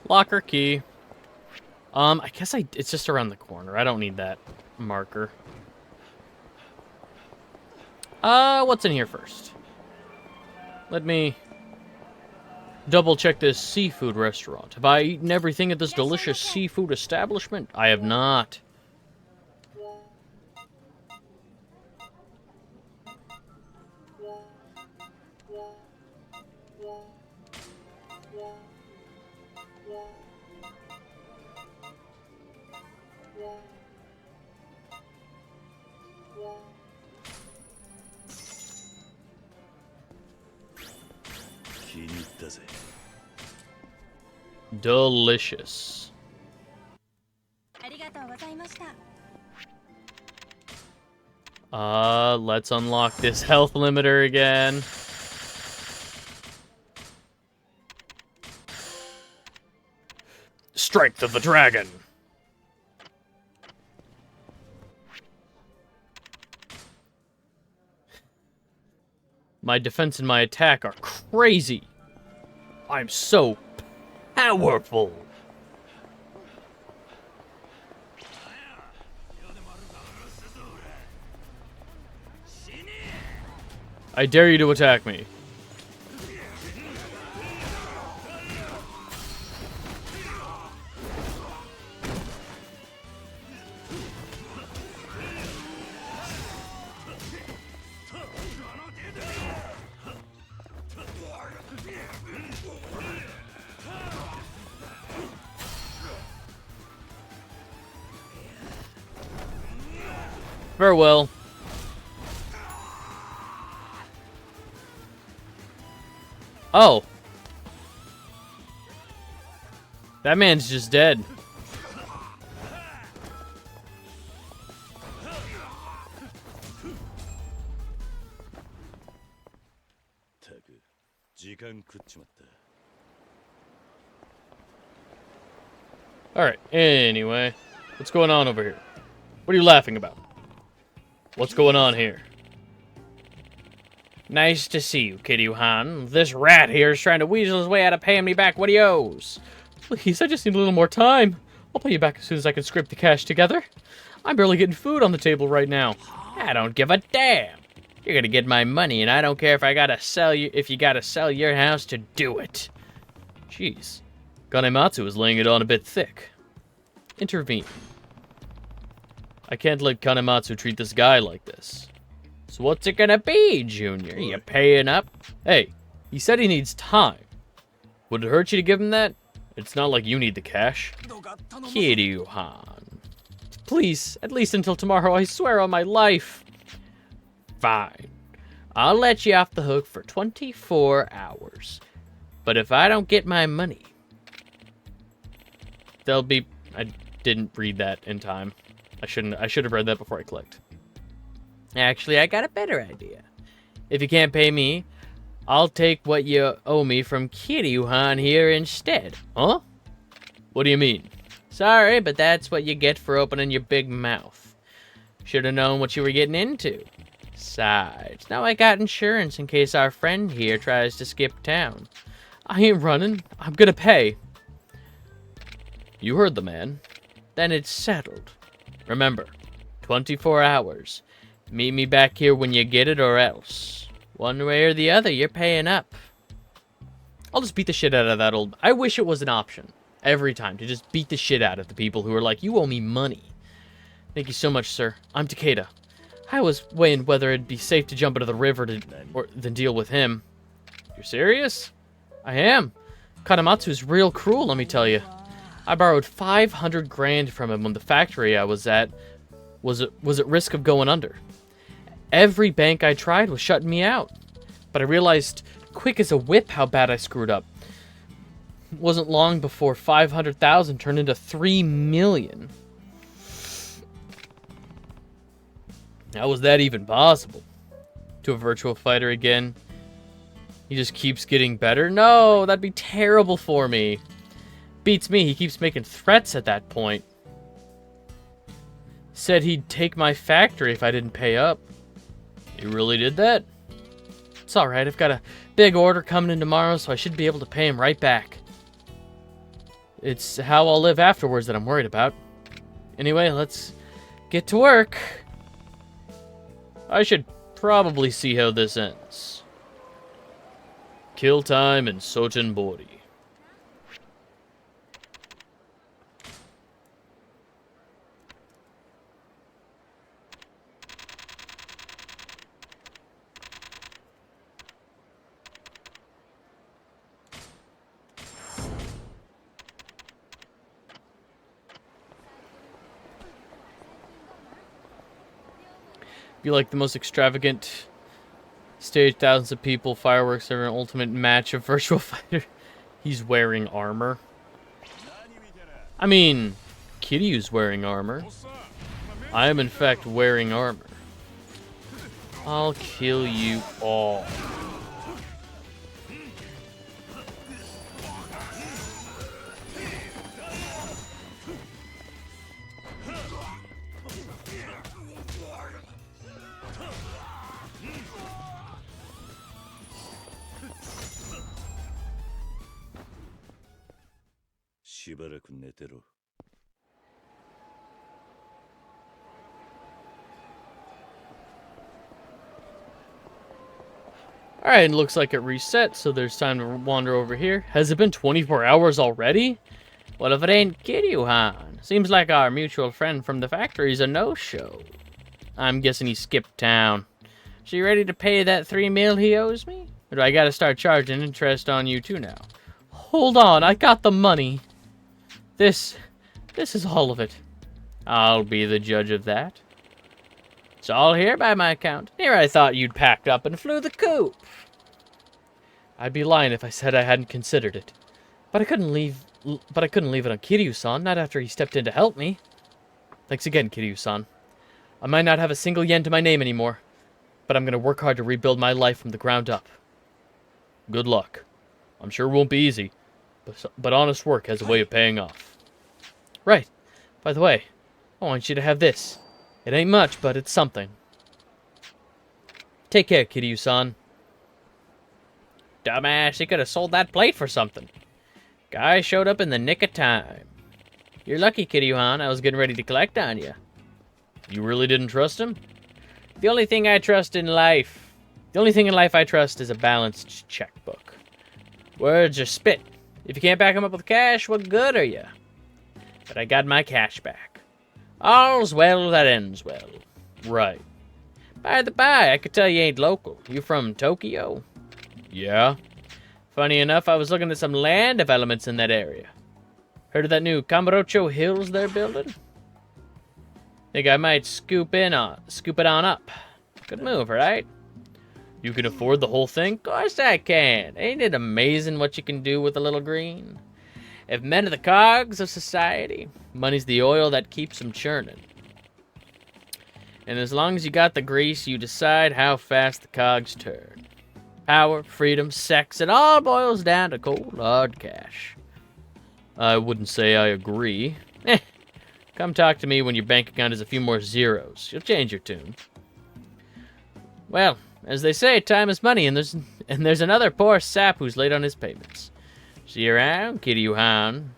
[SPEAKER 1] Locker key. I guess it's just around the corner. I don't need that marker. What's in here first? Let me double check this seafood restaurant. Have I eaten everything at this delicious seafood establishment? I have not. Delicious.
[SPEAKER 11] ありがとうございました。
[SPEAKER 1] Let's unlock this health limiter again. Strength of the dragon. My defense and my attack are crazy. I'm so powerful. I dare you to attack me. Farewell. Oh. That man's just dead. Alright, anyway. What's going on over here? What are you laughing about? What's going on here? Nice to see you, Kiryu-han. This rat here is trying to weasel his way out of paying me back what he owes. Please, I just need a little more time. I'll pay you back as soon as I can scrape the cash together. I'm barely getting food on the table right now. I don't give a damn. You're gonna get my money, and I don't care if I gotta sell you. If you gotta sell your house to do it. Jeez, Ganematsu is laying it on a bit thick. Intervene. I can't let Kanematsu treat this guy like this. So what's it gonna be, Junior? You paying up? Hey, he said he needs time. Would it hurt you to give him that? It's not like you need the cash. Kiryu-han. Please, at least until tomorrow, I swear on my life. Fine. I'll let you off the hook for 24 hours. But if I don't get my money, there'll be... I didn't read that in time. I should have read that before I clicked. Actually, I got a better idea. If you can't pay me, I'll take what you owe me from Kiryu-han here instead. Huh? What do you mean? Sorry, but that's what you get for opening your big mouth. Should have known what you were getting into. Besides, now I got insurance in case our friend here tries to skip town. I ain't running. I'm gonna pay. You heard the man. Then it's settled. Remember, 24 hours. Meet me back here when you get it or else. One way or the other, you're paying up. I'll just beat the shit out of that old... I wish it was an option. Every time, to just beat the shit out of the people who are like, you owe me money. Thank you so much, sir. I'm Takeda. I was weighing whether it'd be safe to jump into the river than deal with him. You're serious? I am. Kanematsu's real cruel, let me tell you. I borrowed 500 grand from him when the factory I was at was at risk of going under. Every bank I tried was shutting me out. But I realized quick as a whip how bad I screwed up. It wasn't long before 500,000 turned into 3 million. How was that even possible? To a virtual fighter again? He just keeps getting better? No, that'd be terrible for me. Beats me, he keeps making threats at that point. Said he'd take my factory if I didn't pay up. He really did that? It's alright, I've got a big order coming in tomorrow, so I should be able to pay him right back. It's how I'll live afterwards that I'm worried about. Anyway, let's get to work. I should probably see how this ends. Kill time in Sotenbori. be like the most extravagant stage, thousands of people, fireworks, or an ultimate match of Virtual Fighter. He's wearing armor. I mean, Kiryu's wearing armor. I am in fact wearing armor. I'll kill you all. Alright, looks like it reset, so there's time to wander over here. Has it been 24 hours already? Well, if it ain't Kiryu-han. Seems like our mutual friend from the factory's a no-show. I'm guessing he skipped town. So you ready to pay that $3 million he owes me? Or do I gotta start charging interest on you too now? Hold on, I got the money. This is all of it. I'll be the judge of that. It's all here by my account. Here I thought you'd packed up and flew the coop. I'd be lying if I said I hadn't considered it. But I couldn't leave it on Kiryu-san, not after he stepped in to help me. Thanks again, Kiryu-san. I might not have a single yen to my name anymore, but I'm gonna work hard to rebuild my life from the ground up. Good luck. I'm sure it won't be easy, but honest work has a way of paying off. Right. By the way, I want you to have this. It ain't much, but it's something. Take care, Kiryu-san. Dumbass, he could have sold that plate for something. Guy showed up in the nick of time. You're lucky, Kiryu-han. I was getting ready to collect on you. You really didn't trust him? The only thing in life I trust is a balanced checkbook. Words are spit. If you can't back them up with cash, what good are you? But I got my cash back. All's well that ends well. Right. By the by, I could tell you ain't local. You from Tokyo? Yeah. Funny enough, I was looking at some land developments in that area. Heard of that new Kamurocho Hills they're building? Think I might scoop it on up. Good move, right? You can afford the whole thing? Course I can. Ain't it amazing what you can do with a little green? If men are the cogs of society, money's the oil that keeps them churning. And as long as you got the grease, you decide how fast the cogs turn. Power, freedom, sex, it all boils down to cold, hard cash. I wouldn't say I agree. Come talk to me when your bank account has a few more zeros. You'll change your tune. Well, as they say, time is money, and there's another poor sap who's late on his payments. See you around, Kiryu-han.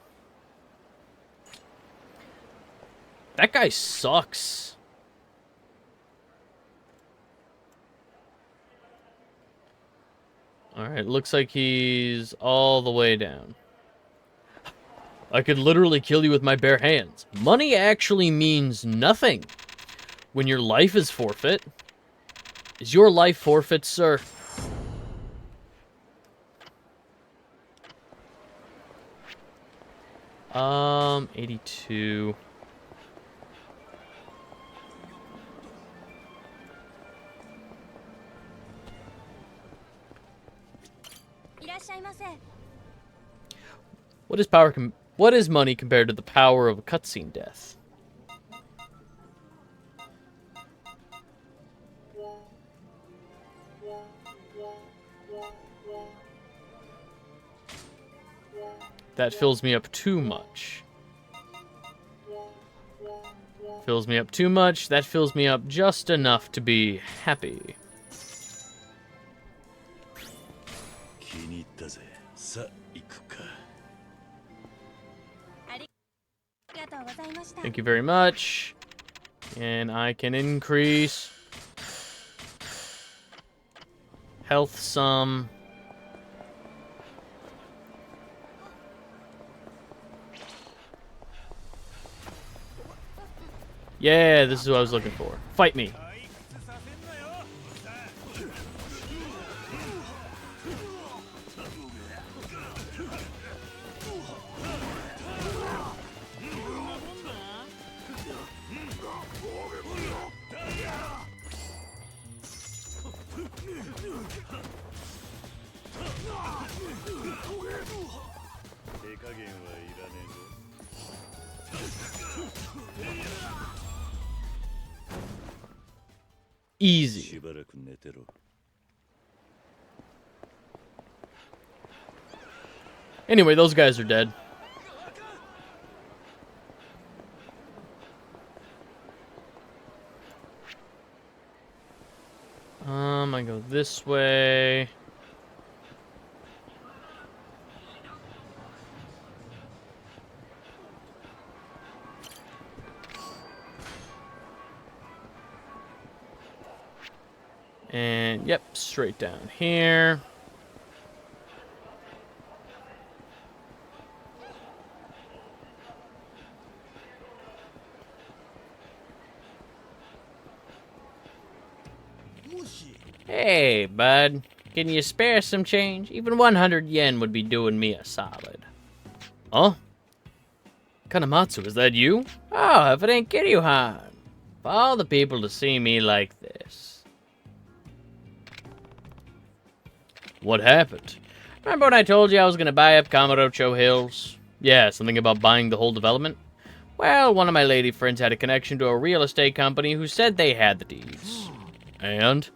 [SPEAKER 1] That guy sucks. Alright, looks like he's all the way down. I could literally kill you with my bare hands. Money actually means nothing when your life is forfeit. Is your life forfeit, sir? $82. What is money compared to the power of a cutscene death? That fills me up too much. Fills me up too much. That fills me up just enough to be happy. Thank you very much. And I can increase health some. Yeah, this is what I was looking for. Fight me.
[SPEAKER 6] 加減はいらねえぞ。
[SPEAKER 1] Easy.
[SPEAKER 6] しばらく寝てろ。
[SPEAKER 1] Anyway, those guys are dead. I go this way. And, yep, straight down here. Hey, bud. Can you spare some change? Even 100 yen would be doing me a solid. Huh? Kanematsu, is that you? Oh, if it ain't Kiryu-han. For all the people to see me like this. What happened? Remember when I told you I was going to buy up Kamurocho Hills? Yeah, something about buying the whole development? Well, one of my lady friends had a connection to a real estate company who said they had the deeds. And?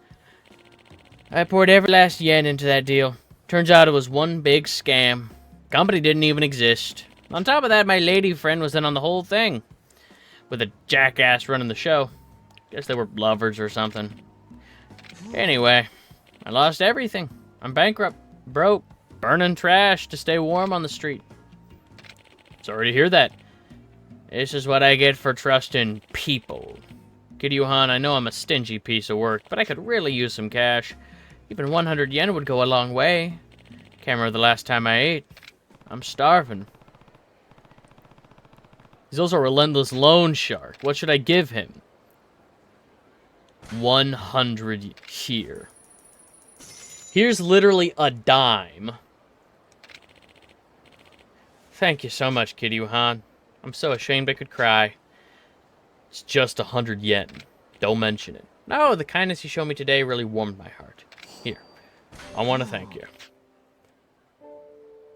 [SPEAKER 1] I poured every last yen into that deal. Turns out it was one big scam. Company didn't even exist. On top of that, my lady friend was in on the whole thing. With a jackass running the show. Guess they were lovers or something. Anyway, I lost everything. I'm bankrupt, broke, burning trash to stay warm on the street. Sorry to hear that. This is what I get for trusting people. Kiryu-han, I know I'm a stingy piece of work, but I could really use some cash. Even 100 yen would go a long way. Can't remember the last time I ate. I'm starving. He's also a relentless loan shark. What should I give him? 100 here. Here's literally a dime. Thank you so much, Kiryu-han. I'm so ashamed I could cry. It's just 100 yen. Don't mention it. No, the kindness you showed me today really warmed my heart. Here. I want to thank you.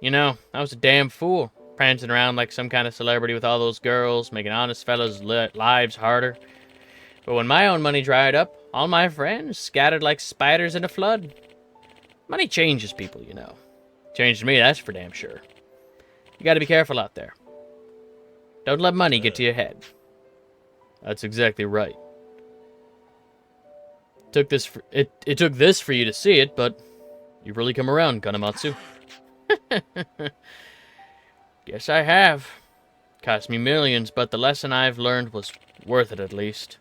[SPEAKER 1] You know, I was a damn fool. Prancing around like some kind of celebrity with all those girls, making honest fellas' lives harder. But when my own money dried up, all my friends scattered like spiders in a flood. Money changes people, you know. Changed me, that's for damn sure. You gotta be careful out there. Don't let money get to your head. That's exactly right. It took this for you to see it, but you've really come around, Kanematsu. Guess I have. Cost me millions, but the lesson I've learned was worth it at least.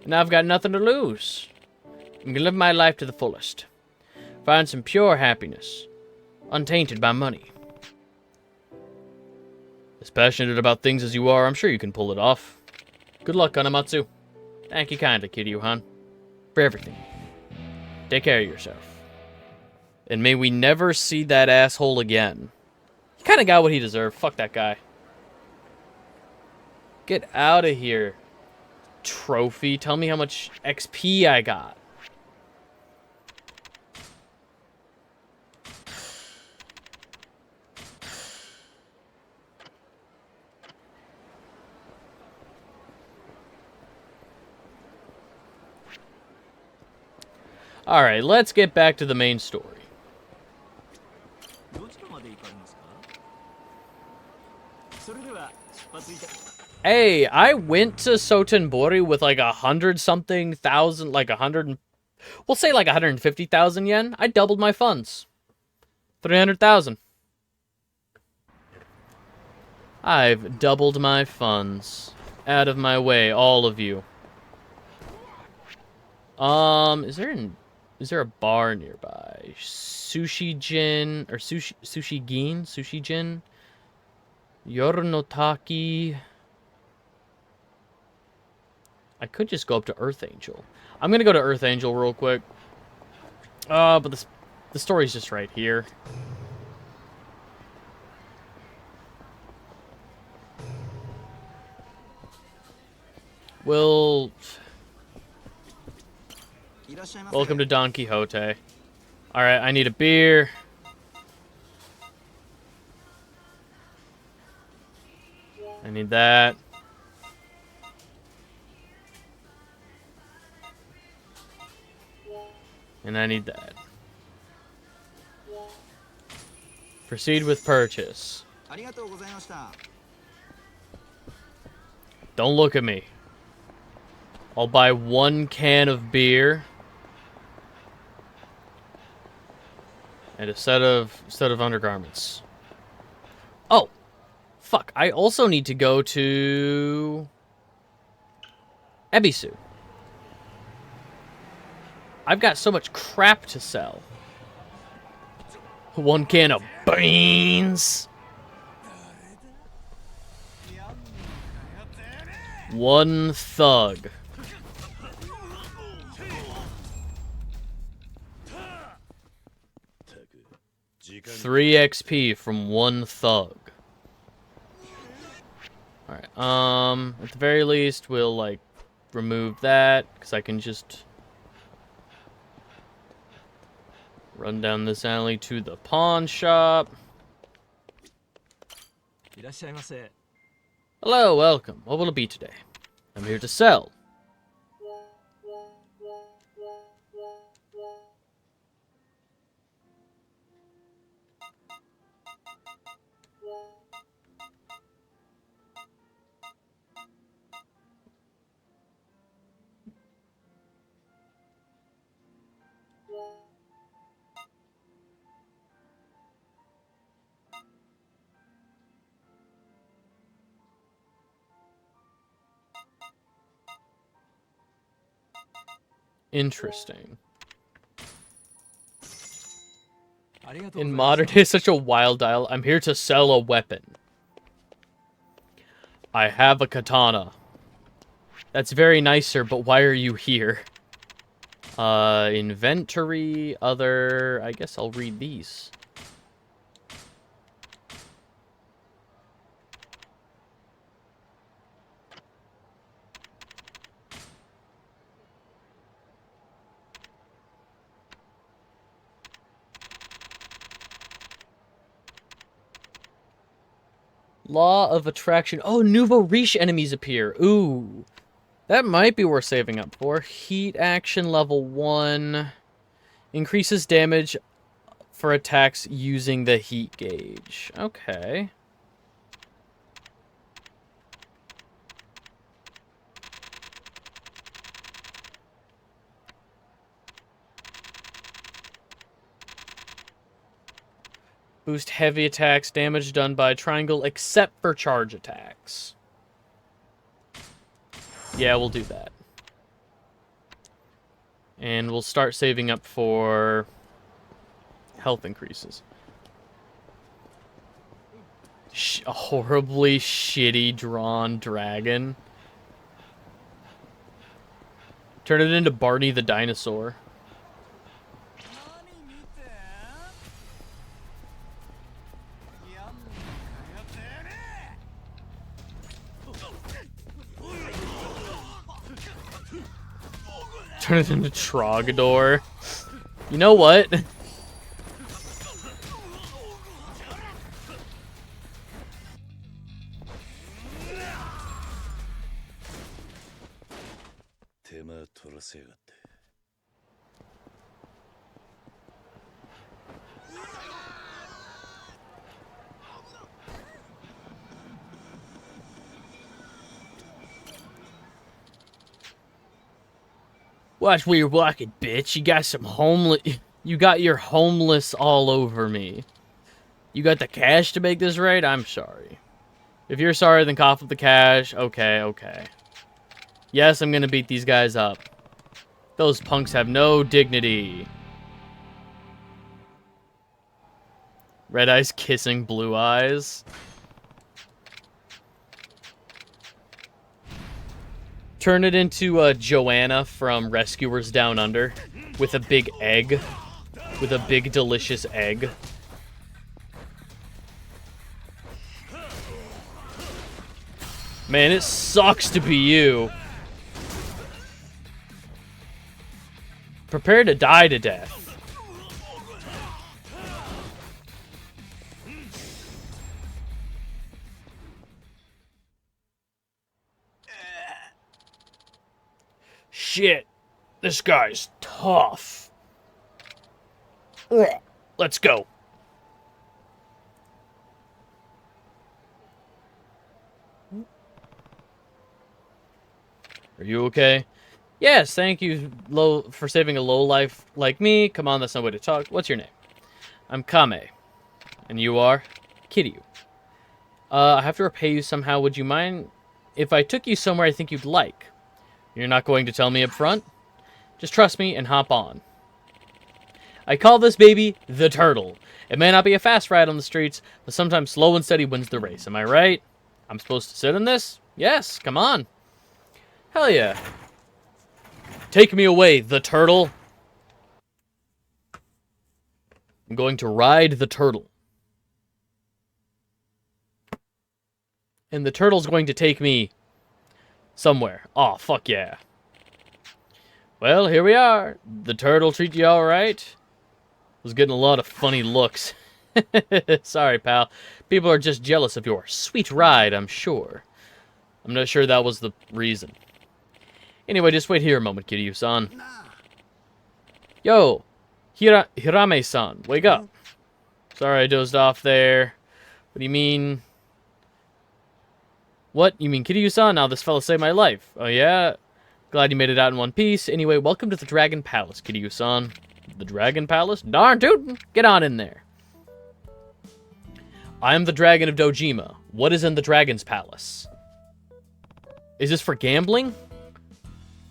[SPEAKER 1] Now I've got nothing to lose. I'm gonna live my life to the fullest. Find some pure happiness, untainted by money. As passionate about things as you are, I'm sure you can pull it off. Good luck, Kanematsu. Thank you kindly, Kiryu-han, for everything. Take care of yourself. And may we never see that asshole again. He kind of got what he deserved. Fuck that guy. Get out of here, trophy. Tell me how much XP I got. Alright, let's get back to the main story. Hey, I went to Sotenbori with like 100-something thousand, like 100, we'll say like 150,000 yen. I doubled my funds. 300,000. I've doubled my funds. Out of my way, all of you. Is there a bar nearby? Sushi Jin, or Sushi Gin? Sushi Jin? Yoronotaki. I could just go up to Earth Angel. I'm gonna go to Earth Angel real quick. But the story's just right here. Welcome to Don Quixote. Alright, I need a beer. I need that. And I need that. Proceed with purchase. Don't look at me. I'll buy 1 can of beer. And a set of undergarments. Oh! Fuck, I also need to go to Ebisu. I've got so much crap to sell. 1 can of beans. 1 thug. 3 XP from 1 thug. Alright, at the very least, we'll, like, remove that, because I can just run down this alley to the pawn shop. Hello, welcome. What will it be today? I'm here to sell. Interesting. In modern day, such a wild dial. I'm here to sell a weapon. I have a katana. That's very nice, sir, but why are you here? Inventory, other... I guess I'll read these. Law of Attraction. Oh, nouveau riche enemies appear. Ooh. That might be worth saving up for. Heat action level 1. Increases damage for attacks using the heat gauge. Okay. Boost heavy attacks, damage done by triangle, except for charge attacks. Yeah, we'll do that. And we'll start saving up for health increases. A horribly shitty drawn dragon. Turn it into Barney the dinosaur. Turn it into Trogador. You know what? Watch where you're walking, bitch. You got some homeless... You got your homeless all over me. You got the cash to make this right? I'm sorry. If you're sorry, then cough up the cash. Okay, okay. Yes, I'm gonna beat these guys up. Those punks have no dignity. Red eyes kissing blue eyes. Turn it into Joanna from Rescuers Down Under with a big egg. With a big, delicious egg. Man, it sucks to be you. Prepare to die to death. shit. This guy's tough. Ugh. Let's go. Are you okay? Yes, thank you for saving a low life like me. Come on, that's no way to talk. What's your name? I'm Kame. And you are? Kiryu. I have to repay you somehow. Would you mind if I took you somewhere I think you'd like? You're not going to tell me up front? Just trust me and hop on. I call this baby the Turtle. It may not be a fast ride on the streets, but sometimes slow and steady wins the race. Am I right? I'm supposed to sit in this? Yes, come on. Hell yeah. Take me away, the Turtle. I'm going to ride the Turtle. And the Turtle's going to take me somewhere. Aw, fuck yeah. Well, here we are. The Turtle treat you alright? Was getting a lot of funny looks. Sorry, pal. People are just jealous of your sweet ride, I'm sure. I'm not sure that was the reason. Anyway, just wait here a moment, Kiryu-san. Yo, Hirame-san, wake up. Sorry I dozed off there. What do you mean? What? You mean Kiryu-san? Now this fella saved my life. Oh yeah? Glad you made it out in one piece. Anyway, welcome to the Dragon Palace, Kiryu-san. The Dragon Palace? Darn tootin'! Get on in there. I am the Dragon of Dojima. What is in the Dragon's Palace? Is this for gambling?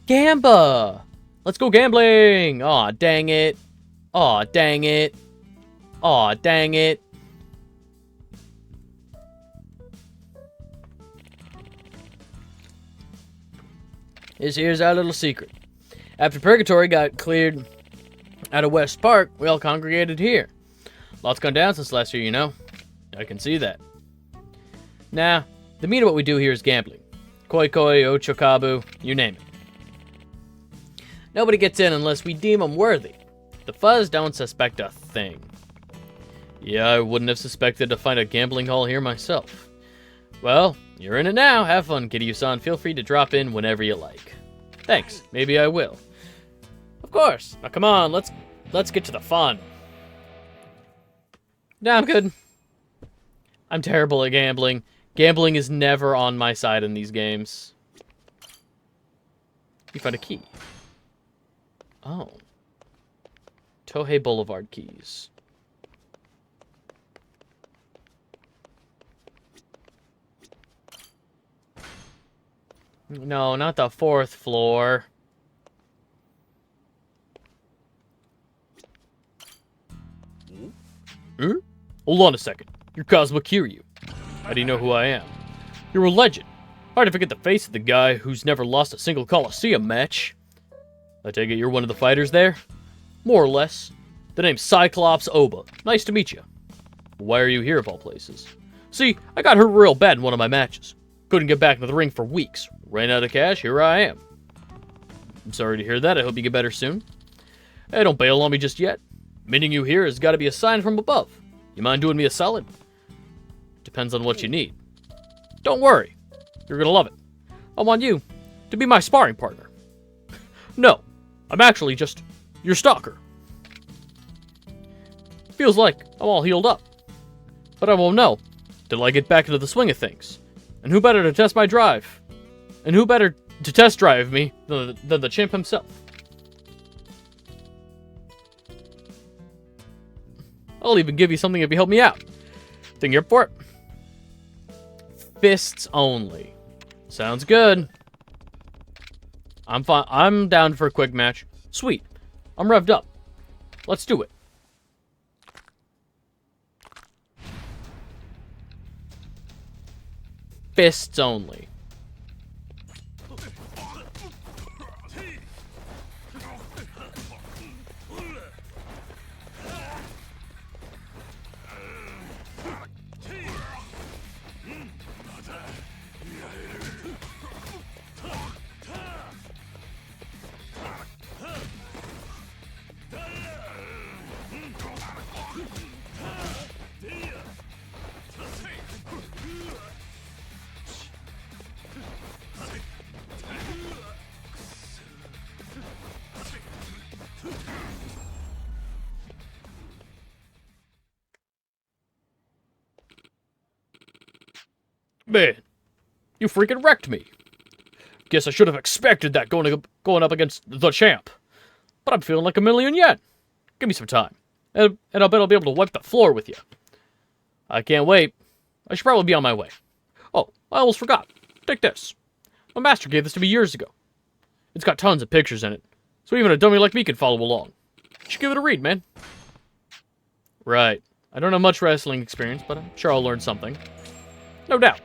[SPEAKER 1] Gamba! Let's go gambling! Aw, dang it. Aw, dang it. Aw, dang it. Here's our little secret. After Purgatory got cleared out of West Park, we all congregated here. Lots gone down since last year, you know. I can see that. Now, the meat of what we do here is gambling. Koi koi, ochokabu, you name it. Nobody gets in unless we deem them worthy. The fuzz don't suspect a thing. Yeah, I wouldn't have suspected to find a gambling hall here myself. Well, you're in it now. Have fun, Kiryu-san. Feel free to drop in whenever you like. Thanks. Maybe I will. Of course. Now come on, let's get to the fun. Nah, I'm good. I'm terrible at gambling. Gambling is never on my side in these games. You found a key. Oh. Tohei Boulevard keys. No, not the 4th floor. Hold on a second. You're Cosmo Kiryu. How do you know who I am? You're a legend. Hard to forget the face of the guy who's never lost a single Coliseum match. I take it you're one of the fighters there? More or less. The name's Cyclops Oba. Nice to meet you. Why are you here of all places? See, I got hurt real bad in one of my matches. Couldn't get back into the ring for weeks. Ran out of cash, here I am. I'm sorry to hear that. I hope you get better soon. Hey, don't bail on me just yet. Meeting you here has got to be a sign from above. You mind doing me a solid? Depends on what you need. Don't worry. You're gonna love it. I want you to be my sparring partner. No, I'm actually just your stalker. Feels like I'm all healed up. But I won't know till I get back into the swing of things. And who better to test my drive? And who better to test drive me than the chimp himself? I'll even give you something if you help me out. Think you're up for it? Fists only. Sounds good. I'm fine. I'm down for a quick match. Sweet. I'm revved up. Let's do it. Fists only. Man, you freaking wrecked me. Guess I should have expected that going up against the champ. But I'm feeling like a million yen. Give me some time. And I'll bet I'll be able to wipe the floor with you. I can't wait. I should probably be on my way. Oh, I almost forgot. Take this. My master gave this to me years ago. It's got tons of pictures in it, so even a dummy like me can follow along. You should give it a read, man. Right. I don't have much wrestling experience, but I'm sure I'll learn something. No doubt.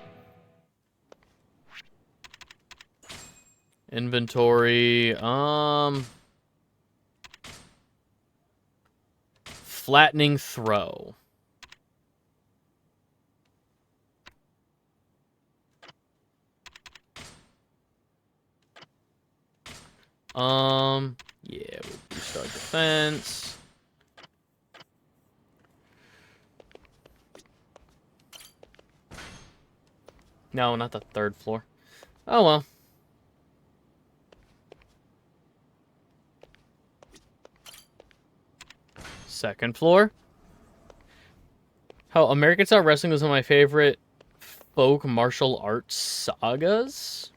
[SPEAKER 1] Inventory, flattening throw. Yeah, we'll boost our defense. No, not the third floor. Oh well. Second floor. How American Style Wrestling was one of my favorite folk martial arts sagas.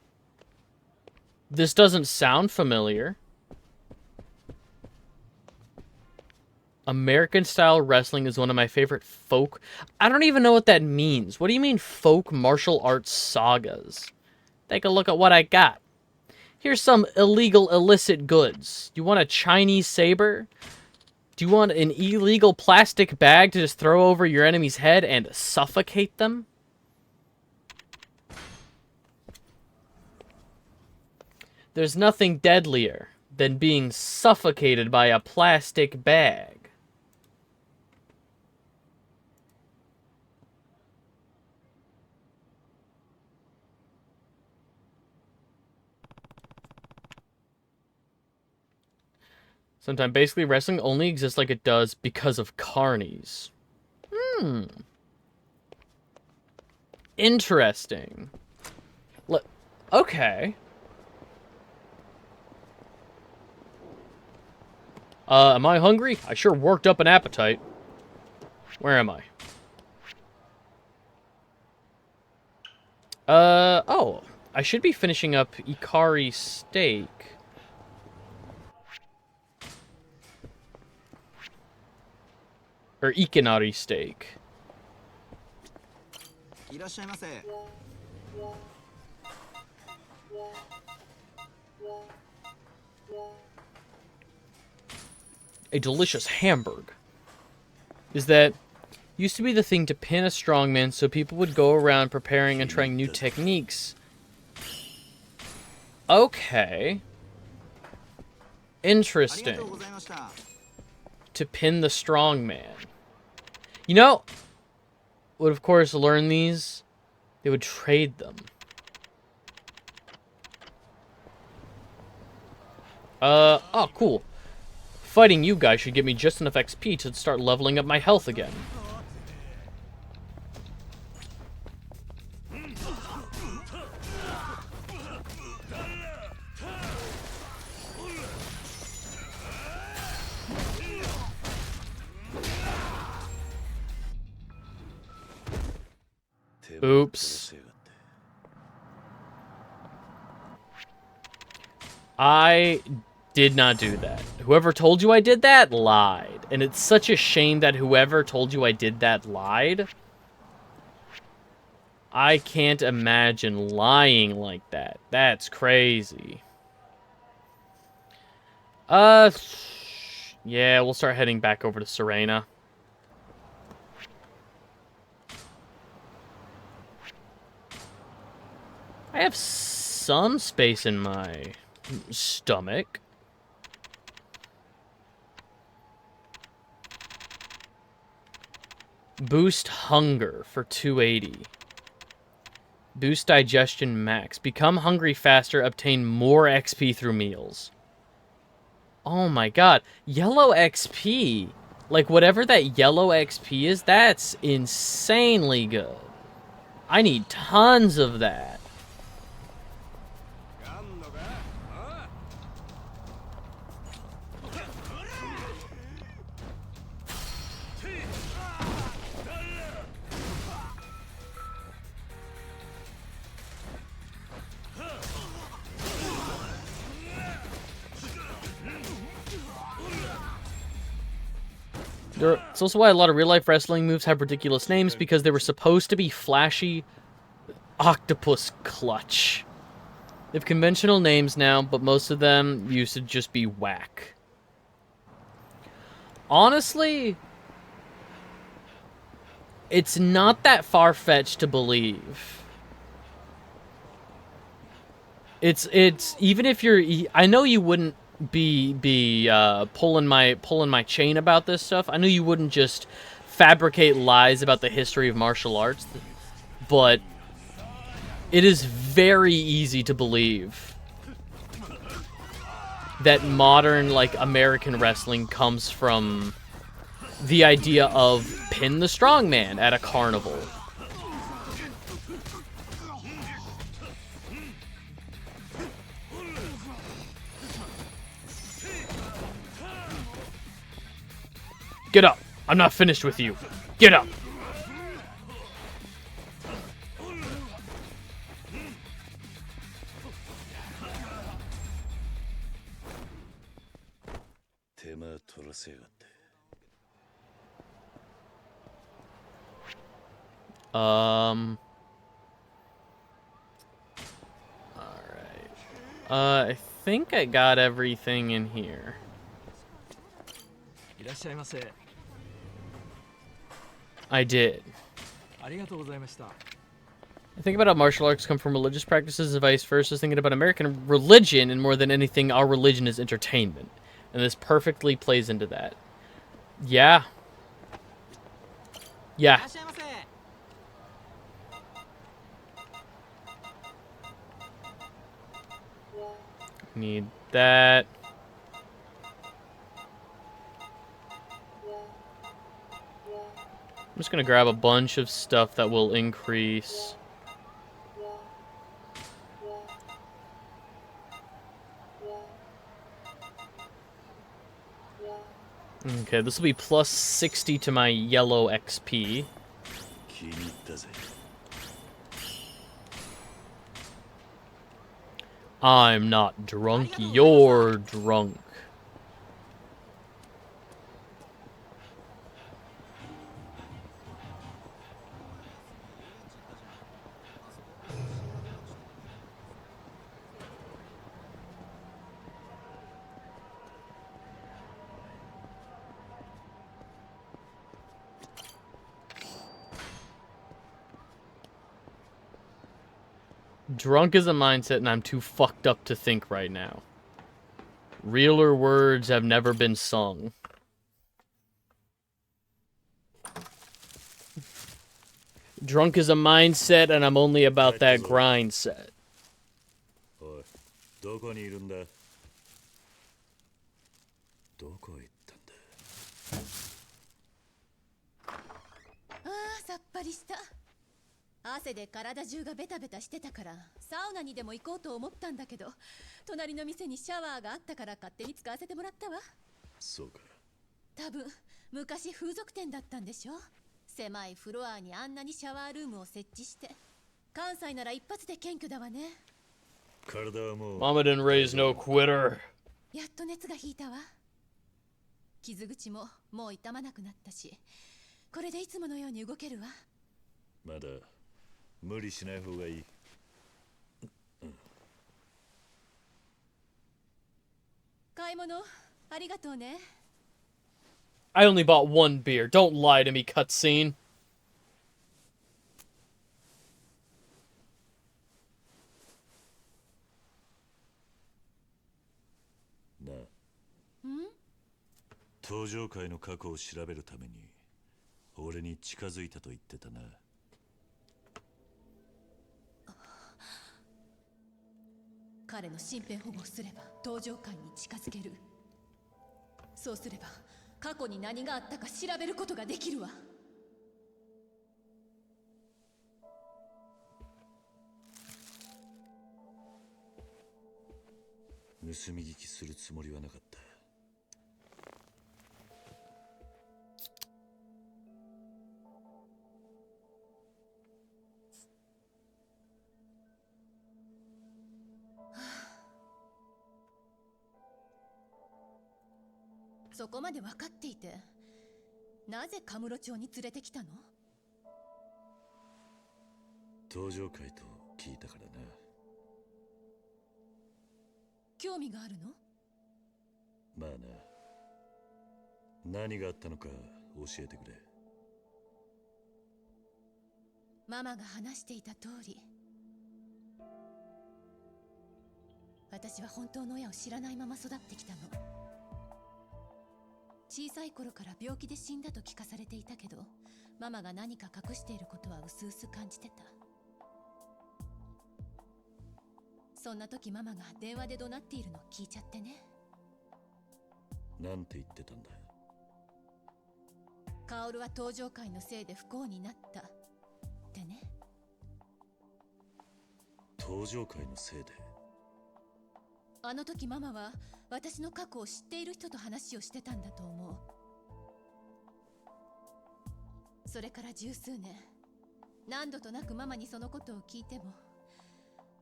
[SPEAKER 1] This doesn't sound familiar. American Style Wrestling is one of my favorite folk... I don't even know what that means. What do you mean folk martial arts sagas? Take a look at what I got. Here's some illegal illicit goods. You want a Chinese saber? Do you want an illegal plastic bag to just throw over your enemy's head and suffocate them? There's nothing deadlier than being suffocated by a plastic bag. Sometimes basically wrestling only exists like it does because of carnies. Interesting. Okay. Am I hungry? I sure worked up an appetite. Where am I? Oh. I should be finishing up Ikari steak. Or Ikinari steak. A delicious hamburg. Is that used to be the thing to pin a strongman so people would go around preparing and trying new techniques. Okay. Interesting. To pin the strongman. You know, would of course learn these, they would trade them. Oh, cool. Fighting you guys should give me just enough XP to start leveling up my health again. Oops. I did not do that. Whoever told you I did that lied. And it's such a shame that whoever told you I did that lied. I can't imagine lying like that. That's crazy. Yeah, we'll start heading back over to Serena. I have some space in my stomach. Boost hunger for 280. Boost digestion max. Become hungry faster. Obtain more XP through meals. Oh my god. Yellow XP. Like whatever that yellow XP is, that's insanely good. I need tons of that. It's also why a lot of real-life wrestling moves have ridiculous names, because they were supposed to be flashy. Octopus clutch. They have conventional names now, but most of them used to just be whack. Honestly, it's not that far-fetched to believe. It's even if you're, I know you wouldn't be pulling my chain about this stuff. I know you wouldn't just fabricate lies about the history of martial arts, but it is very easy to believe that modern, like, American wrestling comes from the idea of pin the strongman at a carnival. Get up! I'm not finished with you. Get up! Alright. I think I got everything in here. I did. I think about how martial arts come from religious practices and vice versa, thinking about American religion, and more than anything, our religion is entertainment. And this perfectly plays into that. Yeah. Yeah. Need that. I'm just gonna grab a bunch of stuff that will increase. Okay, this will be plus 60 to my yellow XP. I'm not drunk, you're drunk. Drunk is a mindset, and I'm too fucked up to think right now. Realer words have never been sung. Drunk is a mindset, and I'm only about that grind set.
[SPEAKER 11] Ah, さっぱりした。汗で体中がベタベタしてたからサウナにでも行こうと思ったんだけど、隣の店にシャワーがあったから勝手に使わせてもらったわ。
[SPEAKER 6] そうか。
[SPEAKER 11] 多分昔風俗店だったんでしょ。狭いフロアにあんなにシャワールームを設置して、関西なら一発で検挙だわね。
[SPEAKER 6] 体はもう
[SPEAKER 1] Mama didn't raise no quitter.
[SPEAKER 11] やっと熱が引いたわ。傷口ももう痛まなくなったし、これでいつものように動けるわ。
[SPEAKER 6] まだ無理しない方がいい。
[SPEAKER 11] 買い物ありがとうね。
[SPEAKER 1] I only bought one beer. Don't lie to me, cutscene.
[SPEAKER 6] なあ。登場会の過去を調べるために俺に近づいたと言ってたな。
[SPEAKER 11] 彼の身辺保護をすれば登場会に近づける。そうすれば過去に何があったか調べることができるわ。
[SPEAKER 6] 盗み聞きするつもりはなかった。
[SPEAKER 11] そこまで分かっていて
[SPEAKER 14] なぜカムロ町に連れてきたの？
[SPEAKER 6] 登場会と聞いたからな。
[SPEAKER 14] 興味があるの？
[SPEAKER 6] まあな。何があったのか教えてくれ。
[SPEAKER 14] ママが話していた通り、私は本当の親を知らないまま育ってきたの。小さい頃から病気で死んだと聞かされていたけど、ママが何か隠していることは薄々感じてた。そんな時ママが電話で怒鳴っているのを聞いちゃってね。
[SPEAKER 6] なんて言ってたんだ？
[SPEAKER 14] カオルは登場会のせいで不幸になったってね。
[SPEAKER 6] 登場会のせいで？
[SPEAKER 14] あの時ママは私の過去を知っている人と話をしてたんだと思う。それから十数年、何度となくママにそのことを聞いても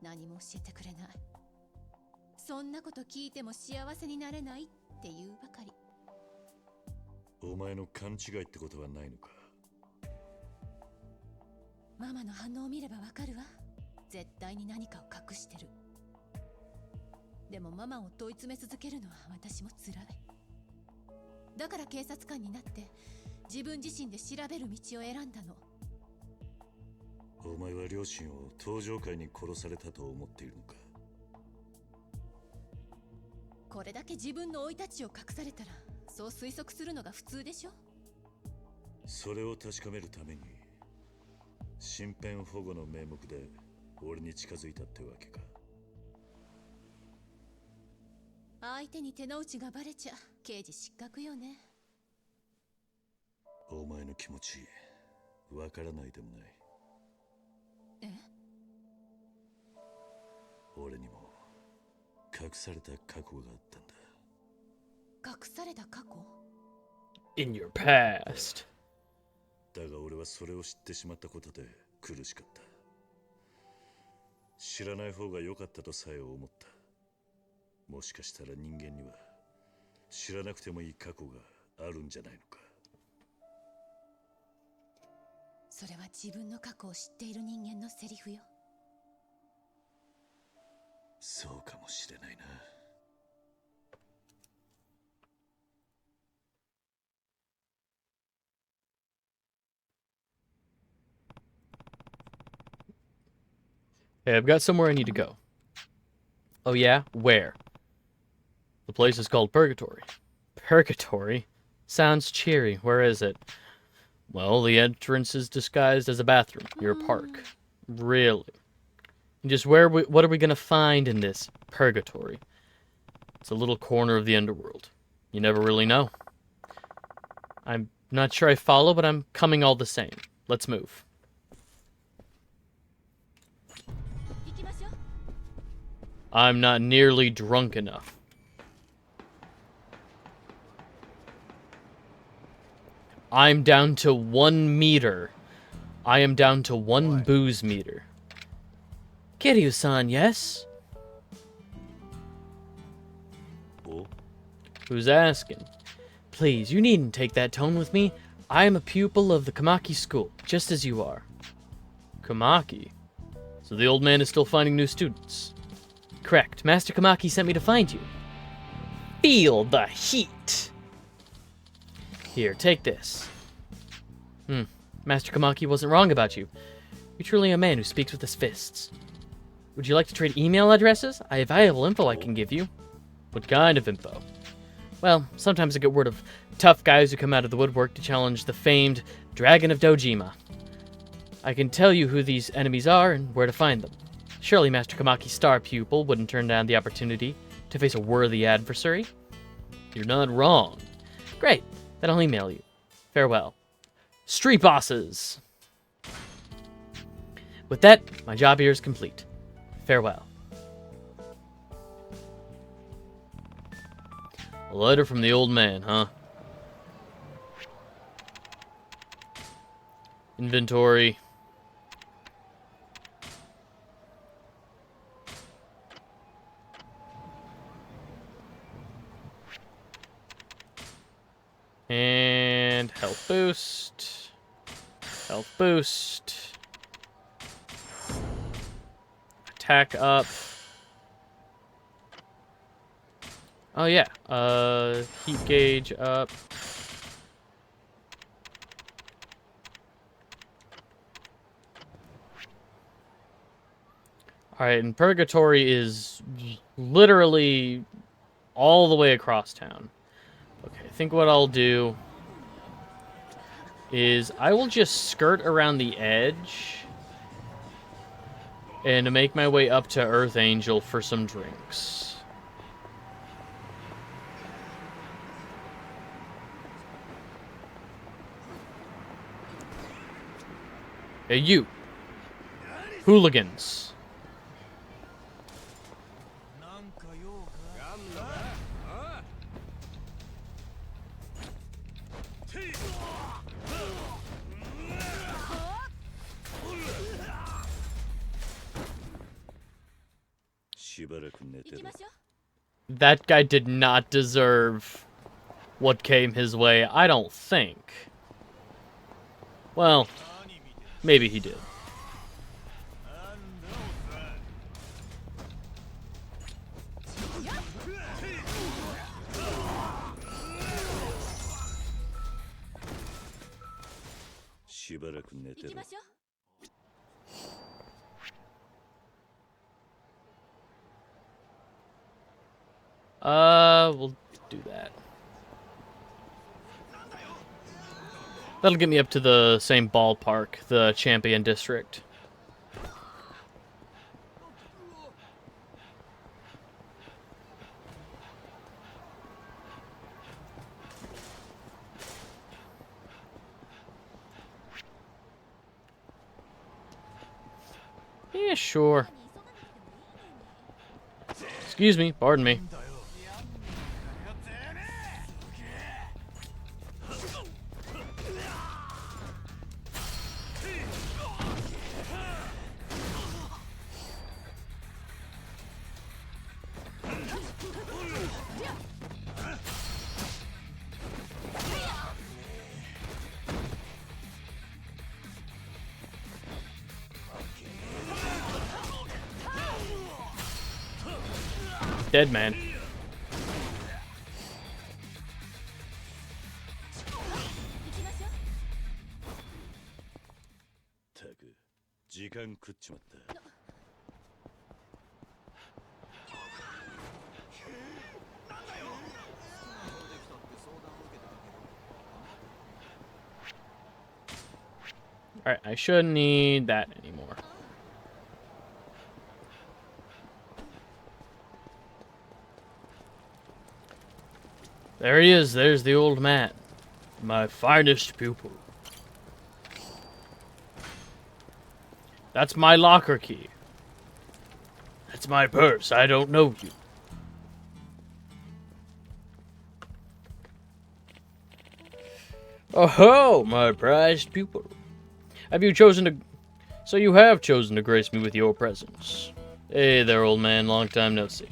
[SPEAKER 14] 何も教えてくれない。そんなこと聞いても幸せになれないって言うばかり。
[SPEAKER 6] お前の勘違いってことはないのか？
[SPEAKER 14] ママの反応を見ればわかるわ。絶対に何かを隠してる。でもママを問い詰め続けるのは私も辛い。だから警察官になって自分自身で調べる道を選んだの。
[SPEAKER 6] お前は両親を登場会に殺されたと思っているのか？
[SPEAKER 14] これだけ自分の生い立ちを隠されたらそう推測するのが普通でしょ。
[SPEAKER 6] それを確かめるために身辺保護の名目で俺に近づいたってわけか。
[SPEAKER 14] 相手に手の内がバレちゃ刑事失格よね。
[SPEAKER 6] お前の気持ちわからないでもない。
[SPEAKER 14] え？
[SPEAKER 6] 俺にも隠された過去があったんだ。
[SPEAKER 14] 隠された過去？
[SPEAKER 1] In your past.
[SPEAKER 6] だが俺はそれを知ってしまったことで苦しかった。知らない方が良かったとさえ思った。もしかしたら人間には知らなくてもいい過去があるんじゃないのか。
[SPEAKER 14] それは自分の過去を知っている人間のセリフよ。
[SPEAKER 6] そうかもしれないな。
[SPEAKER 1] Hey, I've got somewhere I need to go. Oh yeah? Where? The place is called Purgatory. Purgatory? Sounds cheery. Where is it? Well, the entrance is disguised as a bathroom near a park. Really? And just what are we gonna find in this Purgatory? It's a little corner of the underworld. You never really know. I'm not sure I follow, but I'm coming all the same. Let's move. I'm not nearly drunk enough. I'm down to 1 meter. I am down to 1 booze meter. Kiryu-san, yes?
[SPEAKER 6] Oh?
[SPEAKER 1] Who's asking? Please, you needn't take that tone with me. I am a pupil of the Kamaki school, just as you are. Kamaki? So the old man is still finding new students. Correct. Master Kamaki sent me to find you. Feel the heat! Here, take this. Master Kamaki wasn't wrong about you. You're truly a man who speaks with his fists. Would you like to trade email addresses? I have valuable info I can give you. What kind of info? Well, sometimes I get word of tough guys who come out of the woodwork to challenge the famed Dragon of Dojima. I can tell you who these enemies are and where to find them. Surely Master Kamaki's star pupil wouldn't turn down the opportunity to face a worthy adversary. You're not wrong. Great, then I'll email you. Farewell. Street bosses! With that, my job here is complete. Farewell. A letter from the old man, huh? Inventory. And health boost. boost. Health boost. Attack up. Oh yeah, heat gauge up. Alright, and Purgatory is literally all the way across town. Okay, I think what I'll do is I will just skirt around the edge and make my way up to Earth Angel for some drinks. Hey, you. Hooligans. That guy did not deserve what came his way, I don't think. Well, maybe he did. We'll do that. That'll get me up to the same ballpark, the Champion District. Yeah, sure. Excuse me, pardon me. Dead man. Alright, I shouldn't need that anymore. There he is, there's the old man. My finest pupil. That's my locker key. That's my purse, I don't know you. Oh-ho, my prized pupil. Have you chosen to... So you have chosen to grace me with your presence. Hey there, old man, long time no see.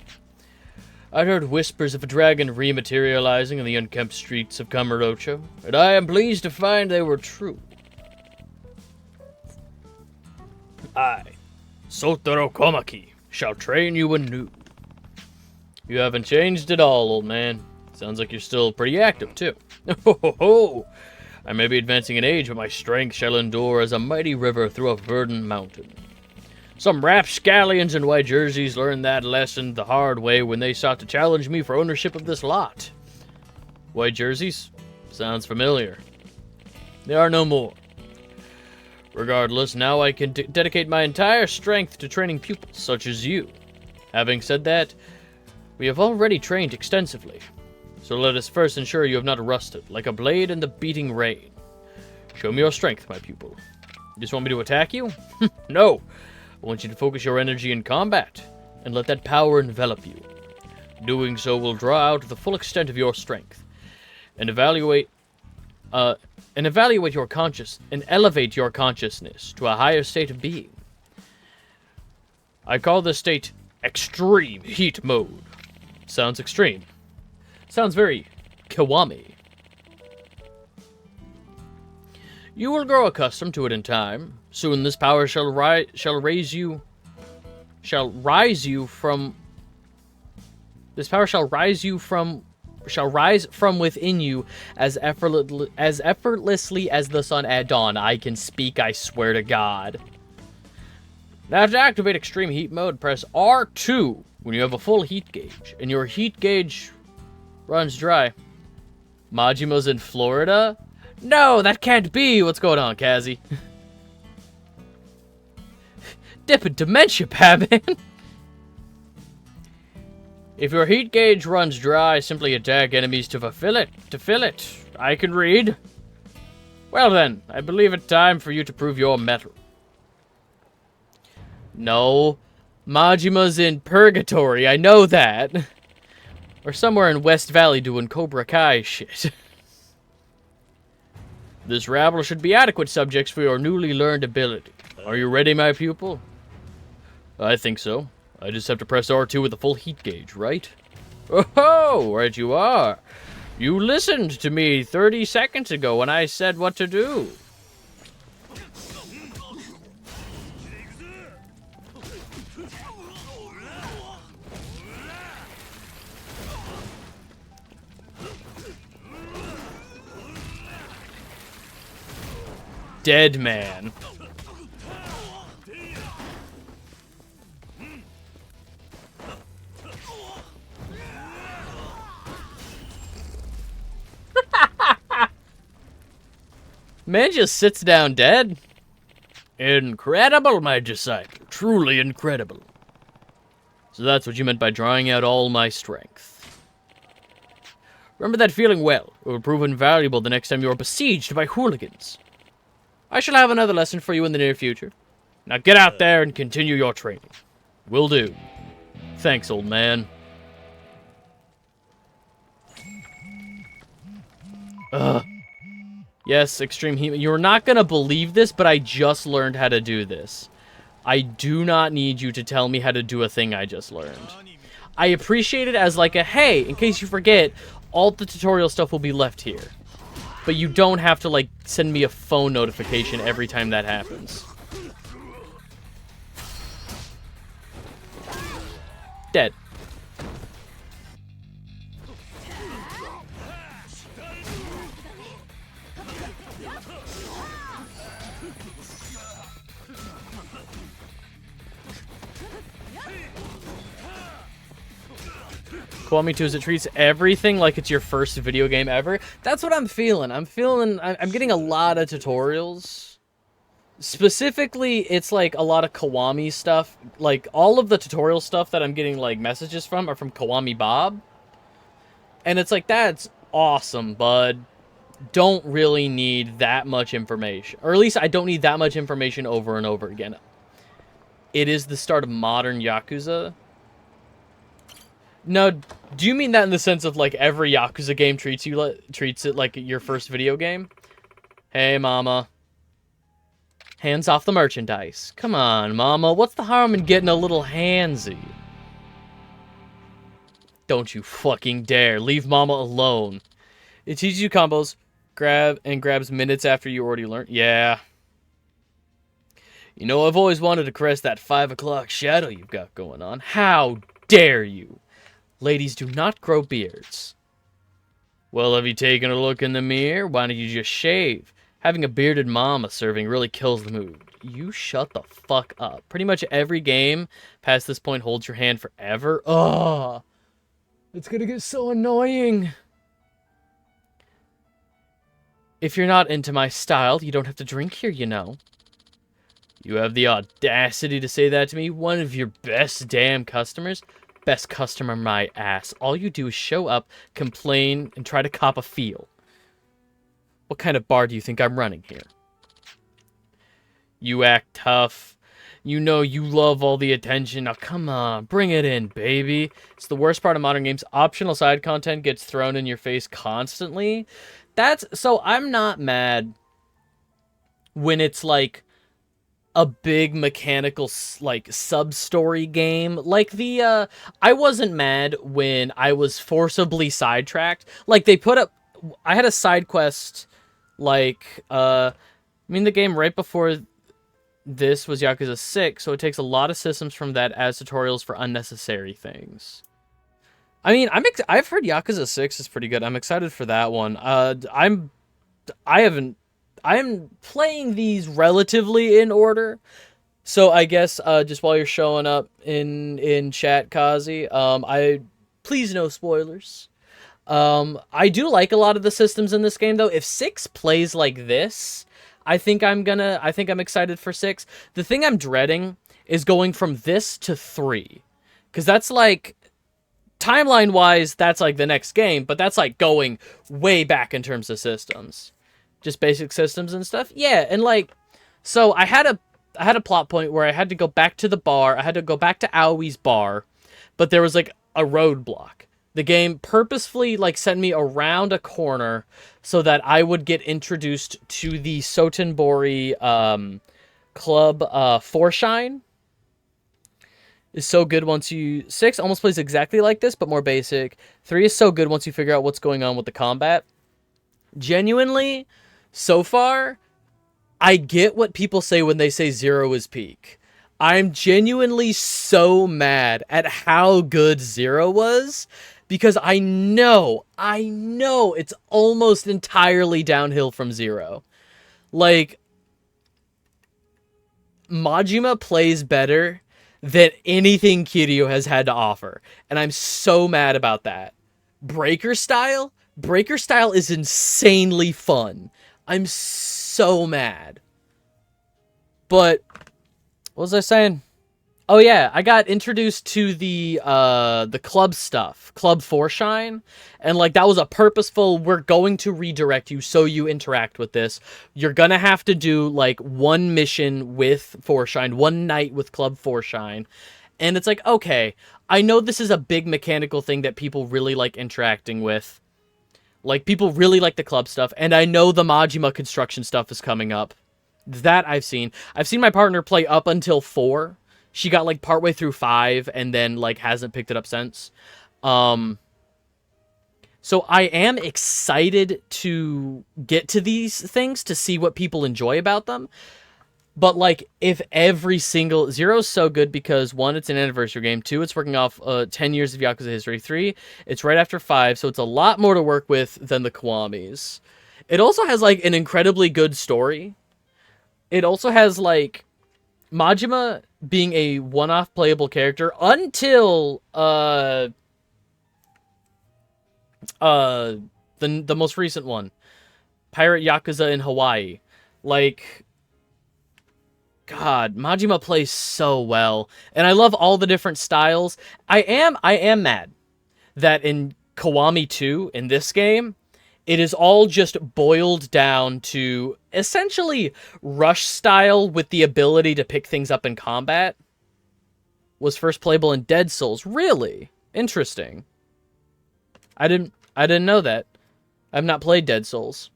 [SPEAKER 1] I'd heard whispers of a dragon rematerializing in the unkempt streets of Kamurocho, and I am pleased to find they were true. I, Sotaro Komaki, shall train you anew. You haven't changed at all, old man. Sounds like you're still pretty active, too. Ho ho ho! I may be advancing in age, but my strength shall endure as a mighty river through a verdant mountain. Some rapscallions in white jerseys learned that lesson the hard way when they sought to challenge me for ownership of this lot. White jerseys? Sounds familiar. They are no more. Regardless, now I can dedicate my entire strength to training pupils such as you. Having said that, we have already trained extensively. So let us first ensure you have not rusted, like a blade in the beating rain. Show me your strength, my pupil. You just want me to attack you? No! I want you to focus your energy in combat, and let that power envelop you. Doing so will draw out the full extent of your strength, and elevate your consciousness to a higher state of being. I call this state extreme heat mode. Sounds extreme. Sounds very Kiwami. You will grow accustomed to it in time. Soon this power shall rise you from shall rise from within you as effortlessly as the sun at dawn. I can speak, I swear to God. Now to activate extreme heat mode, press R2 when you have a full heat gauge and your heat gauge runs dry. Majima's in Florida? No, that can't be! What's going on, Kazzy? Dip in dementia, Batman! If your heat gauge runs dry, simply attack enemies to fill it. I can read. Well then, I believe it's time for you to prove your mettle. No, Majima's in purgatory, I know that. Or somewhere in West Valley doing Cobra Kai shit. This rabble should be adequate subjects for your newly learned ability. Are you ready, my pupil? I think so. I just have to press R2 with a full heat gauge, right? Oh, right you are. You listened to me 30 seconds ago when I said what to do. Dead man. Man just sits down dead. Incredible, my disciple. Truly incredible. So that's what you meant by drawing out all my strength. Remember that feeling well. It will prove invaluable the next time you are besieged by hooligans. I shall have another lesson for you in the near future. Now get out there and continue your training. Will do. Thanks, old man. Ugh. Yes, extreme heat. You're not gonna believe this, but I just learned how to do this. I do not need you to tell me how to do a thing I just learned. I appreciate it as like a, hey, in case you forget, all the tutorial stuff will be left here. But you don't have to, like, send me a phone notification every time that happens. Dead. Kiwami 2 is it treats everything like it's your first video game ever. That's what I'm feeling. I'm getting a lot of tutorials. Specifically, it's like a lot of Kiwami stuff. Like, all of the tutorial stuff that I'm getting, like, messages from are from Kiwami Bob. And it's like, that's awesome, bud. Don't really need that much information. Or at least I don't need that much information over and over again. It is the start of modern Yakuza. No, do you mean that in the sense of, like, every Yakuza game treats it like your first video game? Hey, mama. Hands off the merchandise. Come on, mama. What's the harm in getting a little handsy? Don't you fucking dare. Leave mama alone. It teaches you combos. Grabs minutes after you already learned. Yeah. You know, I've always wanted to caress that 5 o'clock shadow you've got going on. How dare you? Ladies do not grow beards. Well, have you taken a look in the mirror? Why don't you just shave? Having a bearded mama serving really kills the mood. You shut the fuck up. Pretty much every game past this point holds your hand forever. Ugh. It's gonna get so annoying. If you're not into my style, you don't have to drink here, you know. You have the audacity to say that to me? One of your best damn customers? Best customer, my ass. All you do is show up, complain, and try to cop a feel. What kind of bar do you think I'm running here? You act tough. You know you love all the attention. Now come on, bring it in, baby. It's the worst part of modern games. Optional side content gets thrown in your face constantly. So I'm not mad when it's like a big mechanical, like, sub-story game. Like the, I wasn't mad when I was forcibly sidetracked. Like, they put up, I had a side quest, like, I mean, the game right before this was Yakuza 6, so it takes a lot of systems from that as tutorials for unnecessary things. I mean, I've heard Yakuza 6 is pretty good. I'm excited for that one. I'm playing these relatively in order. So I guess just while you're showing up in chat, Kazi, please no spoilers. I do like a lot of the systems in this game though. If 6 plays like this, I think I'm excited for 6. The thing I'm dreading is going from this to 3. Cuz that's like timeline-wise, that's like the next game, but that's like going way back in terms of systems. Just basic systems and stuff. Yeah, and like so I had a plot point where I had to go back to the bar. I had to go back to Aoi's bar, but there was like a roadblock. The game purposefully like sent me around a corner so that I would get introduced to the Sotenbori club Forshine. Is so good once you... 6 almost plays exactly like this, but more basic. 3 is so good once you figure out what's going on with the combat. Genuinely, so far, I get what people say when they say 0 is peak. I'm genuinely so mad at how good 0 was, because I know it's almost entirely downhill from 0. Like, Majima plays better than anything Kiryu has had to offer, and I'm so mad about that. Breaker style is insanely fun. I'm so mad. But what was I saying? Oh yeah, I got introduced to the club stuff, Club Forshine, and like that was a purposeful, we're going to redirect you so you interact with this. You're gonna have to do like one mission with Forshine, one night with Club Forshine, and it's like, okay, I know this is a big mechanical thing that people really like interacting with. Like, people really like the club stuff, and I know the Majima construction stuff is coming up. That I've seen. I've seen my partner play up until 4. She got, like, partway through 5, and then, like, hasn't picked it up since. So I am excited to get to these things, to see what people enjoy about them. But, like, if every single... 0's so good because, 1, it's an anniversary game. 2, it's working off 10 years of Yakuza history. 3, it's right after 5, so it's a lot more to work with than the Kiwamis. It also has, like, an incredibly good story. It also has, like, Majima being a one-off playable character until, the most recent one. Pirate Yakuza in Hawaii. Like... God, Majima plays so well, and I love all the different styles. I am mad that in Kiwami 2, in this game, it is all just boiled down to essentially rush style with the ability to pick things up in combat. Was first playable in Dead Souls. Really? Interesting. I didn't know that. I've not played Dead Souls.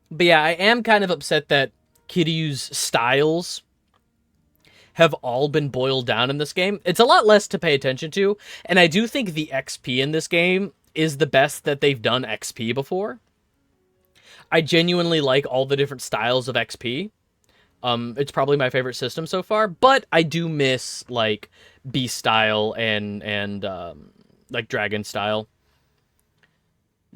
[SPEAKER 1] But yeah, I am kind of upset that Kiryu's styles have all been boiled down in this game. It's a lot less to pay attention to, and I do think the XP in this game is the best that they've done XP before. I genuinely like all the different styles of XP. It's probably my favorite system so far, but I do miss, like, Beast style and like, Dragon style.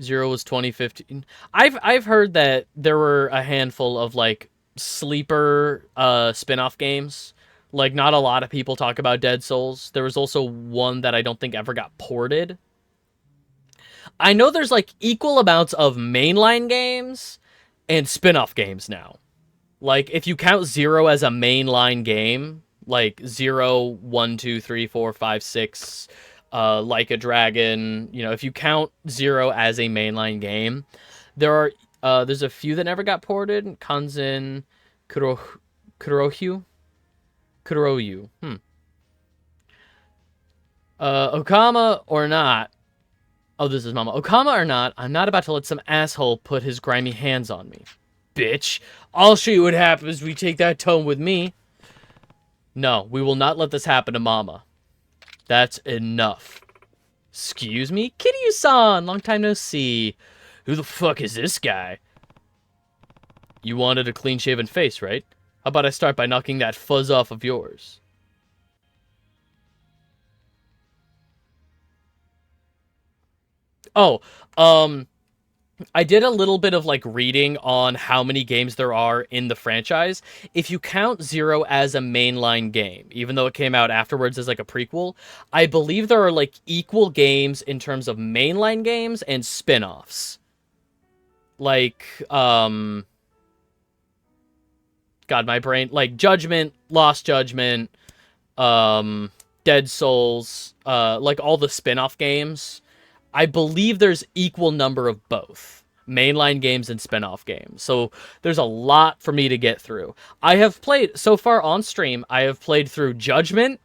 [SPEAKER 1] 0 was 2015. I've heard that there were a handful of, like, sleeper spin-off games. Like, not a lot of people talk about Dead Souls. There was also one that I don't think ever got ported. I know there's, like, equal amounts of mainline games and spin-off games now. Like, if you count 0 as a mainline game, like 0, 1, 2, 3, 4, 5, 6... Like a Dragon, you know, if you count 0 as a mainline game, there's a few that never got ported. Kanzen, Kuroryu. Okama or not. Oh, this is Mama. Okama or not, I'm not about to let some asshole put his grimy hands on me. Bitch. I'll show you what happens if we take that tone with me. No, we will not let this happen to Mama. That's enough. Excuse me? Kiryu-san! Long time no see. Who the fuck is this guy? You wanted a clean-shaven face, right? How about I start by knocking that fuzz off of yours? Oh, I did a little bit of like reading on how many games there are in the franchise. If you count Zero as a mainline game, even though it came out afterwards as like a prequel, I believe there are like equal games in terms of mainline games and spin-offs. Like, God, my brain, like Judgment, Lost Judgment, Dead Souls, like all the spin-off games. I believe there's equal number of both mainline games and spin-off games. So there's a lot for me to get through. I have played, so far on stream, I have played through Judgment,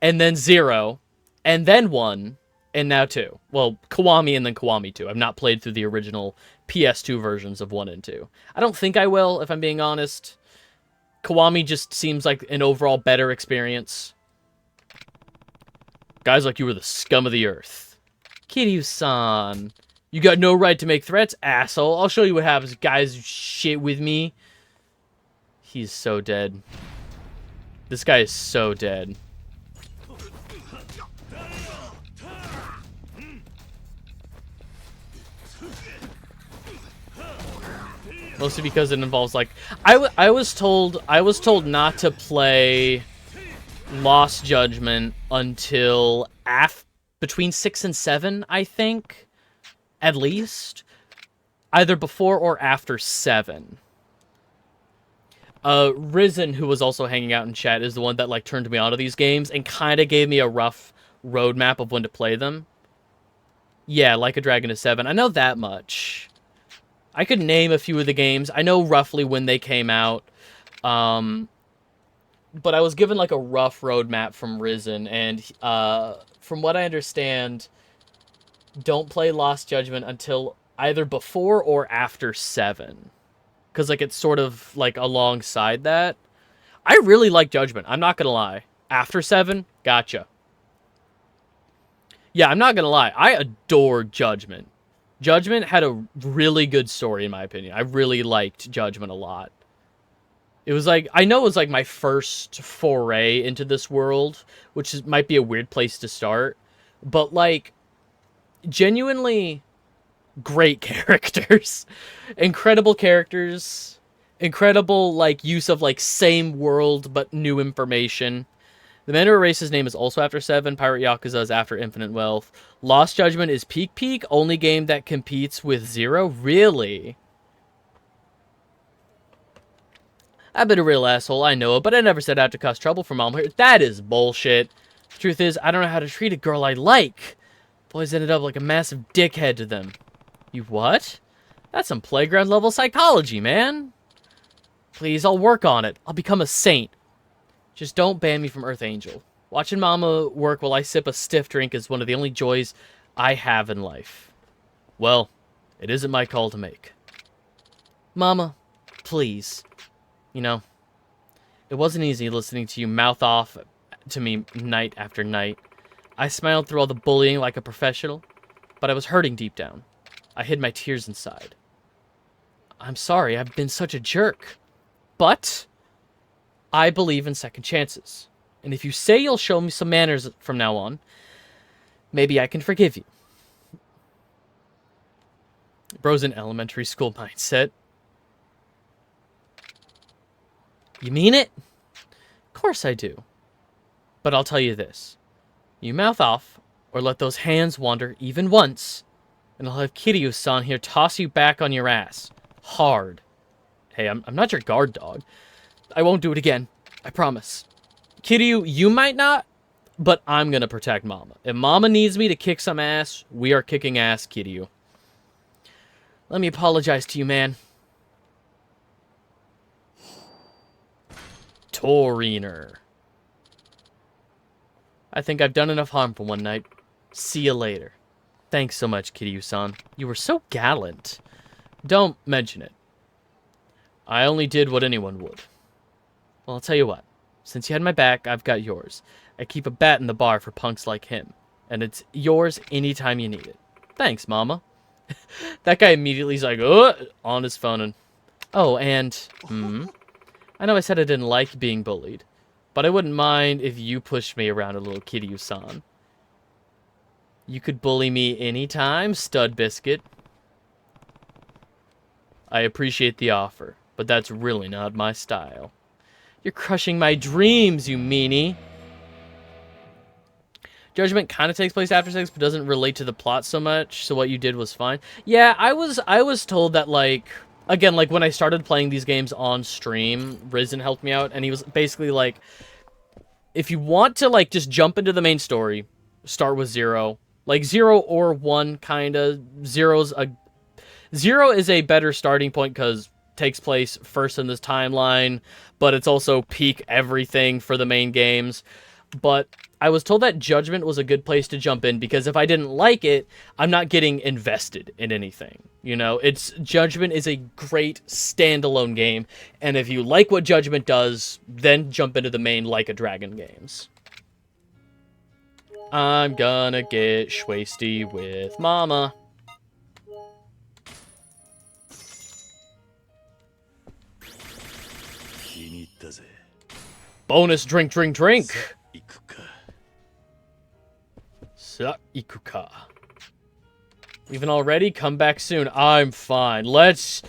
[SPEAKER 1] and then Zero, and then 1, and now 2. Well, Kiwami and then Kiwami 2. I've not played through the original PS2 versions of 1 and 2. I don't think I will, if I'm being honest. Kiwami just seems like an overall better experience. Guys like you were the scum of the earth. Kiryu-san, you got no right to make threats, asshole. I'll show you what happens, guys. Shit with me. He's so dead. This guy is so dead. Mostly because it involves like I was told not to play Lost Judgment until between 6 and 7, I think, at least, either before or after 7. Risen, who was also hanging out in chat, is the one that like turned me onto these games and kind of gave me a rough roadmap of when to play them. Yeah, Like a Dragon is 7. I know that much. I could name a few of the games. I know roughly when they came out. But I was given like a rough roadmap from Risen, and from what I understand, don't play Lost Judgment until either before or after 7. Because like it's sort of like alongside that. I really like Judgment, I'm not gonna lie. After 7, gotcha. Yeah, I'm not gonna lie, I adore Judgment. Judgment had a really good story in my opinion. I really liked Judgment a lot. It was like, I know it was like my first foray into this world, which might be a weird place to start, but like, genuinely great characters. Incredible characters. Incredible, like, use of, like, same world, but new information. The Mandara Race's name is also after 7. Pirate Yakuza is after Infinite Wealth. Lost Judgment is peak, only game that competes with Zero? Really? I've been a real asshole, I know it, but I never set out to cause trouble for Mom here. That is bullshit. Truth is, I don't know how to treat a girl I like. Boys ended up like a massive dickhead to them. You what? That's some playground level psychology, man. Please, I'll work on it. I'll become a saint. Just don't ban me from Earth Angel. Watching Mama work while I sip a stiff drink is one of the only joys I have in life. Well, it isn't my call to make. Mama, please. You know, it wasn't easy listening to you mouth off to me night after night. I smiled through all the bullying like a professional, but I was hurting deep down. I hid my tears inside. I'm sorry, I've been such a jerk. But I believe in second chances. And if you say you'll show me some manners from now on, maybe I can forgive you. Bro's in elementary school mindset. You mean it? Of course I do. But I'll tell you this. You mouth off, or let those hands wander even once, and I'll have Kiryu-san here toss you back on your ass. Hard. Hey, I'm not your guard dog. I won't do it again. I promise. Kiryu, you might not, but I'm gonna protect Mama. If Mama needs me to kick some ass, we are kicking ass, Kiryu. Let me apologize to you, man. Toriner. I think I've done enough harm for one night. See you later. Thanks so much, Kiryu-san. You were so gallant. Don't mention it. I only did what anyone would. Well, I'll tell you what. Since you had my back, I've got yours. I keep a bat in the bar for punks like him. And it's yours anytime you need it. Thanks, Mama. That guy immediately is like, oh, on his phone. And oh, and I know I said I didn't like being bullied, but I wouldn't mind if you pushed me around a little, Kiryu-san. You could bully me anytime, stud biscuit. I appreciate the offer, but that's really not my style. You're crushing my dreams, you meanie. Judgment kind of takes place after 6, but doesn't relate to the plot so much, so what you did was fine. Yeah, I was told that, like, again, like, when I started playing these games on stream, Risen helped me out, and he was basically like, if you want to, like, just jump into the main story, start with 0. Like, 0 or 1, kind of. 0 is a better starting point, because takes place first in this timeline, but it's also peak everything for the main games. But I was told that Judgment was a good place to jump in, because if I didn't like it, I'm not getting invested in anything. You know, Judgment is a great standalone game, and if you like what Judgment does, then jump into the main Like a Dragon games. I'm gonna get schwasty with Mama. Bonus drink. Sa ikuka. Leaving already? Come back soon. I'm fine. Let's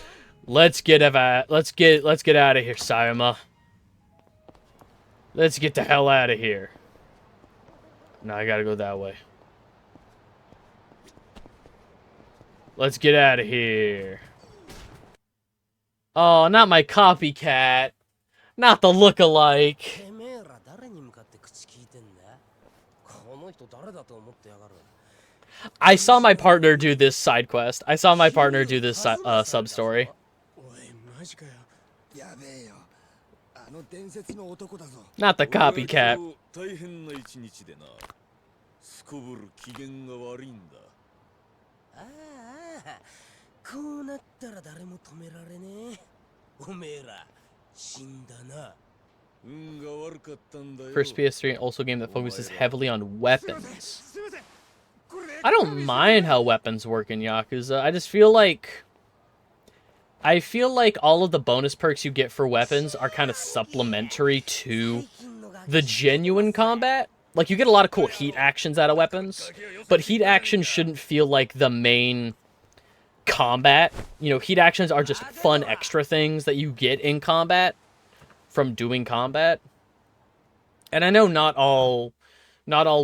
[SPEAKER 1] get out of here, Sayama. Let's get the hell out of here. No, I gotta go that way. Let's get out of here. Oh, not my copycat. Not the look-alike. I saw my partner do this side quest. I saw my partner do this sub-story. Not the copycat. First PS3 also a game that focuses heavily on weapons. I don't mind how weapons work in Yakuza. I just feel like all of the bonus perks you get for weapons are kind of supplementary to the genuine combat. Like, you get a lot of cool heat actions out of weapons, but heat actions shouldn't feel like the main combat. You know, heat actions are just fun extra things that you get in combat from doing combat. And I know not all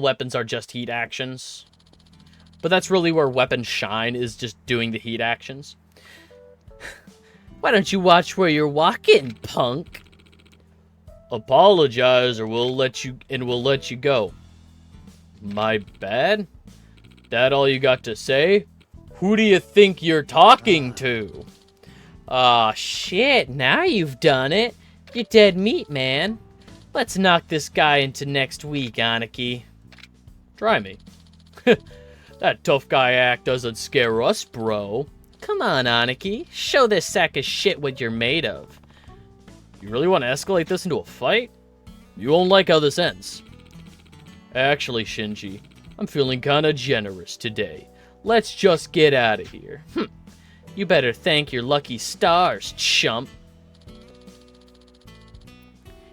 [SPEAKER 1] weapons are just heat actions, but that's really where weapons shine, is just doing the heat actions. Why don't you watch where you're walking, punk? Apologize or we'll let you go. My bad? That all you got to say? Who do you think you're talking to? Aw, shit, now you've done it. You're dead meat, man. Let's knock this guy into next week, Aniki. Try me. That tough guy act doesn't scare us, bro. Come on, Aniki. Show this sack of shit what you're made of. You really want to escalate this into a fight? You won't like how this ends. Actually, Shinji, I'm feeling kinda generous today. Let's just get out of here. You better thank your lucky stars, chump.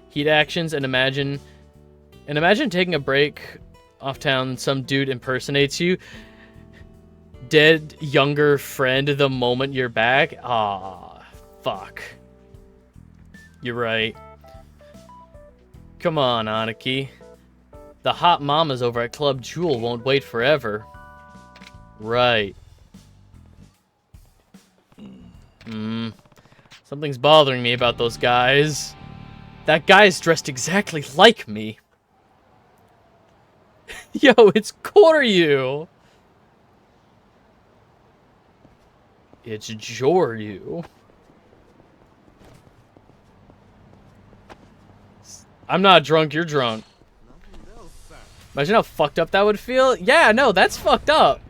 [SPEAKER 1] Heat actions, and imagine taking a break off town, some dude impersonates you. Dead younger friend the moment you're back. Ah, fuck. You're right. Come on, Aniki. The hot mamas over at Club Jewel won't wait forever. Right. Something's bothering me about those guys. That guy's dressed exactly like me. Yo, it's Koryu. It's Joryu. I'm not drunk, you're drunk. Imagine how fucked up that would feel. Yeah, no, that's fucked up.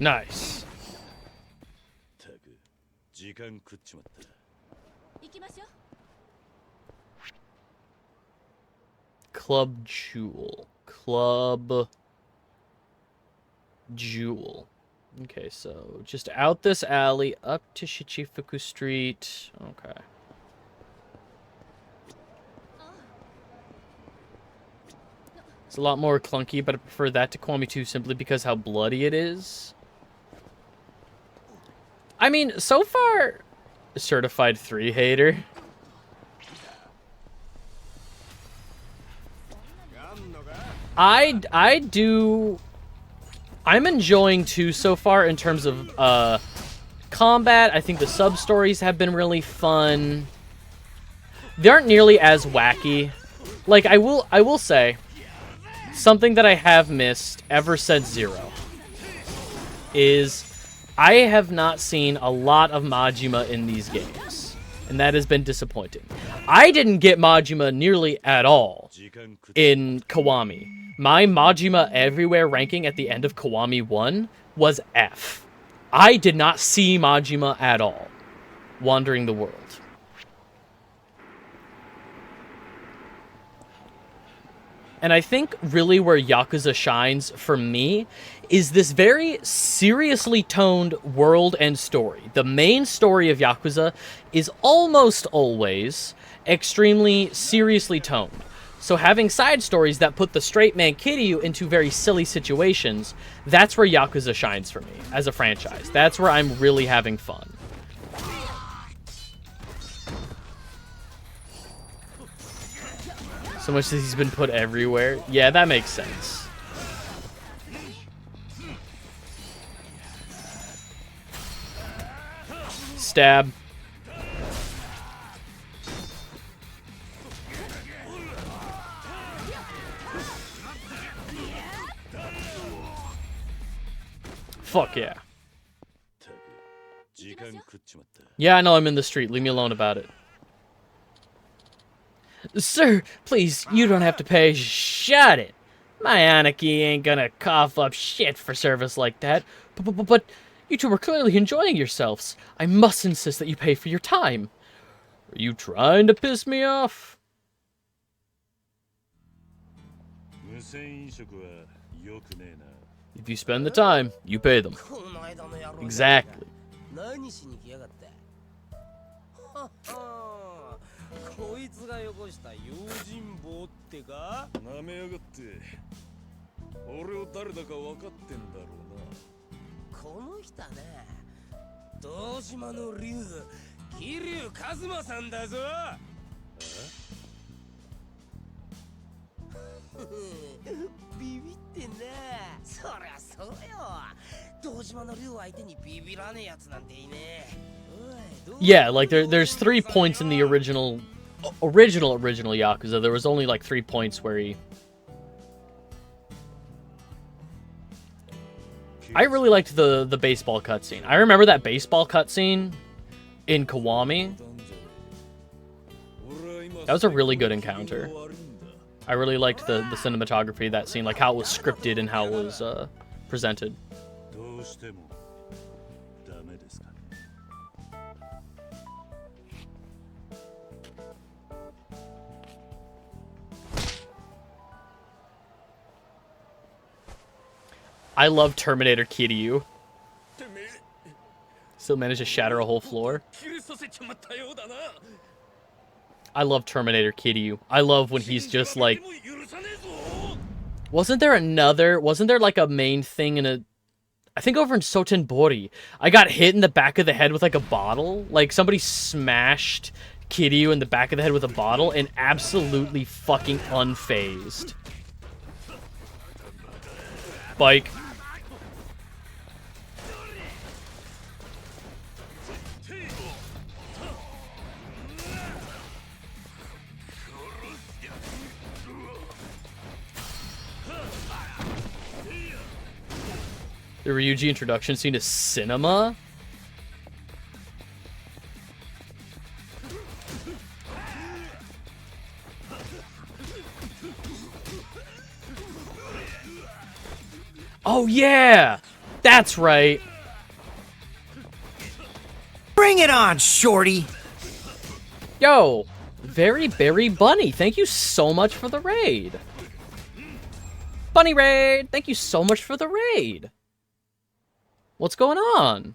[SPEAKER 1] Nice.
[SPEAKER 6] たく時間食っちまった。
[SPEAKER 14] 行きましょう。
[SPEAKER 1] Club Jewel. Club Jewel. Okay, so just out this alley, up to Shichifuku Street. Okay. It's a lot more clunky, but I prefer that to Kiwami 2 simply because how bloody it is. I mean, so far, certified 3 hater. I'm enjoying 2 so far in terms of combat. I think the sub-stories have been really fun. They aren't nearly as wacky. Like, I will say, something that I have missed ever since 0 is I have not seen a lot of Majima in these games, and that has been disappointing. I didn't get Majima nearly at all in Kiwami. My Majima Everywhere ranking at the end of Kiwami 1 was F. I did not see Majima at all wandering the world. And I think really where Yakuza shines for me is this very seriously toned world and story. The main story of Yakuza is almost always extremely seriously toned. So having side stories that put the straight man Kiryu into very silly situations, that's where Yakuza shines for me as a franchise. That's where I'm really having fun. So much that he's been put everywhere. Yeah, that makes sense. Stab. Fuck yeah. Yeah, I know I'm in the street. Leave me alone about it. Sir, please, you don't have to pay. Shut it. My Anarchy ain't gonna cough up shit for service like that. But you two are clearly enjoying yourselves. I must insist that you pay for your time. Are you trying to piss me off? If you spend the time, you pay them. Exactly.
[SPEAKER 2] こいつが汚した用心棒ってかなめやがって俺を誰だか分かってんだろうなこの人ね堂島の竜桐生一馬さんだぞビビってんなそりゃそうよ堂島の竜相手にビビらねえやつなんていねえ
[SPEAKER 1] Yeah, like there's 3 points in the original Yakuza. There was only like 3 points where he... I really liked the baseball cutscene. I remember that baseball cutscene in Kiwami. That was a really good encounter. I really liked the cinematography of that scene, like how it was scripted and how it was presented. I love Terminator Kiryu. Still managed to shatter a whole floor. I love Terminator Kiryu. I love when he's just like... Wasn't there like a main thing in a... I think over in Sotenbori, I got hit in the back of the head with like a bottle. Like somebody smashed Kiryu in the back of the head with a bottle and absolutely fucking unfazed. Bike. The Ryuji introduction scene to cinema? Oh yeah! That's right.
[SPEAKER 15] Bring it on, shorty.
[SPEAKER 1] Yo, Very Berry Bunny, thank you so much for the raid. Bunny Raid, thank you so much for the raid. What's going on?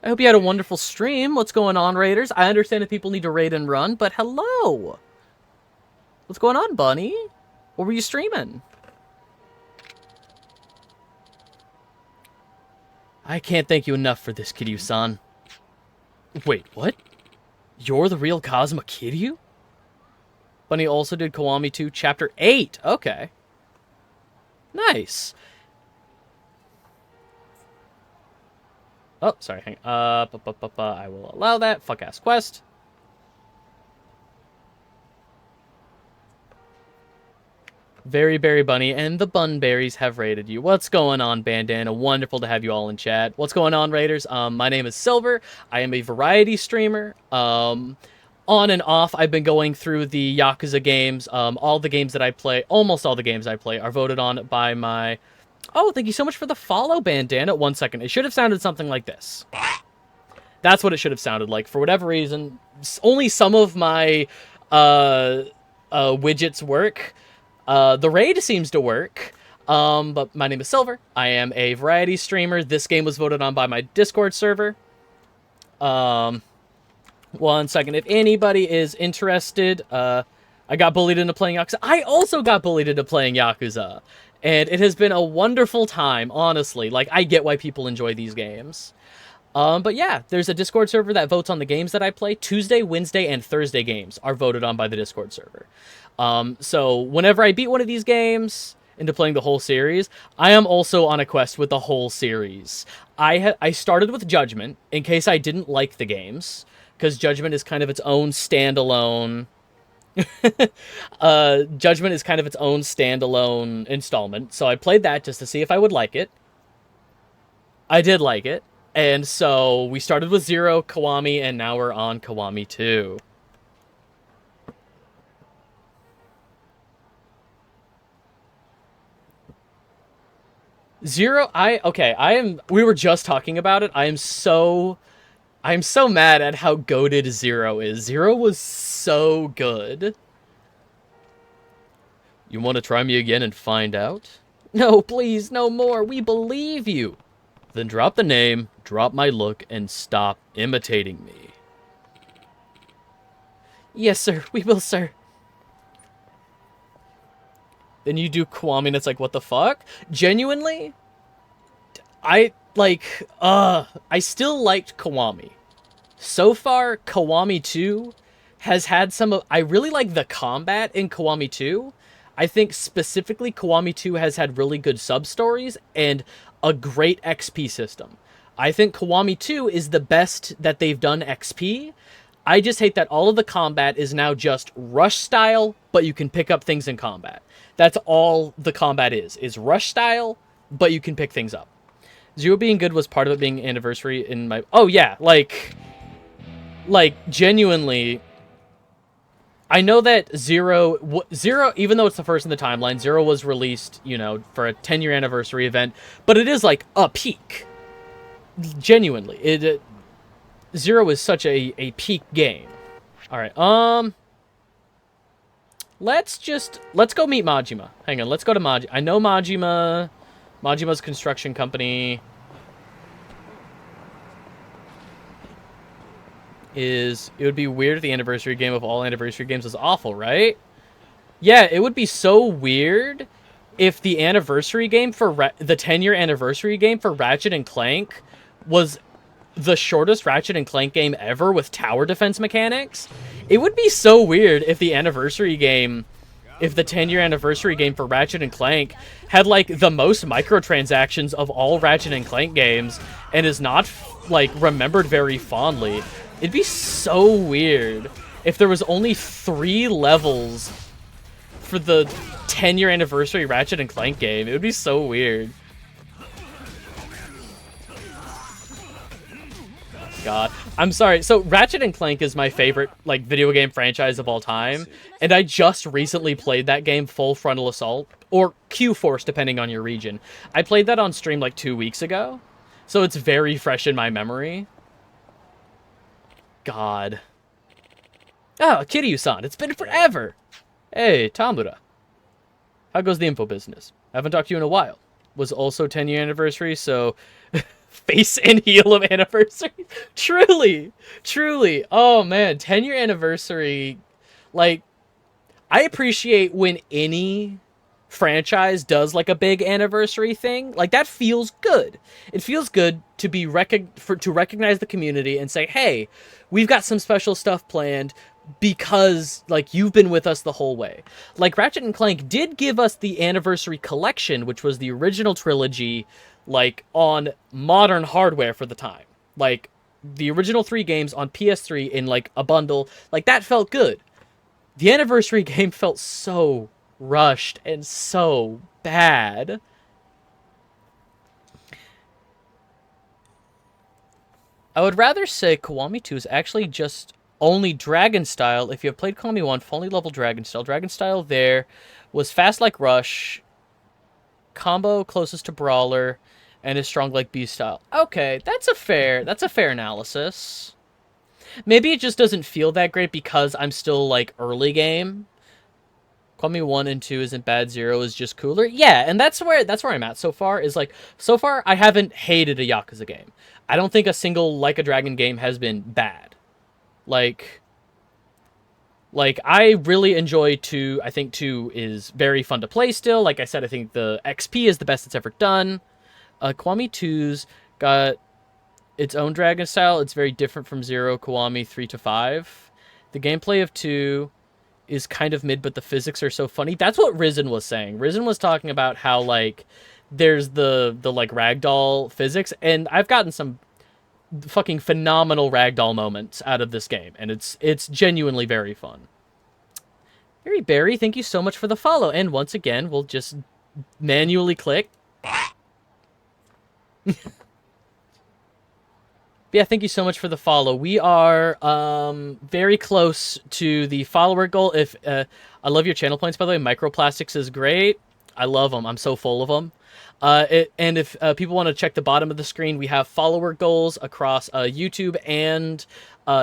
[SPEAKER 1] I hope you had a wonderful stream. What's going on, raiders? I understand that people need to raid and run, but hello. What's going on, Bunny? What were you streaming? I can't thank you enough for this, Kiryu-san. Wait, what? You're the real Kazuma Kiryu? Bunny also did Kiwami 2 Chapter 8. Okay. Nice. Oh, sorry. Hang I will allow that. Fuck ass quest. Very Berry Bunny and the Bunberries have raided you. What's going on, Bandana? Wonderful to have you all in chat. What's going on, raiders? My name is Silver. I am a variety streamer. On and off, I've been going through the Yakuza games. All the games that I play, almost all the games I play, are voted on by my... Oh, thank you so much for the follow, Bandana. 1 second. It should have sounded something like this. That's what it should have sounded like. For whatever reason, only some of my widgets work. The raid seems to work, but my name is Silver. I am a variety streamer. This game was voted on by my Discord server. 1 second. If anybody is interested, I got bullied into playing Yakuza. I also got bullied into playing Yakuza, and it has been a wonderful time, honestly. Like, I get why people enjoy these games. But yeah, there's a Discord server that votes on the games that I play. Tuesday, Wednesday, and Thursday games are voted on by the Discord server. So whenever I beat one of these games into playing the whole series, I am also on a quest with the whole series. I started with Judgment in case I didn't like the games, because Judgment is kind of its own standalone... Judgment is kind of its own standalone installment, so I played that just to see if I would like it. I did like it, and so we started with 0, Kiwami, and now we're on Kiwami 2. We were just talking about it. I'm so mad at how goated 0 is. 0 was so good. You want to try me again and find out? No, please, no more. We believe you. Then drop the name, drop my look, and stop imitating me. Yes, sir. We will, sir. Then you do Kiwami and it's like, what the fuck? Genuinely, I still liked Kiwami. So far, Kiwami 2 has had some of... I really like the combat in Kiwami 2. I think specifically Kiwami 2 has had really good sub-stories and a great XP system. I think Kiwami 2 is the best that they've done XP. I just hate that all of the combat is now just rush style, but you can pick up things in combat. That's all the combat is rush style, but you can pick things up. 0 being good was part of it being anniversary in my... Oh, yeah, like, genuinely, I know that 0, even though it's the first in the timeline, 0 was released, you know, for a 10-year anniversary event, but it is, like, a peak. Genuinely. 0 is such a peak game. Alright, let's go meet Majima. Hang on, let's go to Majima. I know Majima's construction company it would be weird if the anniversary game of all anniversary games was awful, right? Yeah, it would be so weird if the anniversary game for the 10-year anniversary game for Ratchet and Clank was the shortest Ratchet and Clank game ever with tower defense mechanics. It would be so weird if the 10-year anniversary game for Ratchet and Clank had, like, the most microtransactions of all Ratchet and Clank games and is not, like, remembered very fondly. It'd be so weird if there was only 3 levels for the 10-year anniversary Ratchet and Clank game. It would be so weird. god. I'm sorry. So Ratchet and Clank is my favorite like video game franchise of all time, and I just recently played that game Full Frontal Assault or Q-Force depending on your region. I played that on stream like 2 weeks ago, so it's very fresh in my memory. God. Oh, Kiryu-san, it's been forever. Hey, Tamura. How goes the info business? Haven't talked to you in a while. Was also 10-year anniversary, so face and heel of anniversary. Truly. Truly. Oh, man. 10-year anniversary. Like, I appreciate when any franchise does, like, a big anniversary thing. Like, that feels good. It feels good to be to recognize the community and say, hey, we've got some special stuff planned because, like, you've been with us the whole way. Like, Ratchet and Clank did give us the Anniversary Collection, which was the original trilogy, like, on modern hardware for the time. Like, the original 3 games on PS3 in, like, a bundle. Like, that felt good. The Anniversary game felt so rushed and so bad. I would rather say Kiwami 2 is actually just only Dragon Style. If you have played Kiwami 1, fully level Dragon Style. Dragon Style there was fast like Rush, combo closest to Brawler, and is strong like Beast Style. Okay, that's a fair analysis. Maybe it just doesn't feel that great because I'm still like early game. Kiwami 1 and 2 isn't bad, 0 is just cooler. Yeah, and that's where I'm at so far, is like, so far I haven't hated a Yakuza game. I don't think a single Like a Dragon game has been bad. Like I really enjoy 2. I think 2 is very fun to play still. Like I said, I think the XP is the best it's ever done. Kiwami 2's got its own Dragon style. It's very different from 0, Kiwami 3 to 5. The gameplay of 2 is kind of mid, but the physics are so funny. That's what Risen was saying. Risen was talking about how, like, there's the like ragdoll physics, and I've gotten some fucking phenomenal ragdoll moments out of this game, and it's genuinely very fun. Harry Barry, thank you so much for the follow, and once again, we'll just manually click. Yeah, thank you so much for the follow. We are very close to the follower goal. If I love your channel points, by the way. Microplastics is great. I love them. I'm so full of them. And if people want to check the bottom of the screen, we have follower goals across YouTube and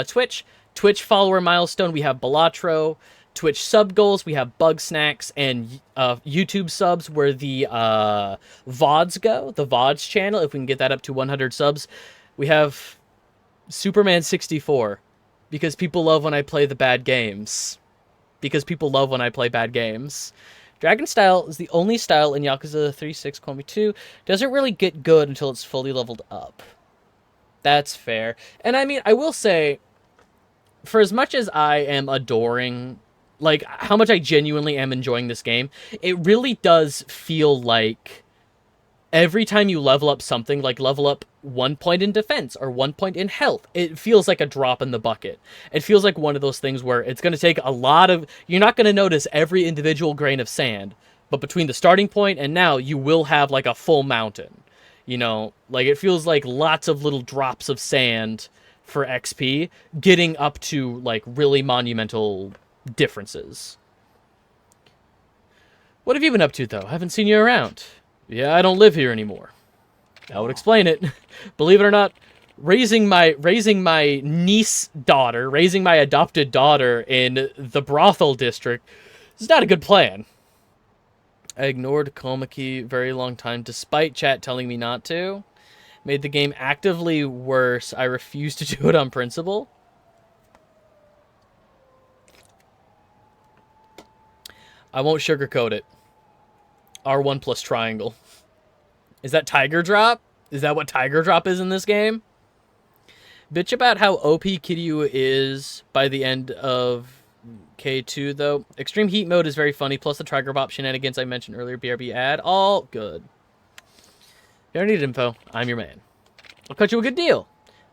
[SPEAKER 1] Twitch. Twitch follower milestone, we have Balatro. Twitch sub goals, we have Bug Snacks, and YouTube subs where the VODs go. The VODs channel, if we can get that up to 100 subs. We have Superman 64, because people love when I play the bad games. Because people love when I play bad games. Dragon Style is the only style in Yakuza 3, 6, Kiwami 2. Doesn't really get good until it's fully leveled up. That's fair. And I mean, I will say, for as much as I am adoring, like, how much I genuinely am enjoying this game, it really does feel like every time you level up something, like level up 1 point in defense or 1 point in health, it feels like a drop in the bucket. It feels like one of those things where it's going to take a lot of... You're not going to notice every individual grain of sand, but between the starting point and now, you will have like a full mountain. You know, like it feels like lots of little drops of sand for XP getting up to like really monumental differences. What have you been up to, though? I haven't seen you around. Yeah, I don't live here anymore. That would explain it. Believe it or not, raising my niece daughter, raising my adopted daughter in the brothel district is not a good plan. I ignored Komaki very long time, despite chat telling me not to. Made the game actively worse. I refused to do it on principle. I won't sugarcoat it. R1 plus triangle. Is that Tiger Drop? Is that what Tiger Drop is in this game? Bitch about how OP Kiryu is by the end of K2, though. Extreme Heat Mode is very funny, plus the Tiger Bop shenanigans I mentioned earlier, BRB ad. All good. If you ever need info, I'm your man. I'll cut you a good deal.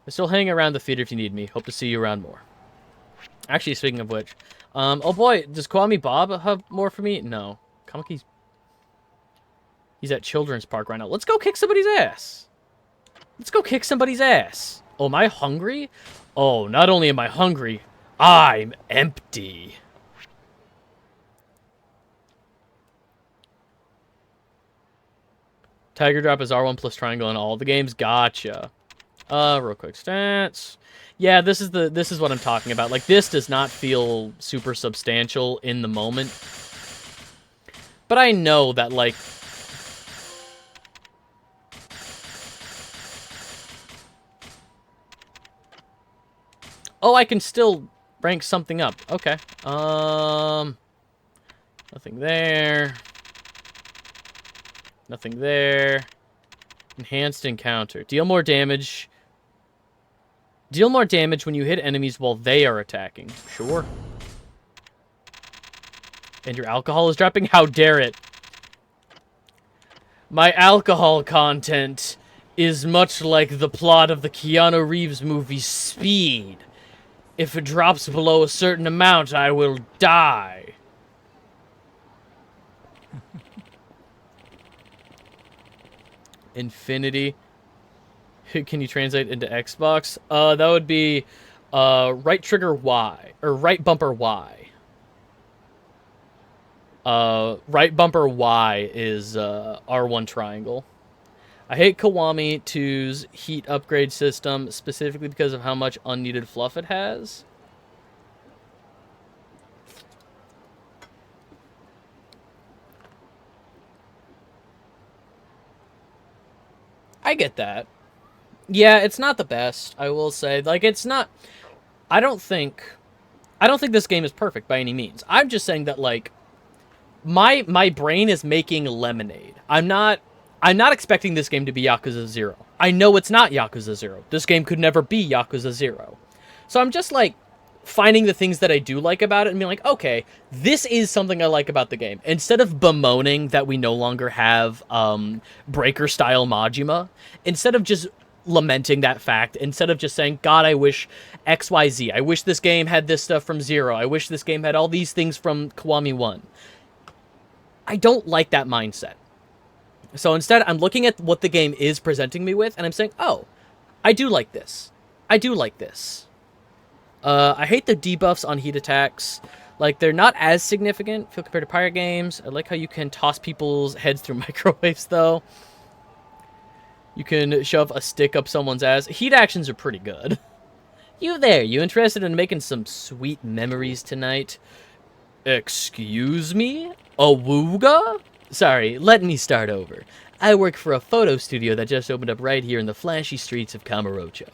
[SPEAKER 1] I'm still hanging around the theater if you need me. Hope to see you around more. Actually, speaking of which, oh boy, does Kiwami Bob have more for me? No. Kamaki's... He's at Children's Park right now. Let's go kick somebody's ass. Let's go kick somebody's ass. Oh, am I hungry? Oh, not only am I hungry, I'm empty. Tiger Drop is R1 plus triangle in all the games. Gotcha. Real quick stats. Yeah, this is what I'm talking about. Like, this does not feel super substantial in the moment. But I know that, like... Oh, I can still rank something up. Okay. Nothing there. Nothing there. Enhanced encounter. Deal more damage. Deal more damage when you hit enemies while they are attacking. Sure. And your alcohol is dropping? How dare it? My alcohol content is much like the plot of the Keanu Reeves movie Speed. If it drops below a certain amount, I will die. Infinity. Can you translate into Xbox? That would be right trigger Y, or right bumper Y. Right bumper Y is R1 triangle. I hate Kiwami 2's heat upgrade system, specifically because of how much unneeded fluff it has. I get that. Yeah, it's not the best, I will say. Like, it's not... I don't think this game is perfect by any means. I'm just saying that, like, my brain is making lemonade. I'm not expecting this game to be Yakuza 0. I know it's not Yakuza 0. This game could never be Yakuza 0. So I'm just, like, finding the things that I do like about it and being like, okay, this is something I like about the game. Instead of bemoaning that we no longer have Breaker-style Majima, instead of just lamenting that fact, instead of just saying, God, I wish XYZ, I wish this game had this stuff from 0, I wish this game had all these things from Kiwami 1. I don't like that mindset. So instead, I'm looking at what the game is presenting me with, and I'm saying, oh, I do like this. I do like this. I hate the debuffs on heat attacks. Like, they're not as significant compared to pirate games. I like how you can toss people's heads through microwaves, though. You can shove a stick up someone's ass. Heat actions are pretty good. You there, you interested in making some sweet memories tonight? Excuse me? Awooga? Sorry, let me start over. I work for a photo studio that just opened up right here in the flashy streets of Kamurocho.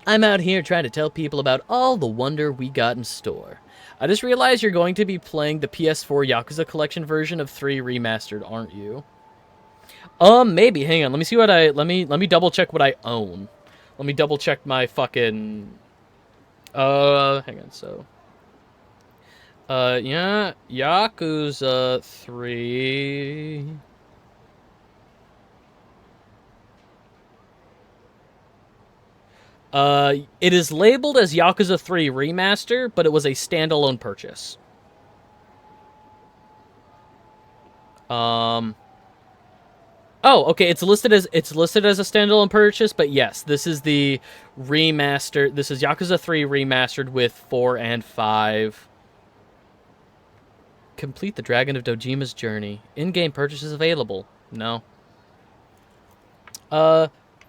[SPEAKER 1] I'm out here trying to tell people about all the wonder we got in store. I just realized you're going to be playing the PS4 Yakuza Collection version of 3 Remastered, aren't you? Maybe. Hang on. Let me see what let me double check what I own. Let me double check my fucking hang on. So yeah, Yakuza 3. It is labeled as Yakuza 3 Remaster, but it was a standalone purchase. Oh, okay, it's listed as a standalone purchase, but yes, this is the remaster. This is Yakuza 3 Remastered with 4 and 5. Complete the Dragon of Dojima's journey. In-game purchases available. No.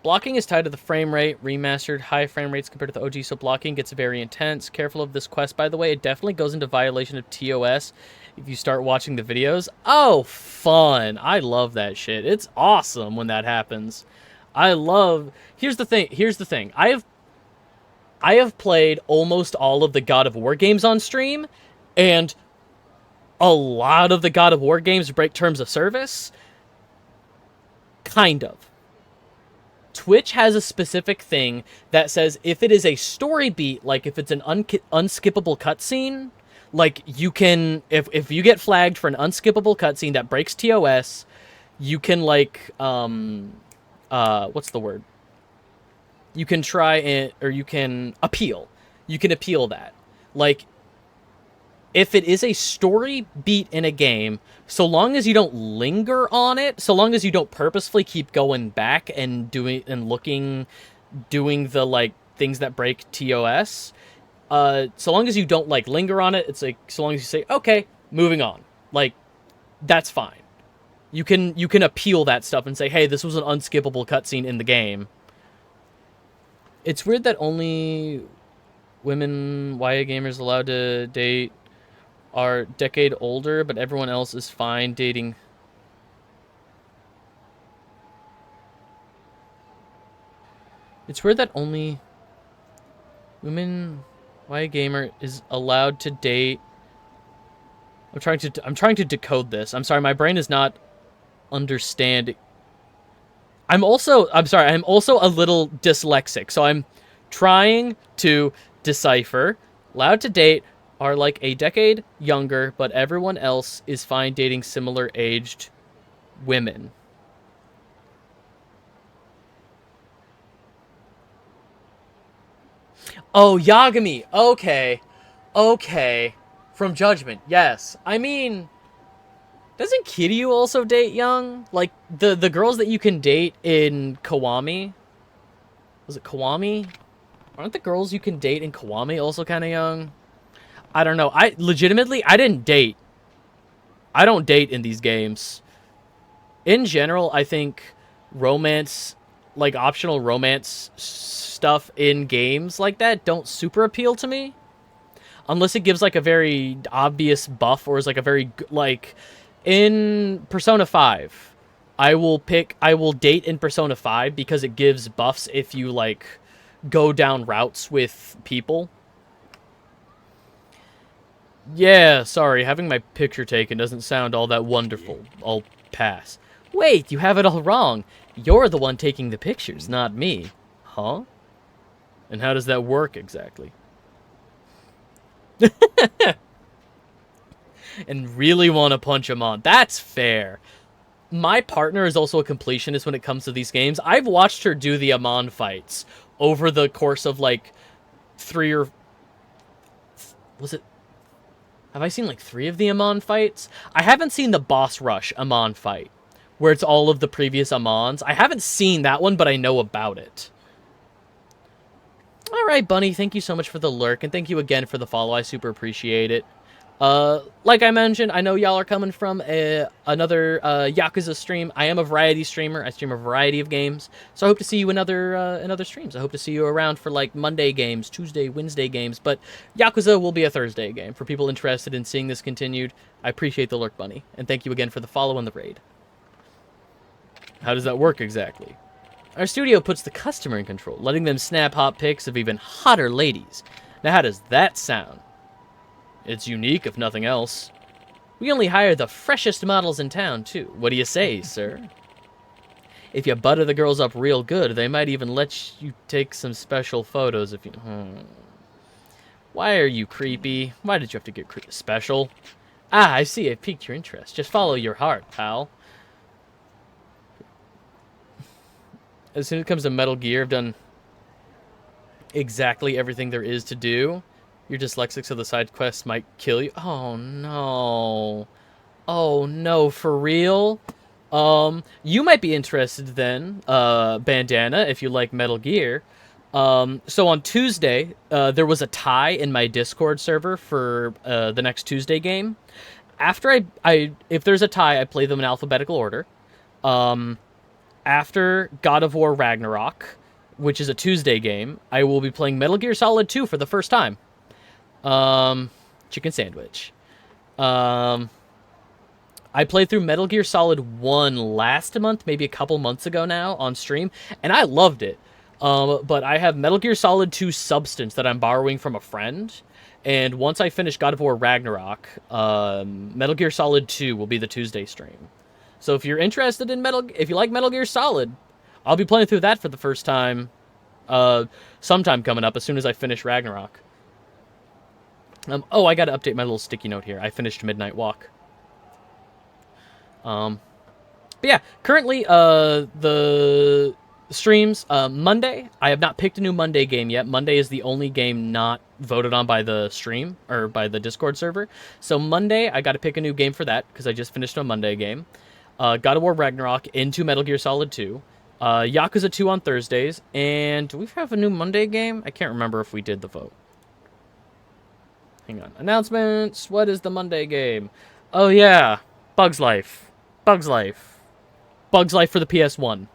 [SPEAKER 1] Blocking is tied to the frame rate. Remastered, high frame rates compared to the OG, so blocking gets very intense. Careful of this quest, by the way. It definitely goes into violation of TOS if you start watching the videos. Oh, fun. I love that shit. It's awesome when that happens. Here's the thing. I have played almost all of the God of War games on stream, and a lot of the God of War games break terms of service. Kind of. Twitch has a specific thing that says if it is a story beat, like if it's an unskippable cutscene, like you can, if you get flagged for an unskippable cutscene that breaks TOS, you can like, what's the word? You can try it, or you can appeal. You can appeal that. Like, if it is a story beat in a game, so long as you don't linger on it, so long as you don't purposefully keep going back and doing the like things that break TOS. So long as you don't like linger on it, it's like so long as you say, okay, moving on. Like, that's fine. You can appeal that stuff and say, hey, this was an unskippable cutscene in the game. It's weird that only women YA gamers allowed to date are a decade older, but everyone else is fine dating. It's weird that only women YA gamer is allowed to date. I'm trying to decode this. I'm sorry, my brain is not understanding. I'm also a little dyslexic, so I'm trying to decipher. Allowed to date are like a decade younger, but everyone else is fine dating similar aged women. Oh, Yagami. Okay. From Judgment, yes. I mean, doesn't Kiryu also date young? Like, the girls that you can date in Kiwami? Was it Kiwami? Aren't the girls you can date in Kiwami also kind of young? I don't know. I didn't date. I don't date in these games. In general, I think romance, like optional romance stuff in games like that don't super appeal to me. Unless it gives like a very obvious buff or is like a very, like, in Persona 5, I will date in Persona 5 because it gives buffs if you, like, go down routes with people. Yeah, sorry, having my picture taken doesn't sound all that wonderful. I'll pass. Wait, you have it all wrong. You're the one taking the pictures, not me. Huh? And how does that work exactly? And really want to punch him on. That's fair. My partner is also a completionist when it comes to these games. I've watched her do the Amon fights over the course of, like, 3 or... Was it... Have I seen, like, 3 of the Amon fights? I haven't seen the Boss Rush Amon fight, where it's all of the previous Amons. I haven't seen that one, but I know about it. Alright, Bunny, thank you so much for the lurk, and thank you again for the follow. I super appreciate it. Like I mentioned, I know y'all are coming from another Yakuza stream. I am a variety streamer. I stream a variety of games. So I hope to see you in other streams. I hope to see you around for, like, Monday games, Tuesday, Wednesday games. But Yakuza will be a Thursday game. For people interested in seeing this continued, I appreciate the lurk, Bunny. And thank you again for the follow and the raid. How does that work exactly? Our studio puts the customer in control, letting them snap hot pics of even hotter ladies. Now how does that sound? It's unique, if nothing else. We only hire the freshest models in town, too. What do you say, sir? If you butter the girls up real good, they might even let you take some special photos if you... Why are you creepy? Why did you have to get special? Ah, I see. I piqued your interest. Just follow your heart, pal. As soon as it comes to Metal Gear, I've done exactly everything there is to do. You're dyslexic, so the side quests might kill you. Oh, no. Oh, no, for real? You might be interested then, Bandana, if you like Metal Gear. So on Tuesday, there was a tie in my Discord server for the next Tuesday game. After if there's a tie, I play them in alphabetical order. After God of War Ragnarok, which is a Tuesday game, I will be playing Metal Gear Solid 2 for the first time. Chicken sandwich. I played through Metal Gear Solid 1 last month, maybe a couple months ago now, on stream, and I loved it. But I have Metal Gear Solid 2 Substance that I'm borrowing from a friend, and once I finish God of War Ragnarok, Metal Gear Solid 2 will be the Tuesday stream. So if you're interested in if you like Metal Gear Solid, I'll be playing through that for the first time, sometime coming up, as soon as I finish Ragnarok. Oh, I gotta update my little sticky note here. I finished Midnight Walk. But yeah, currently, the streams, Monday, I have not picked a new Monday game yet. Monday is the only game not voted on by the stream, or by the Discord server. So Monday, I gotta pick a new game for that, because I just finished a Monday game. God of War Ragnarok into Metal Gear Solid 2. Yakuza 2 on Thursdays. And do we have a new Monday game? I can't remember if we did the vote. Hang on. Announcements. What is the Monday game? Oh, yeah. Bugs Life. Bugs Life. Bugs Life for the PS1.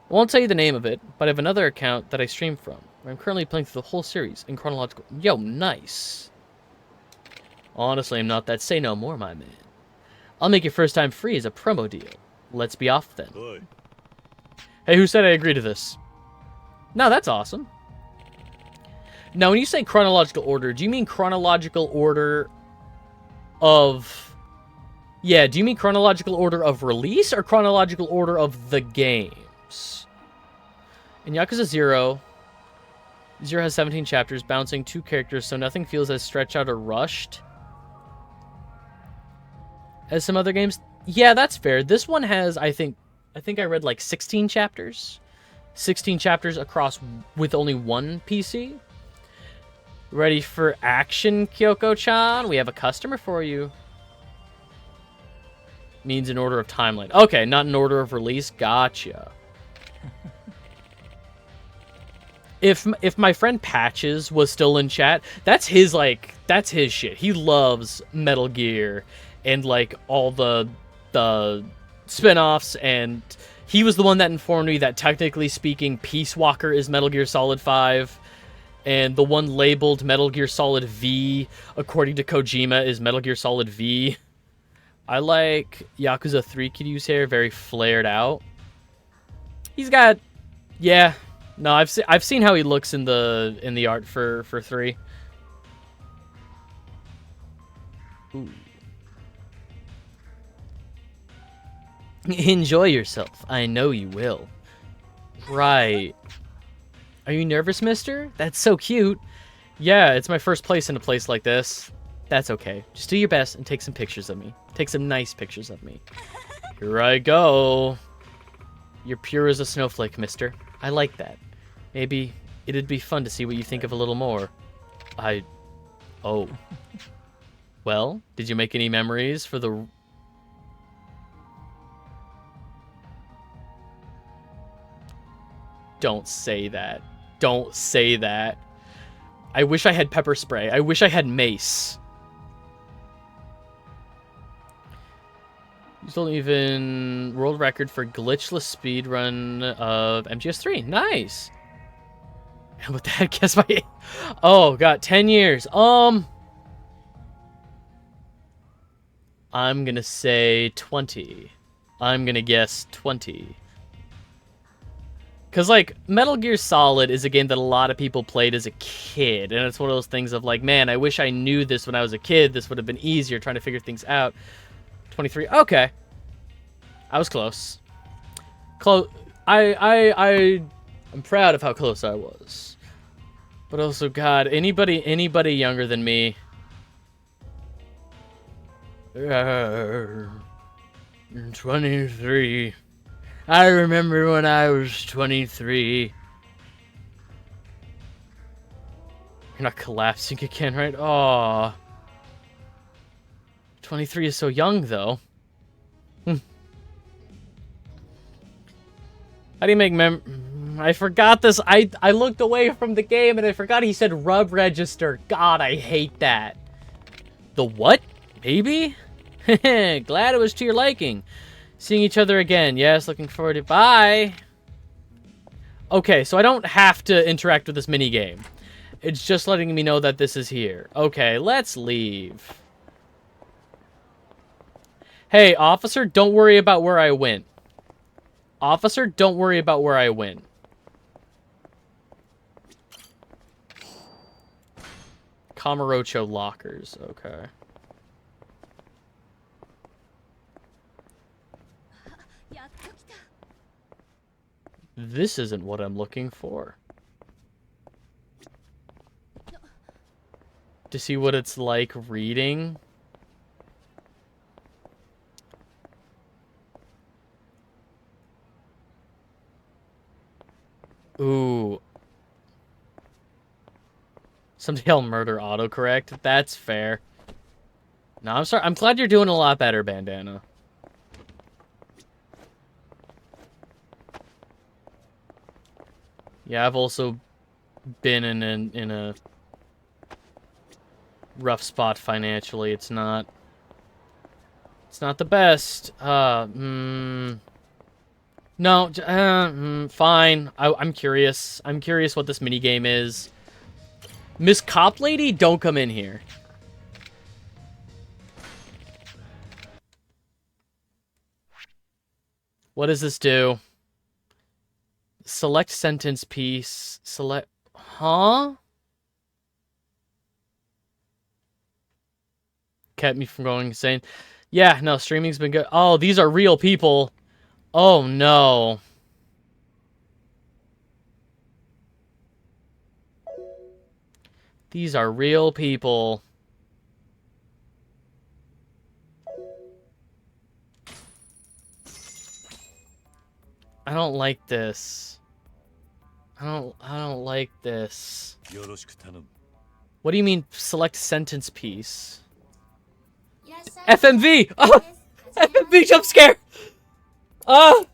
[SPEAKER 1] I won't tell you the name of it, but I have another account that I stream from, where I'm currently playing through the whole series in chronological... Yo, nice. Honestly, I'm not that say no more, my man. I'll make your first time free as a promo deal. Let's be off then.
[SPEAKER 6] Oi.
[SPEAKER 1] Hey, who said I agree to this? No, that's awesome. Now, when you say chronological order, do you mean chronological order of... Yeah, do you mean chronological order of release or chronological order of the games? In Yakuza 0, 0 has 17 chapters, bouncing 2 characters, so nothing feels as stretched out or rushed as some other games. Yeah, that's fair. This one has, I think I read like 16 chapters. 16 chapters across with only one PC. Ready for action, Kyoko-chan? We have a customer for you. Means in order of timeline. Okay, not in order of release. Gotcha. If my friend Patches was still in chat, that's his shit. He loves Metal Gear and like all the spin-offs, and he was the one that informed me that technically speaking Peace Walker is Metal Gear Solid 5, and the one labeled Metal Gear Solid V according to Kojima is Metal Gear Solid V. I like Yakuza 3 Kiryu's hair, very flared out. He's got, yeah, no, I've seen how he looks in the art for 3. Ooh. Enjoy yourself. I know you will. Right. Are you nervous, mister? That's so cute. Yeah, it's my first place in a place like this. That's okay. Just do your best and take some pictures of me. Take some nice pictures of me. Here I go. You're pure as a snowflake, mister. I like that. Maybe it'd be fun to see what you think of a little more. Oh. Well, did you make any memories for the... Don't say that. Don't say that. I wish I had pepper spray. I wish I had mace. You still even world record for glitchless speedrun of MGS3. Nice. And with that, guess my... Oh, God, 10 years. I'm gonna say 20. I'm gonna guess 20. Because, like, Metal Gear Solid is a game that a lot of people played as a kid. And it's one of those things of, like, man, I wish I knew this when I was a kid. This would have been easier trying to figure things out. 23. Okay. I was close. I'm proud of how close I was. But also, God, anybody younger than me... 23. I remember when I was 23. You're not collapsing again, right? Aw. 23 is so young, though. How do you make I forgot this. I looked away from the game and I forgot he said rub register. God, I hate that. The what? Maybe? Glad it was to your liking. Seeing each other again. Yes, looking forward to... Bye! Okay, so I don't have to interact with this minigame. It's just letting me know that this is here. Okay, let's leave. Hey, officer, don't worry about where I went. Officer, don't worry about where I went. Kamurocho lockers. Okay. This isn't what I'm looking for. To see what it's like reading. Ooh. Somebody yell murder autocorrect. That's fair. No, I'm sorry. I'm glad you're doing a lot better, Bandana. Yeah, I've also been in a rough spot financially. It's not the best. No, fine. I'm curious. I'm curious what this minigame is. Miss Cop Lady, don't come in here. What does this do? Select sentence piece. Select... Huh? Kept me from going insane. Yeah, no, streaming's been good. Oh, these are real people. Oh, no. These are real people. I don't like this. I don't like this. What do you mean select sentence piece? FMV! Oh! FMV jump scare! Ah!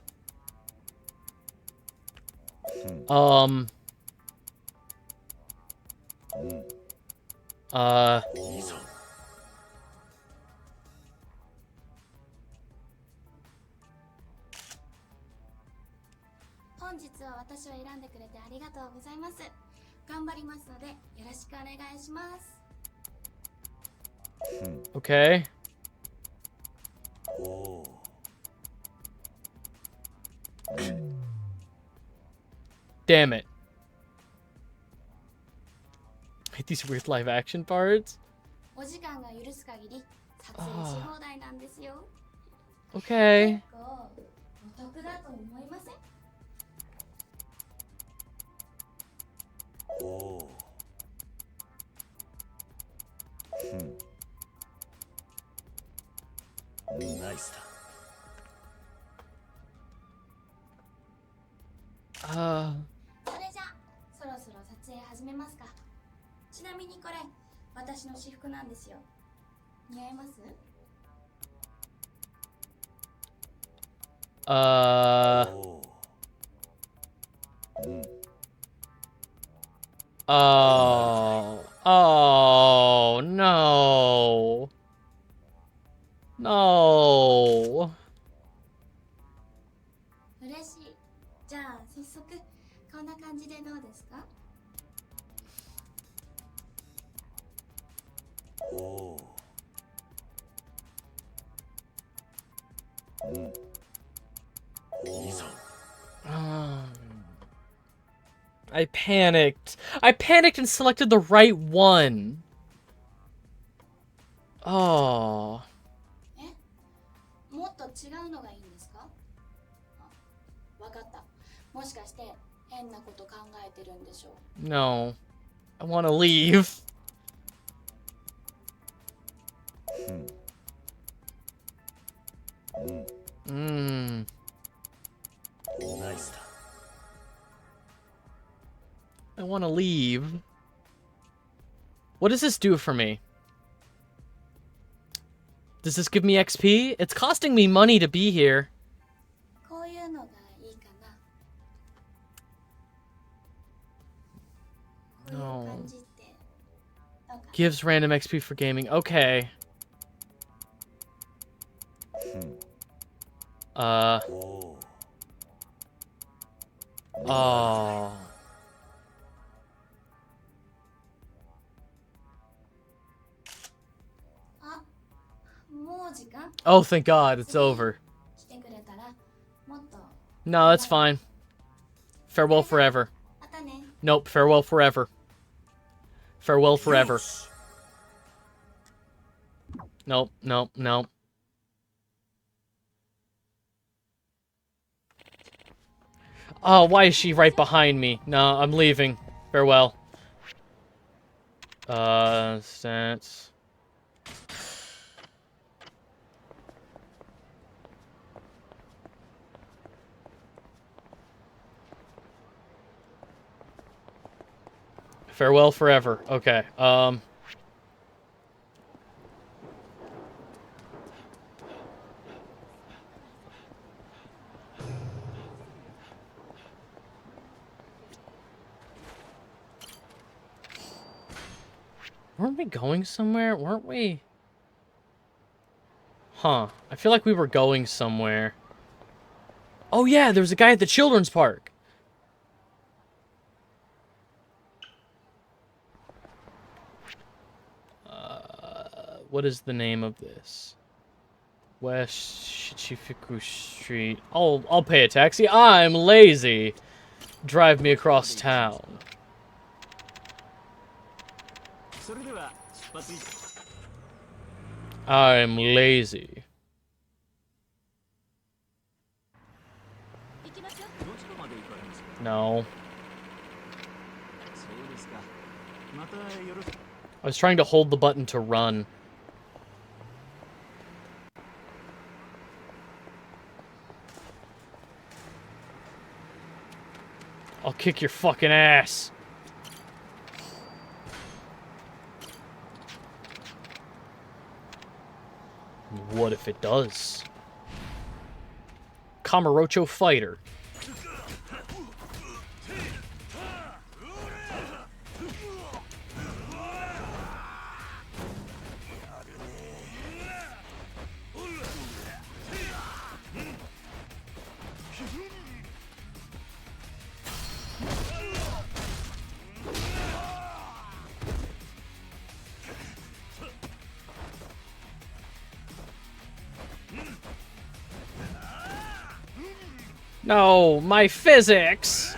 [SPEAKER 16] 本日は私を選んでくれてありがとうございます。頑張りますのでよろしくお願いします。
[SPEAKER 1] Okay. Damn it. Hate these weird live action parts.
[SPEAKER 16] お時間が許す限り撮影し放題なんですよ。
[SPEAKER 1] Okay.
[SPEAKER 16] 結構お得だと思いません？
[SPEAKER 6] ナイスだ。
[SPEAKER 16] それじゃそろそろ撮影始めますか。ちなみにこれ私の私服なんですよ。似合います？Oh,
[SPEAKER 1] no. No.
[SPEAKER 16] 嬉しい。じゃあ早速こんな感じでどうですか？I
[SPEAKER 1] panicked. I panicked and selected the right one. Oh.
[SPEAKER 16] もっと違うのがいいんですか？わかった。もしかして変なこと考えてるんでしょう。
[SPEAKER 1] No. I want to leave.
[SPEAKER 6] Nice.
[SPEAKER 1] I want to leave. What does this do for me? Does this give me XP? It's costing me money to be here.
[SPEAKER 16] こういうのがいいかな。こういう感じってどうかな。
[SPEAKER 1] Gives random XP for gaming. Okay. Oh. Oh, thank God, it's over. No, that's fine. Farewell forever. Nope, farewell forever. Farewell forever. Nope, nope, nope. Oh, why is she right behind me? No, I'm leaving. Farewell. Stats. Farewell forever. Okay, Weren't we going somewhere? Weren't we? Huh. I feel like we were going somewhere. Oh yeah, there was a guy at the children's park. What is the name of this? West Shichifuku Street. I'll pay a taxi. I'm lazy. Drive me across town. I'm lazy. No. I was trying to hold the button to run. I'll kick your fucking ass. What if it does? Kamurocho fighter. No, my physics!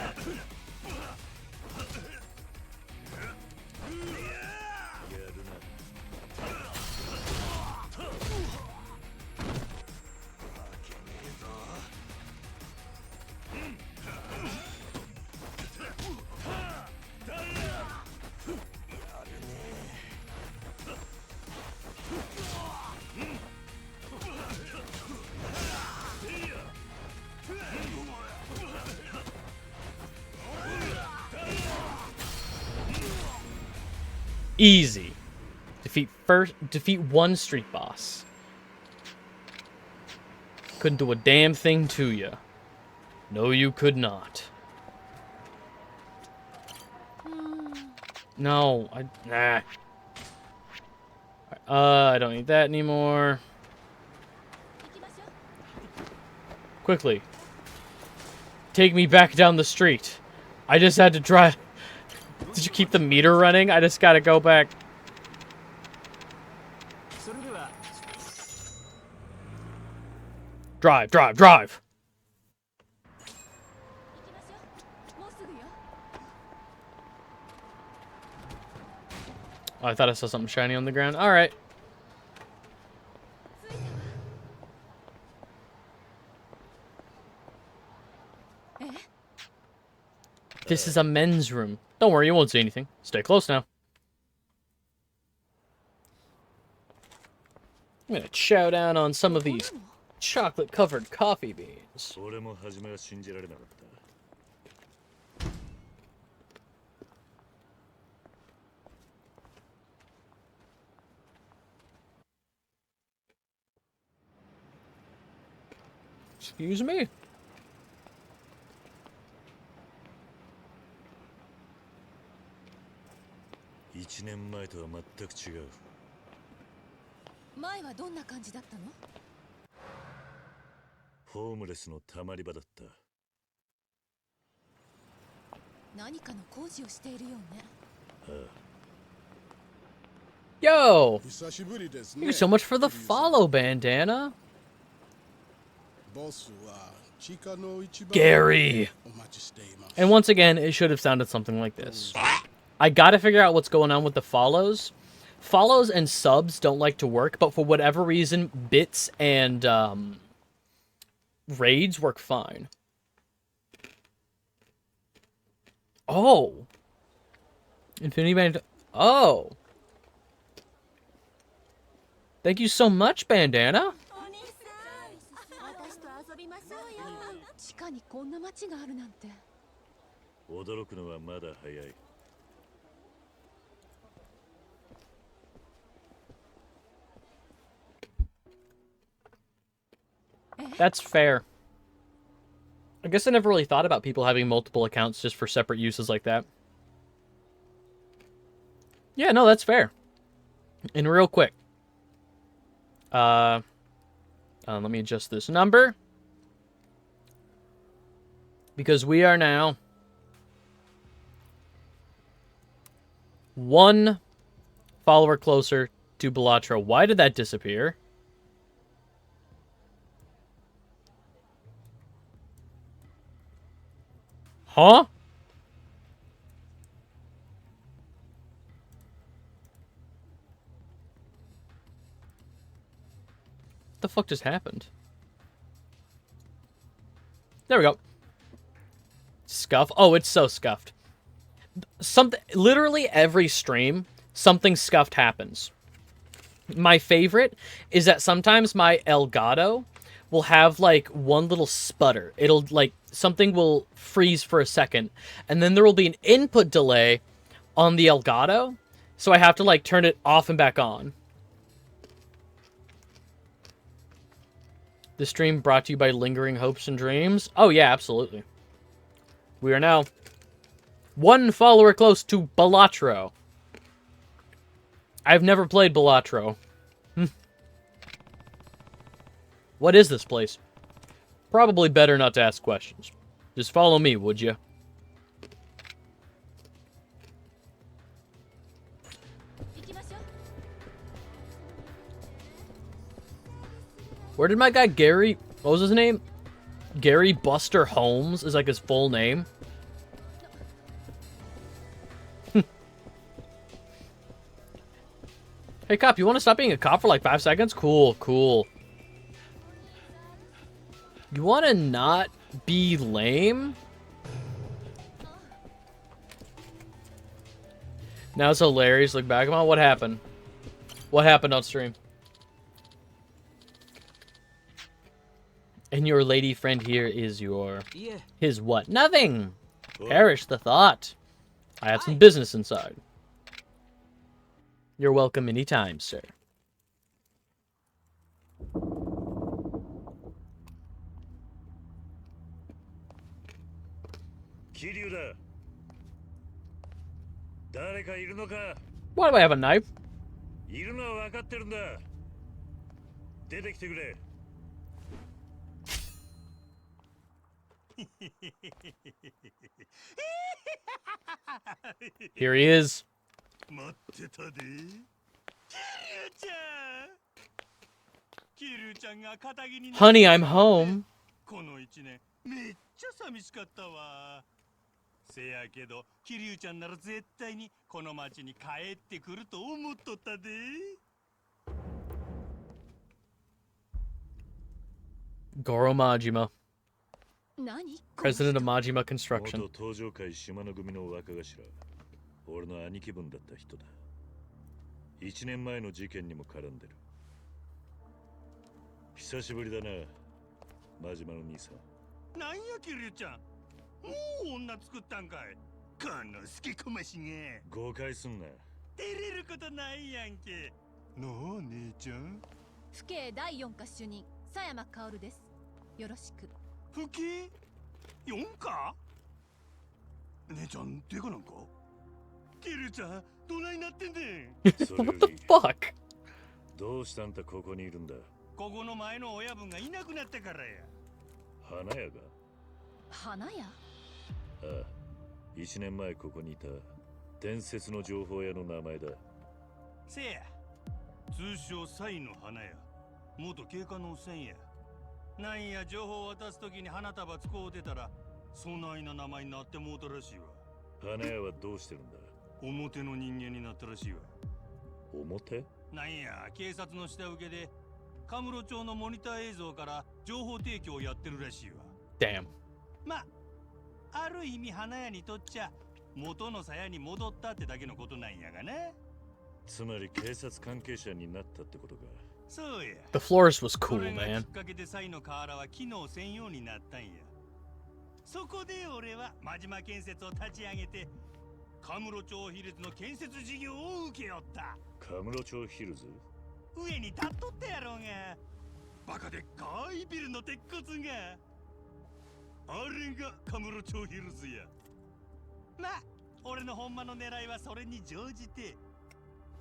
[SPEAKER 1] Easy. Defeat one street boss. Couldn't do a damn thing to you. No, you could not. No, nah. I don't need that anymore. Quickly. Take me back down the street. I just had to drive. Did you keep the meter running? I just gotta go back. Drive, drive, drive! Oh, I thought I saw something shiny on the ground. Alright. This is a men's room. Don't worry, you won't see anything. Stay close now. I'm gonna chow down on some of these chocolate-covered coffee beans. Excuse me? Yo! Thank you so much for the follow, Bandana. Gary! And once again, it should have sounded something like this. I gotta figure out what's going on with the follows. Follows and subs don't like to work, but for whatever reason, bits and raids work fine. Oh! Infinity Band... Oh! Thank you so much, Bandana! That's fair. I guess I never really thought about people having multiple accounts just for separate uses like that. Yeah, no, that's fair. And real quick, let me adjust this number, because we are now 1 follower closer to Balatro. Why did that disappear? Huh? What the fuck just happened? There we go. Scuff. Oh, it's so scuffed. Literally every stream, something scuffed happens. My favorite is that sometimes my Elgato will have like one little sputter. It'll like, something will freeze for a second, and then there will be an input delay on the Elgato, so I have to like turn it off and back on. The stream brought to you by Lingering Hopes and Dreams. Oh yeah, absolutely. We are now 1 follower close to Balatro. I've never played Balatro. What is this place? Probably better not to ask questions. Just follow me, would you? Where did my guy Gary... What was his name? Gary Buster Holmes is like his full name. Hey, cop, you want to stop being a cop for like 5 seconds? Cool, cool. You want to not be lame? Now it's hilarious. Look back. Come on, what happened? What happened on stream? And your lady friend here is your...
[SPEAKER 10] Yeah.
[SPEAKER 1] His what? Nothing! Perish the thought. I have some business inside. You're welcome anytime, sir. Why do I have a knife? Here he is. Honey, I'm home.
[SPEAKER 2] せやけど、桐生ちゃんなら絶対にこの町に帰ってくると思っとったで。
[SPEAKER 1] Goro Majima.
[SPEAKER 14] 何?
[SPEAKER 1] President of Majima Construction.
[SPEAKER 6] 元東上会島の組の若頭。俺の兄貴分だった人だ。1年前の事件にも絡んでる。久しぶりだな、真島の兄さん。
[SPEAKER 2] なんや桐生ちゃん。もう女作ったんかい。この好きこましが。
[SPEAKER 6] 誤解すんな。
[SPEAKER 2] 照れることないやんけ。なあ姉ちゃん。
[SPEAKER 14] 府警第4課主任佐山薫です。よろしく。
[SPEAKER 2] 府警4課？姉ちゃんデカなんか？キルちゃんどないなってんねん。
[SPEAKER 1] What the fuck?
[SPEAKER 6] どうしたんだここにいるんだ。
[SPEAKER 2] ここの前の親分がいなくなったからや。
[SPEAKER 6] 花屋が？
[SPEAKER 14] 花屋？
[SPEAKER 6] ああ、1年前ここにいた伝説の情報屋の名前だ。
[SPEAKER 2] せや、通称サイの花屋。元警官のおっさんや。なんや情報を渡すときに花束使うてたら、そないな名前になってもうたらしいわ。
[SPEAKER 6] 花屋はどうしてるんだ？
[SPEAKER 2] 表の人間になったらしいわ。
[SPEAKER 6] 表？
[SPEAKER 2] なんや、警察の下請けで、カムロ町のモニター映像から情報提供をやってるらしいわ。
[SPEAKER 1] Damn.
[SPEAKER 2] ま、ある意味花屋にとっちゃ元の鞘に戻ったってだけのことなんやがな。
[SPEAKER 6] つまり警察関係者になったってことか。
[SPEAKER 2] そうや。
[SPEAKER 1] The florist was cool,
[SPEAKER 2] それが
[SPEAKER 1] man.
[SPEAKER 2] きっかけでサイの河原は機能専用になったんや。そこで俺は真島建設を立ち上げて、カムロ町ヒルズの建設事業を請け負った。
[SPEAKER 6] カムロ町ヒルズ？
[SPEAKER 2] 上に立っとったやろうが。バカでっかいビルの鉄骨が。あれがカムロ町ヒルズや。まあ、俺のほんまの狙いはそれに乗じて、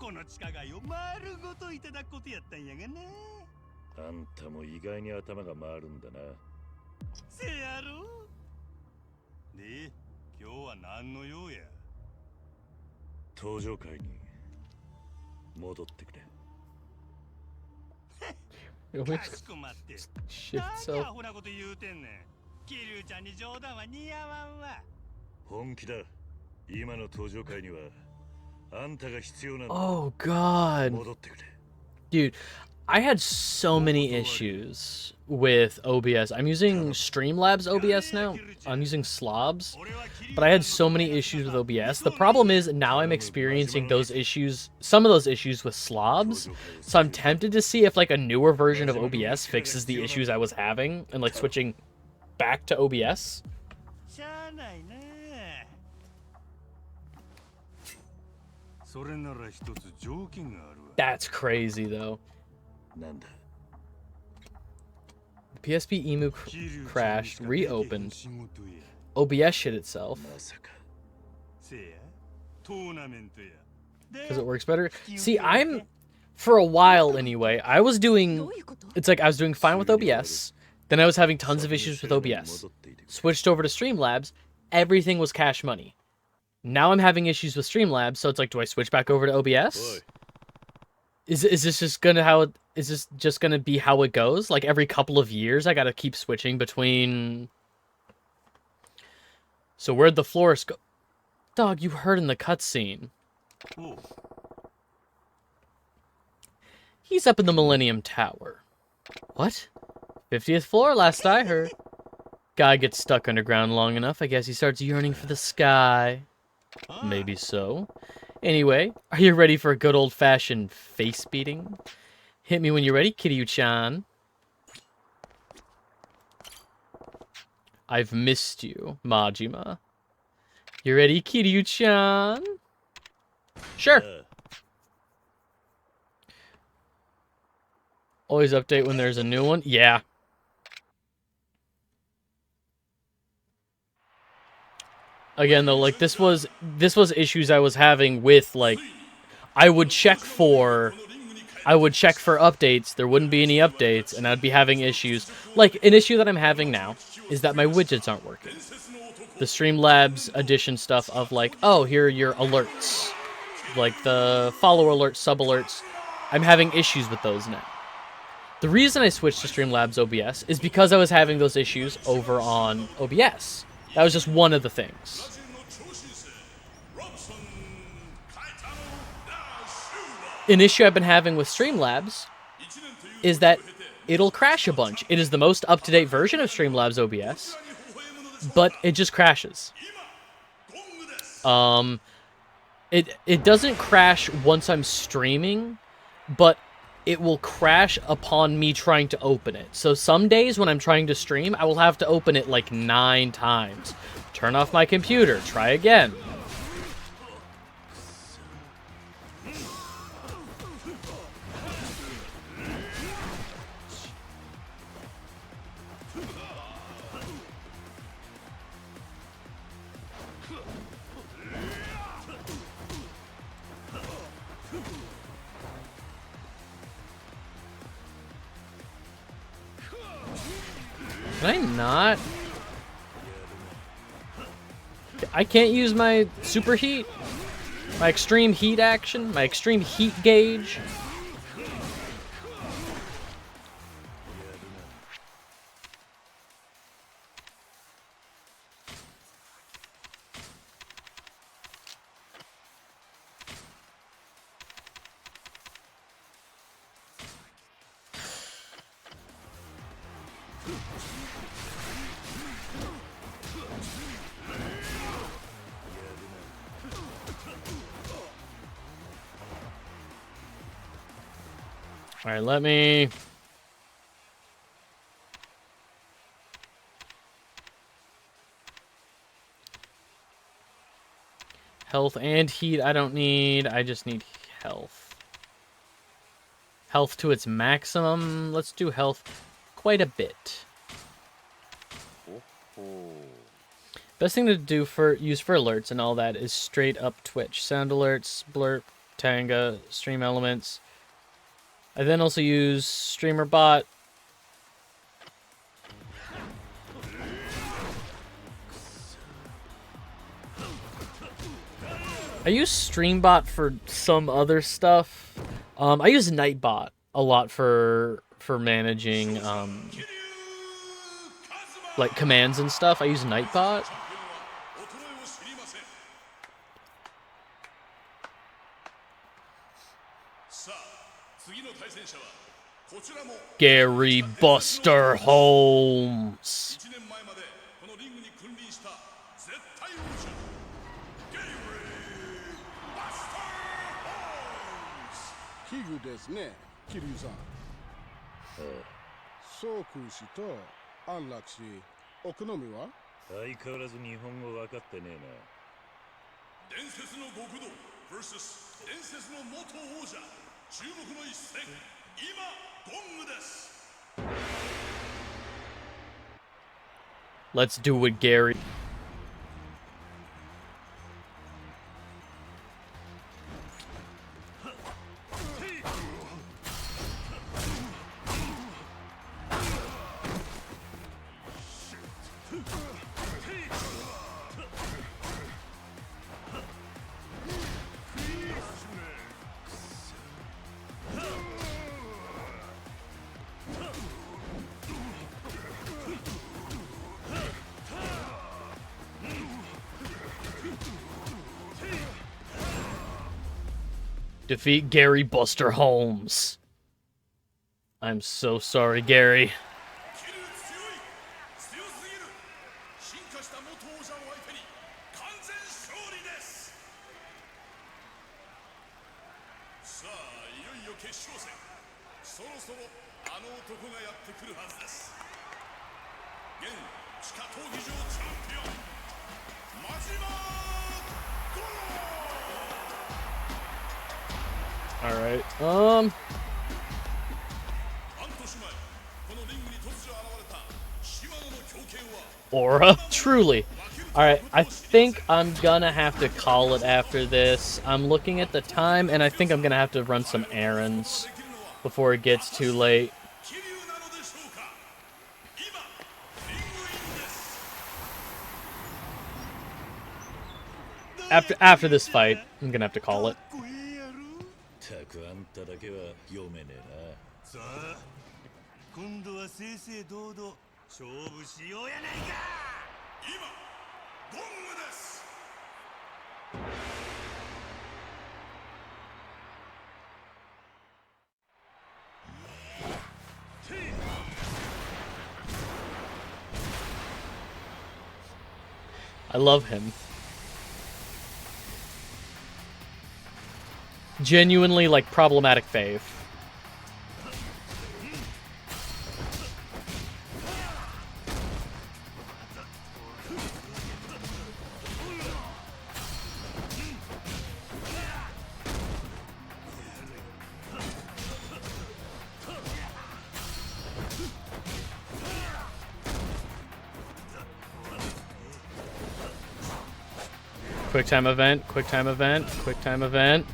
[SPEAKER 2] この地下街を丸ごといただくことやったんやがな。
[SPEAKER 6] あんたも意外に頭が回るんだな。
[SPEAKER 2] せやろ。で、今日は何の用や。
[SPEAKER 6] 登場会に戻ってくれ。かしこまって。何アホなこと言うてんねん。キリュウちゃんに冗談は似合わんわ。本気だ。今の登場会にはあんたが必要なんだ。
[SPEAKER 1] Oh God.
[SPEAKER 6] 戻ってくれ。
[SPEAKER 1] Dude, I had so many issues with OBS. I'm using Streamlabs OBS now. I'm using Slobs, but I had so many issues with OBS. The problem is now I'm experiencing those issues, some of those issues with Slobs. So I'm tempted to see if like a newer version of OBS fixes the issues I was having and like switching back to OBS. That's crazy though. PSP emu crashed, reopened. OBS shit itself. Because it works better. See, for a while anyway, I was doing fine with OBS. Then I was having tons of issues with OBS. Switched over to Streamlabs. Everything was cash money. Now I'm having issues with Streamlabs, so it's like, do I switch back over to OBS? Is this just gonna be how it goes? Like every couple of years, I gotta keep switching between. So where'd the florist go? Dog, you heard in the cutscene. He's up in the Millennium Tower. What? 50th floor, last I heard. Guy gets stuck underground long enough, I guess he starts yearning for the sky. Maybe so. Anyway, are you ready for a good old-fashioned face beating? Hit me when you're ready, Kiryu-chan. I've missed you, Majima. You ready, Kiryu-chan? Sure. Always update when there's a new one? Yeah. Again, though, like, this was issues I was having with, like, I would check for updates, there wouldn't be any updates, and I'd be having issues. Like, an issue that I'm having now is that my widgets aren't working. The Streamlabs edition stuff of, like, oh, here are your alerts. Like, the follower alerts, sub-alerts. I'm having issues with those now. The reason I switched to Streamlabs OBS is because I was having those issues over on OBS. That was just one of the things. An issue I've been having with Streamlabs is that it'll crash a bunch. It is the most up-to-date version of Streamlabs OBS, but it just crashes. It doesn't crash once I'm streaming, but it will crash upon me trying to open it. So some days when I'm trying to stream, I will have to open it like 9 times. Turn off my computer, try again. Can I not? I can't use my super heat? My extreme heat action? My extreme heat gauge? Alright, let me... Health and heat I don't need. I just need health. Health to its maximum. Let's do health quite a bit. Best thing to do use for alerts and all that is straight up Twitch. Sound alerts, blurp, Tanga, stream elements. I then also use streamer bot. I use Streambot for some other stuff. I use Nightbot a lot for managing like commands and stuff. I use Nightbot. Gary Buster Holmes. Let's do it, Gary. Defeat Gary Buster Holmes. I'm so sorry, Gary. Alright, Aura, truly. Alright, I think I'm gonna have to call it after this. I'm looking at the time, and I think I'm gonna have to run some errands before it gets too late. After this fight, I'm gonna have to call it. I love him. Genuinely, like, problematic fave. Quick time event, quick time event, quick time event.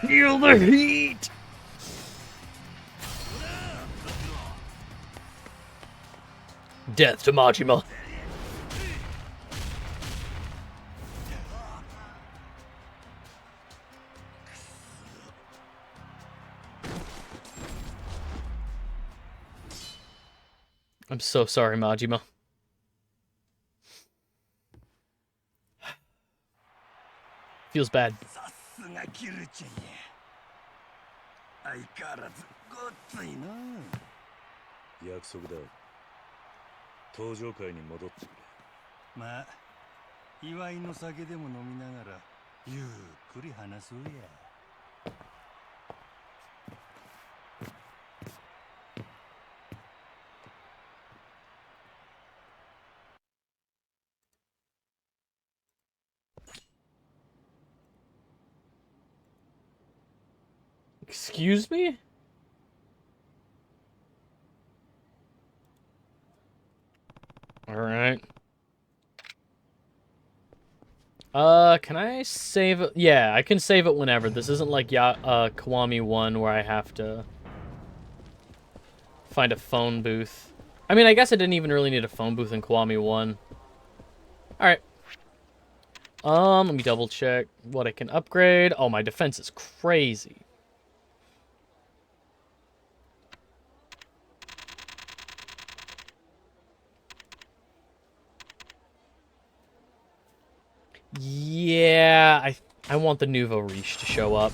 [SPEAKER 1] Feel the heat! Death to Majima. I'm so sorry, Majima. Feels bad.
[SPEAKER 2] 相変わらずごっついな。約束だ。登場会に戻ってくれ。まあ
[SPEAKER 6] 祝いの酒でも飲みながらゆっくり話そうや。
[SPEAKER 1] Excuse me? Alright. Can I save it? Yeah, I can save it whenever. This isn't like Kiwami 1 where I have to find a phone booth. I mean, I guess I didn't even really need a phone booth in Kiwami 1. Alright. Let me double check what I can upgrade. Oh, my defense is crazy. Yeah, I want the Nouveau Riche to show up.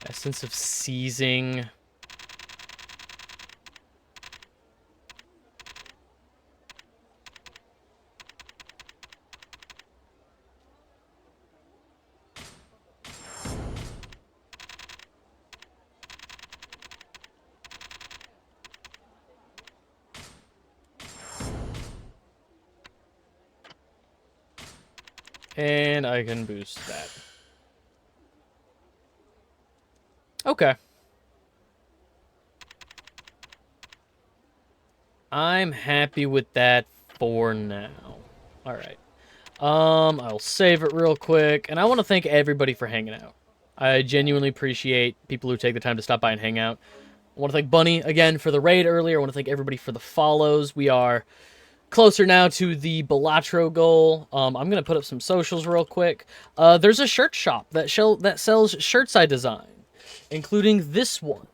[SPEAKER 1] Essence of Seizing. And I can boost that. Okay. I'm happy with that for now. Alright. I'll save it real quick. And I want to thank everybody for hanging out. I genuinely appreciate people who take the time to stop by and hang out. I want to thank Bunny, again, for the raid earlier. I want to thank everybody for the follows. We are closer now to the Balatro goal. I'm going to put up some socials real quick. There's a shirt shop that sells shirts I design, including this one.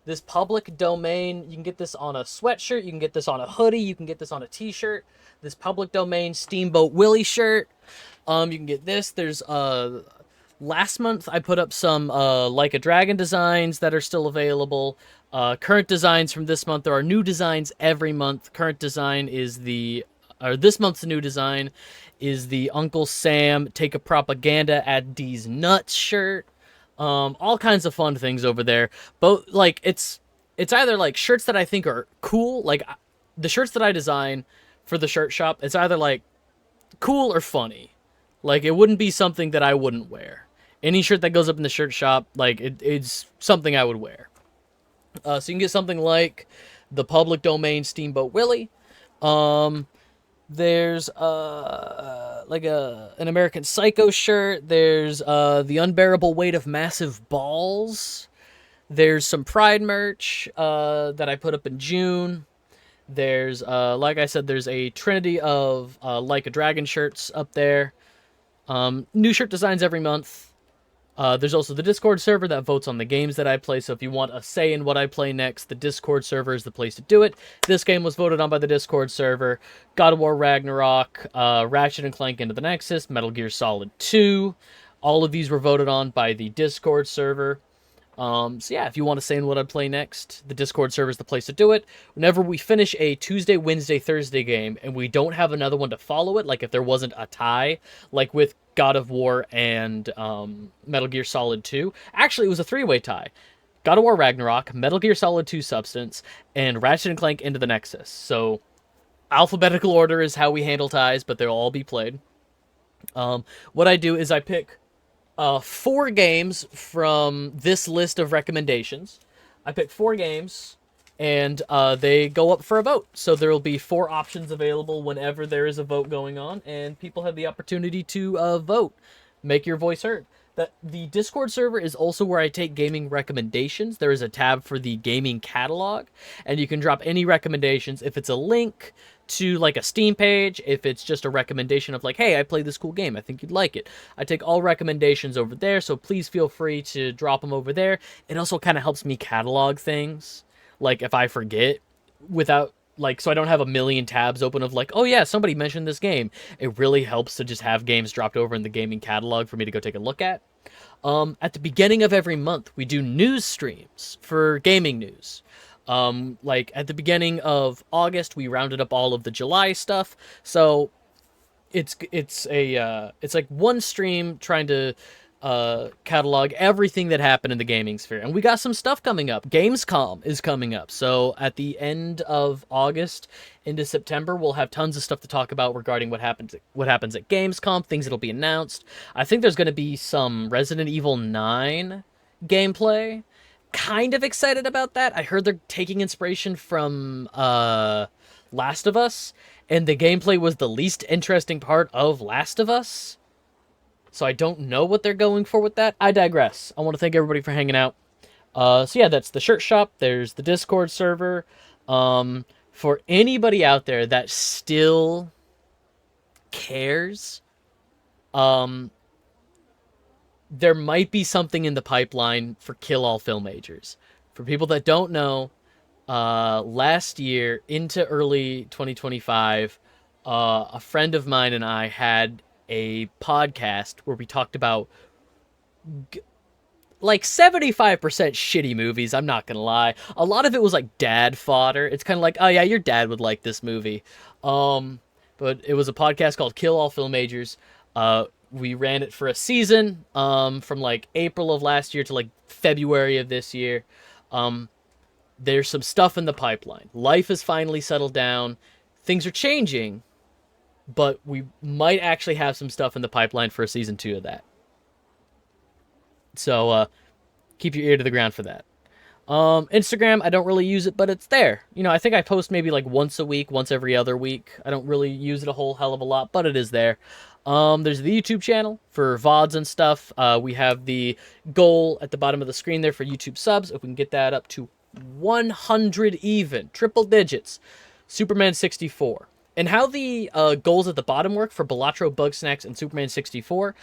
[SPEAKER 1] This public domain, you can get this on a sweatshirt, you can get this on a hoodie, you can get this on a t-shirt. This public domain Steamboat Willie shirt. You can get this. There's last month I put up some Like a Dragon designs that are still available. Current designs from this month. There are new designs every month. Current design is this month's new design is the Uncle Sam Take a Propaganda at D's Nuts shirt. All kinds of fun things over there. Both, like, it's either, like, shirts that I think are cool. Like, the shirts that I design for the shirt shop, it's either, like, cool or funny. Like, it wouldn't be something that I wouldn't wear. Any shirt that goes up in the shirt shop, like, it's something I would wear. So you can get something like the public domain Steamboat Willie. There's like an American Psycho shirt. There's the Unbearable Weight of Massive Balls. There's some Pride merch that I put up in June. There's like I said, there's a trinity of Like a Dragon shirts up there. New shirt designs every month. There's also the Discord server that votes on the games that I play, so if you want a say in what I play next, the Discord server is the place to do it. This game was voted on by the Discord server. God of War Ragnarok, Ratchet & Clank Into the Nexus, Metal Gear Solid 2. All of these were voted on by the Discord server. So yeah, if you want to say in what I'd play next, the Discord server is the place to do it. Whenever we finish a Tuesday, Wednesday, Thursday game, and we don't have another one to follow it, like if there wasn't a tie, like with God of War and Metal Gear Solid 2. Actually, it was a three-way tie. God of War Ragnarok, Metal Gear Solid 2 Substance, and Ratchet & Clank Into the Nexus. So, alphabetical order is how we handle ties, but they'll all be played. What I do is I pick 4 games from this list of recommendations. I pick 4 games, and they go up for a vote. So there will be 4 options available whenever there is a vote going on, and people have the opportunity to vote. Make your voice heard. The Discord server is also where I take gaming recommendations. There is a tab for the gaming catalog, and you can drop any recommendations. If it's a link to like a Steam page, if it's just a recommendation of like, hey, I played this cool game, I think you'd like it. I take all recommendations over there, so please feel free to drop them over there. It also kind of helps me catalog things, like if I forget, without like, so I don't have a million tabs open of like, oh yeah, somebody mentioned this game. It really helps to just have games dropped over in the gaming catalog for me to go take a look at. At the beginning of every month, we do news streams for gaming news. Like at the beginning of August, we rounded up all of the July stuff. So it's like one stream trying to catalog everything that happened in the gaming sphere. And we got some stuff coming up. Gamescom is coming up. So at the end of August into September, we'll have tons of stuff to talk about regarding what happens at Gamescom, things that'll be announced. I think there's going to be some Resident Evil 9 gameplay. Kind of excited about that. I heard they're taking inspiration from Last of Us, and the gameplay was the least interesting part of Last of Us. So I don't know what they're going for with that. I digress. I want to thank everybody for hanging out. So yeah, that's the shirt shop. There's the Discord server. For anybody out there that still cares, there might be something in the pipeline for Kill All Film Majors. For people that don't know, last year into early 2025, a friend of mine and I had a podcast where we talked about like 75% shitty movies. I'm not gonna lie. A lot of it was like dad fodder. It's kind of like, oh yeah, your dad would like this movie. But it was a podcast called Kill All Film Majors. We ran it for a season, from like April of last year to like February of this year. There's some stuff in the pipeline. Life has finally settled down. Things are changing, but we might actually have some stuff in the pipeline for a season 2 of that. So, keep your ear to the ground for that. Instagram, I don't really use it, but it's there. You know, I think I post maybe like once a week, once every other week. I don't really use it a whole hell of a lot, but it is there. There's the YouTube channel for VODs and stuff. We have the goal at the bottom of the screen there for YouTube subs. If we can get that up to 100 even, triple digits, Superman 64. And how the goals at the bottom work for Balatro, Bugsnax, and Superman 64,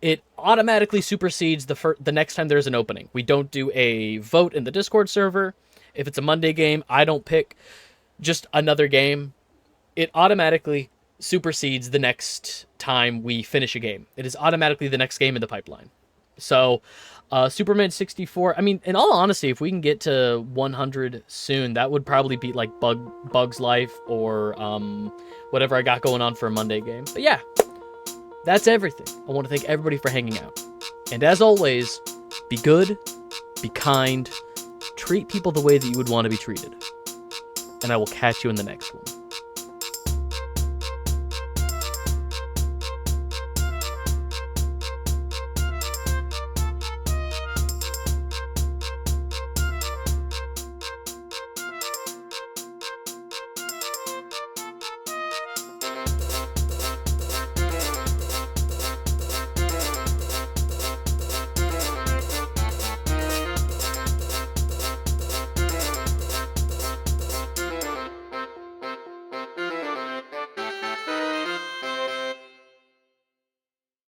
[SPEAKER 1] it automatically supersedes the next time there's an opening. We don't do a vote in the Discord server. If it's a Monday game, I don't pick just another game. It automatically supersedes the next time we finish a game. It is automatically the next game in the pipeline. So, Superman 64, I mean, in all honesty, if we can get to 100 soon, that would probably beat like Bug's Life or whatever I got going on for a Monday game. But yeah, that's everything. I want to thank everybody for hanging out. And as always, be good, be kind, treat people the way that you would want to be treated. And I will catch you in the next one.